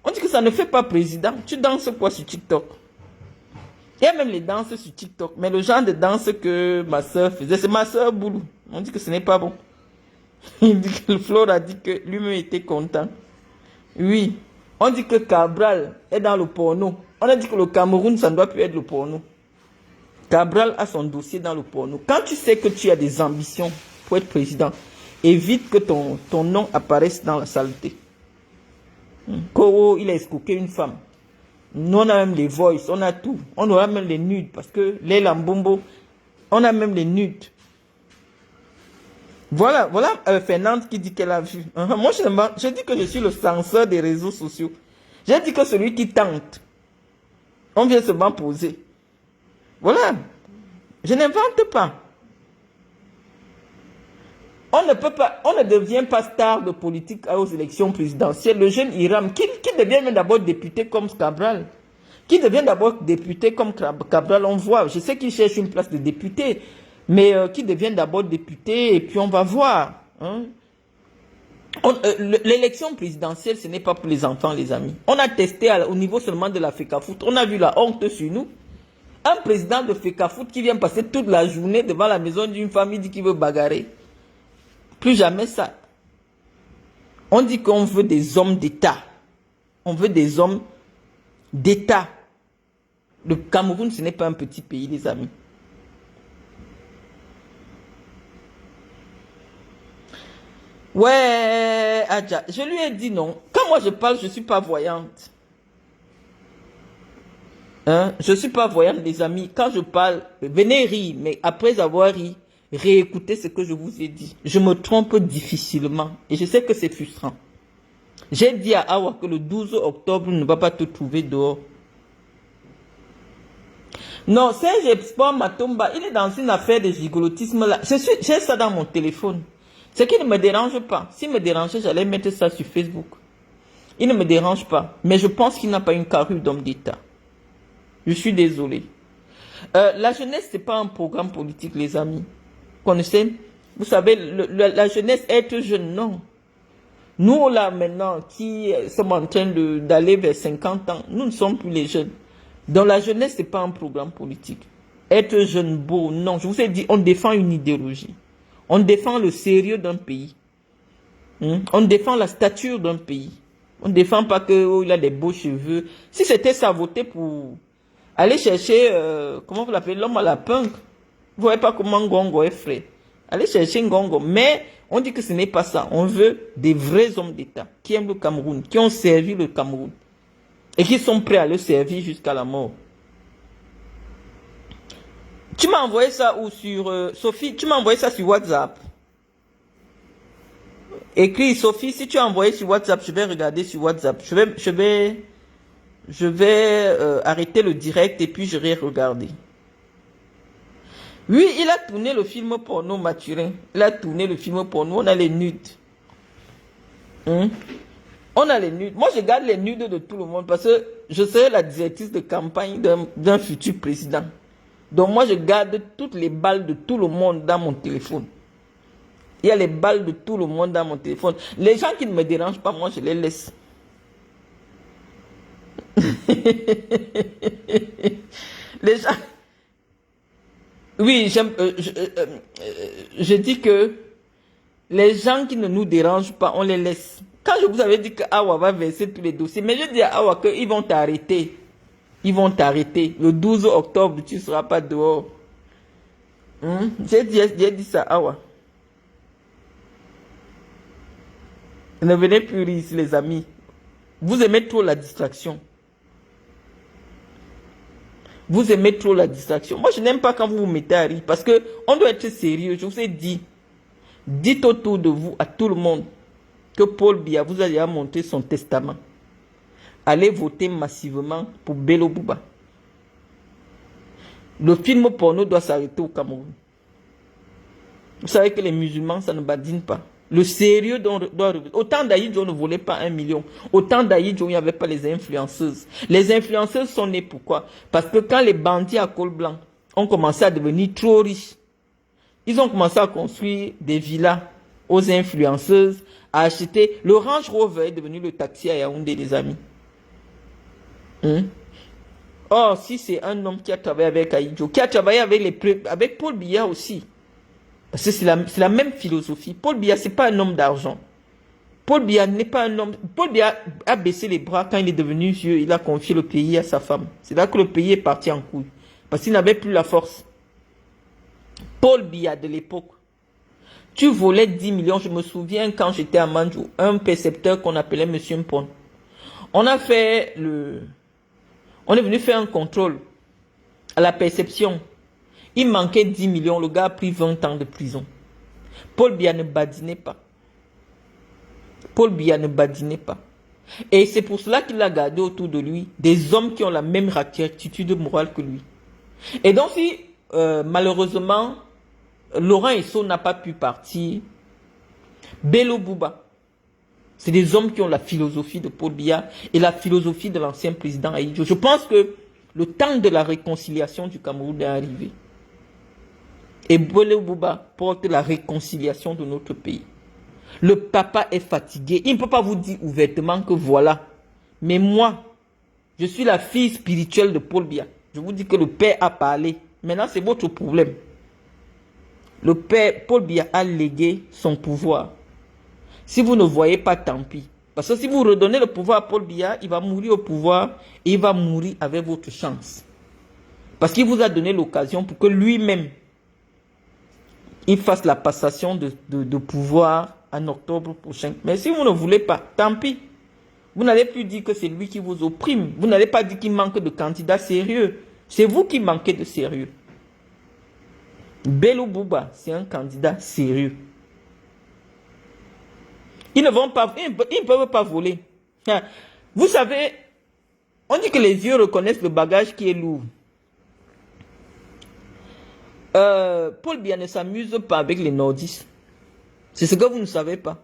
On dit que ça ne fait pas président. Tu danses quoi sur TikTok? Il y a même les danses sur TikTok. Mais le genre de danse que ma soeur faisait, c'est ma soeur Boulou. On dit que ce n'est pas bon. Il dit que le Flore a dit que lui-même était content. Oui. On dit que Cabral est dans le porno. On a dit que le Cameroun, ça ne doit plus être le porno. Cabral a son dossier dans le porno. Quand tu sais que tu as des ambitions pour être président, évite que ton nom apparaisse dans la saleté. Koro, il a escroqué une femme. Nous, on a même les voices, on a tout. On aura même les nudes, parce que Leila Mbombo, on a même les nudes. Voilà Fernande qui dit qu'elle a vu. Moi, je dis que je suis le censeur des réseaux sociaux. J'ai dit que celui qui tente, on vient seulement poser. Voilà. Je n'invente pas. On ne peut pas, on ne devient pas star de politique aux élections présidentielles. Le jeune Hiram, qui devient même d'abord député comme Cabral, qui devient d'abord député comme Cabral, on voit. Je sais qu'il cherche une place de député, mais qui devient d'abord député, et puis on va voir. L'élection présidentielle, ce n'est pas pour les enfants, les amis. On a testé au niveau seulement de la FECAFOOT. On a vu la honte sur nous. Un président de FECAFOOT qui vient passer toute la journée devant la maison d'une famille dit qu'il veut bagarrer. Plus jamais ça. On dit qu'on veut des hommes d'État. On veut des hommes d'État. Le Cameroun, ce n'est pas un petit pays, les amis. Ouais, Adja, je lui ai dit non. Quand moi je parle, je ne suis pas voyante. Je ne suis pas voyante, les amis. Quand je parle, venez rire, mais après avoir ri, réécoutez ce que je vous ai dit. Je me trompe difficilement et je sais que c'est frustrant. J'ai dit à Awa que le 12 octobre ne va pas te trouver dehors. Non, Serge Espoir Matomba, il est dans une affaire de gigolotisme là. J'ai ça dans mon téléphone. Ce qui ne me dérange pas. S'il me dérangeait, j'allais mettre ça sur Facebook. Il ne me dérange pas. Mais je pense qu'il n'a pas une carrure d'homme d'État. Je suis désolé. La jeunesse, c'est pas un programme politique, les amis. Connaissez? Vous savez, la jeunesse, être jeune, non. Nous, là, maintenant, qui sommes en train d'aller vers 50 ans, nous ne sommes plus les jeunes. Dans la jeunesse, c'est pas un programme politique. Être jeune, beau, non. Je vous ai dit, on défend une idéologie. On défend le sérieux d'un pays. On défend la stature d'un pays. On ne défend pas qu'il a des beaux cheveux. Si c'était ça, voter pour aller chercher, comment vous l'appelez, l'homme à la punk. Vous voyez pas comment Ngongo est frais. Allez chercher Ngongo. Mais on dit que ce n'est pas ça. On veut des vrais hommes d'État qui aiment le Cameroun, qui ont servi le Cameroun et qui sont prêts à le servir jusqu'à la mort. Tu m'as envoyé ça où sur Sophie, tu m'as envoyé ça sur WhatsApp. Écris Sophie, si tu as envoyé sur WhatsApp, je vais regarder sur WhatsApp. Je vais arrêter le direct et puis je vais regarder. Oui, il a tourné le film porno Mathurin. Il a tourné le film porno. On a les nudes. On a les nudes. Moi, je garde les nudes de tout le monde parce que je serai la directrice de campagne d'un futur président. Donc, moi, je garde toutes les balles de tout le monde dans mon téléphone. Il y a les balles de tout le monde dans mon téléphone. Les gens qui ne me dérangent pas, moi, je les laisse. Les gens... Oui, je dis que les gens qui ne nous dérangent pas, on les laisse. Quand je vous avais dit que Awa va verser tous les dossiers, mais je dis à Awa qu'ils vont t'arrêter. Ils vont t'arrêter. Le 12 octobre, tu ne seras pas dehors. J'ai dit ça à Awa. Ne venez plus rire ici, les amis. Vous aimez trop la distraction. Vous aimez trop la distraction. Moi, je n'aime pas quand vous vous mettez à rire. Parce que on doit être sérieux. Je vous ai dit. Dites autour de vous, à tout le monde, que Paul Biya vous a déjà montré son testament. Allez voter massivement pour Bello Bouba. Le film porno doit s'arrêter au Cameroun. Vous savez que les musulmans, ça ne badine pas. Le sérieux doit... Autant d'Aïdjo, on ne volait pas 1 million. Autant d'Aïdjo, il n'y avait pas les influenceuses. Les influenceuses sont nées pourquoi? Parce que quand les bandits à col blanc ont commencé à devenir trop riches, ils ont commencé à construire des villas aux influenceuses, à acheter. Le Range Rover est devenu le taxi à Yaoundé, les amis. Or, si c'est un homme qui a travaillé avec Aïdjo, qui a travaillé avec Paul Biya aussi, parce que c'est la même philosophie. Paul Biya, ce n'est pas un homme d'argent. Paul Biya n'est pas un homme... Paul Biya a baissé les bras quand il est devenu vieux. Il a confié le pays à sa femme. C'est là que le pays est parti en couille. Parce qu'il n'avait plus la force. Paul Biya de l'époque. Tu volais 10 millions. Je me souviens quand j'étais à Manjou. Un percepteur qu'on appelait Monsieur Mpon. On a fait On est venu faire un contrôle à la perception. Il manquait 10 millions, le gars a pris 20 ans de prison. Paul Biya ne badinait pas. Paul Biya ne badinait pas. Et c'est pour cela qu'il a gardé autour de lui des hommes qui ont la même attitude morale que lui. Et donc si malheureusement Laurent Esso n'a pas pu partir, Bello Bouba, c'est des hommes qui ont la philosophie de Paul Biya et la philosophie de l'ancien président Aïdjo. Je pense que le temps de la réconciliation du Cameroun est arrivé. Et Bello Bouba porte la réconciliation de notre pays. Le papa est fatigué. Il ne peut pas vous dire ouvertement que voilà. Mais moi, je suis la fille spirituelle de Paul Biya. Je vous dis que le père a parlé. Maintenant, c'est votre problème. Le père, Paul Biya, a légué son pouvoir. Si vous ne voyez pas, tant pis. Parce que si vous redonnez le pouvoir à Paul Biya, il va mourir au pouvoir et il va mourir avec votre chance. Parce qu'il vous a donné l'occasion pour que lui-même il fasse la passation de pouvoir en octobre prochain. Mais si vous ne voulez pas, tant pis. Vous n'allez plus dire que c'est lui qui vous opprime. Vous n'allez pas dire qu'il manque de candidats sérieux. C'est vous qui manquez de sérieux. Bello Bouba, c'est un candidat sérieux. Ils ne peuvent pas voler. Vous savez, on dit que les yeux reconnaissent le bagage qui est lourd. Paul Biya ne s'amuse pas avec les nordistes. C'est ce que vous ne savez pas.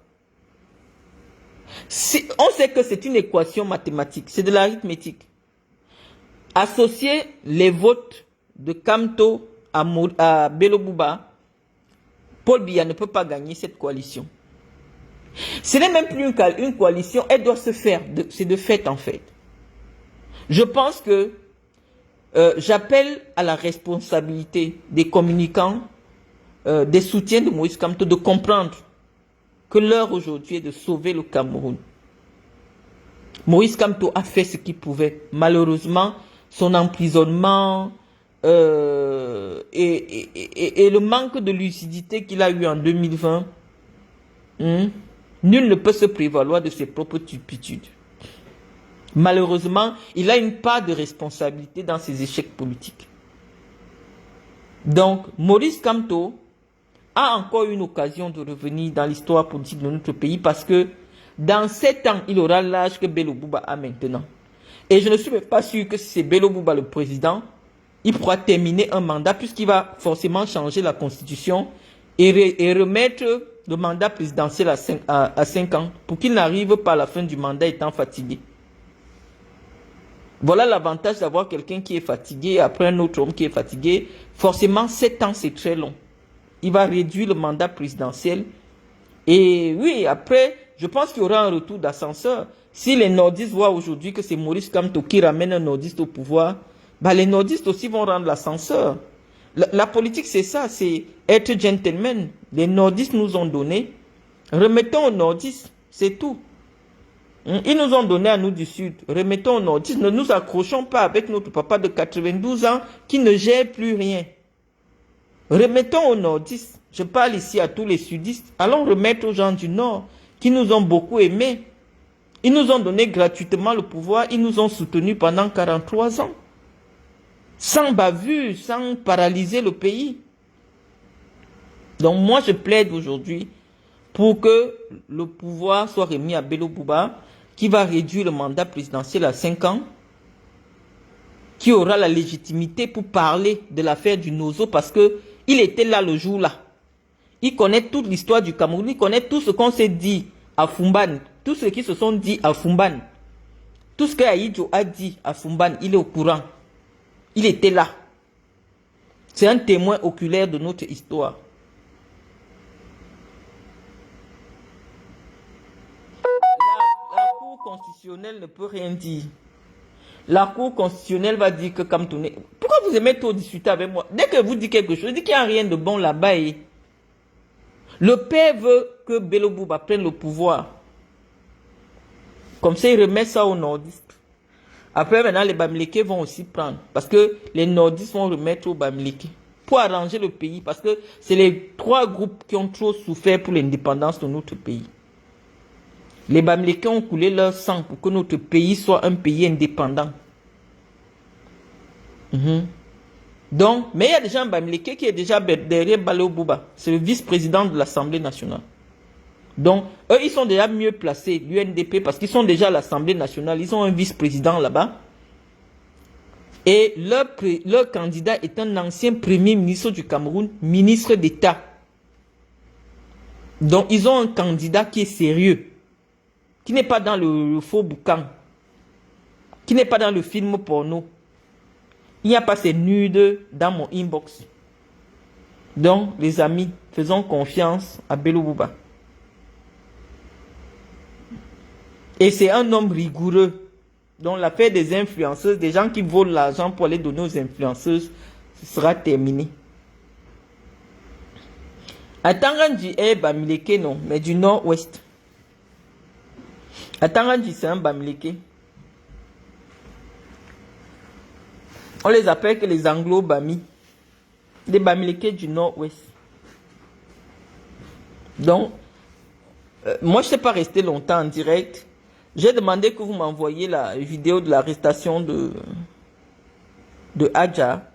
On sait que c'est une équation mathématique, c'est de l'arithmétique. Associer les votes de Kamto à Bello Bouba, Paul Biya ne peut pas gagner cette coalition. Ce n'est même plus une coalition, elle doit se faire, c'est de fait en fait. Je pense que j'appelle à la responsabilité des communicants, des soutiens de Moïse Kamto de comprendre que l'heure aujourd'hui est de sauver le Cameroun. Moïse Kamto a fait ce qu'il pouvait. Malheureusement, son emprisonnement et le manque de lucidité qu'il a eu en 2020, nul ne peut se prévaloir de ses propres turpitudes. Malheureusement, il a une part de responsabilité dans ses échecs politiques. Donc, Maurice Kamto a encore une occasion de revenir dans l'histoire politique de notre pays parce que dans 7 ans, il aura l'âge que Bello Bouba a maintenant. Et je ne suis même pas sûr que si c'est Bello Bouba le président, il pourra terminer un mandat puisqu'il va forcément changer la constitution et remettre le mandat présidentiel à 5 ans pour qu'il n'arrive pas à la fin du mandat étant fatigué. Voilà l'avantage d'avoir quelqu'un qui est fatigué après un autre homme qui est fatigué. Forcément, 7 ans, c'est très long. Il va réduire le mandat présidentiel. Et oui, après, je pense qu'il y aura un retour d'ascenseur. Si les nordistes voient aujourd'hui que c'est Maurice Kamto qui ramène un nordiste au pouvoir, bah les nordistes aussi vont rendre l'ascenseur. La politique, c'est ça, c'est être gentleman. Les nordistes nous ont donné. Remettons aux nordistes, c'est tout. Ils nous ont donné à nous du Sud. Remettons aux nordistes. Ne nous accrochons pas avec notre papa de 92 ans qui ne gère plus rien. Remettons aux nordistes. Je parle ici à tous les sudistes. Allons remettre aux gens du Nord qui nous ont beaucoup aimés. Ils nous ont donné gratuitement le pouvoir. Ils nous ont soutenus pendant 43 ans. Sans bavure, sans paralyser le pays. Donc moi je plaide aujourd'hui pour que le pouvoir soit remis à Bello Bouba, qui va réduire le mandat présidentiel à 5 ans, qui aura la légitimité pour parler de l'affaire du Nozo parce que il était là le jour-là. Il connaît toute l'histoire du Cameroun, il connaît tout ce qu'on s'est dit à Fumban, tout ce qui se sont dit à Fumban, tout ce que Aïdjo a dit à Fumban, il est au courant. Il était là. C'est un témoin oculaire de notre histoire. La Cour constitutionnelle ne peut rien dire. La Cour constitutionnelle va dire que comme tourner. Pourquoi vous aimez trop discuter avec moi? Dès que vous dites quelque chose, dites qu'il n'y a rien de bon là-bas. Le père veut que Bello Bouba prenne le pouvoir. Comme ça, il remet ça aux nordistes. Après, maintenant, les Bamileke vont aussi prendre. Parce que les nordistes vont remettre aux Bamileke. Pour arranger le pays. Parce que c'est les 3 groupes qui ont trop souffert pour l'indépendance de notre pays. Les Bamileke ont coulé leur sang pour que notre pays soit un pays indépendant. Donc, mais il y a déjà un Bamileke qui est déjà derrière Bello Bouba. C'est le vice-président de l'Assemblée nationale. Donc, eux, ils sont déjà mieux placés, l'UNDP, parce qu'ils sont déjà à l'Assemblée nationale. Ils ont un vice-président là-bas. Et leur candidat est un ancien premier ministre du Cameroun, ministre d'État. Donc, ils ont un candidat qui est sérieux, qui n'est pas dans le faux boucan, qui n'est pas dans le film porno. Il n'y a pas ces nudes dans mon inbox. Donc, les amis, faisons confiance à Bello Bouba. Et c'est un homme rigoureux. Donc l'affaire des influenceuses, des gens qui volent l'argent pour aller donner aux influenceuses, ce sera terminé. Atanganji est Bamileke, non, mais du nord-ouest. Atanganji, c'est un Bamileke. On les appelle que les Anglo-Bami. Des Bamileke du nord-ouest. Donc, moi je ne sais pas rester longtemps en direct. J'ai demandé que vous m'envoyiez la vidéo de l'arrestation de Adja.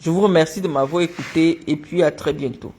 Je vous remercie de m'avoir écouté et puis à très bientôt.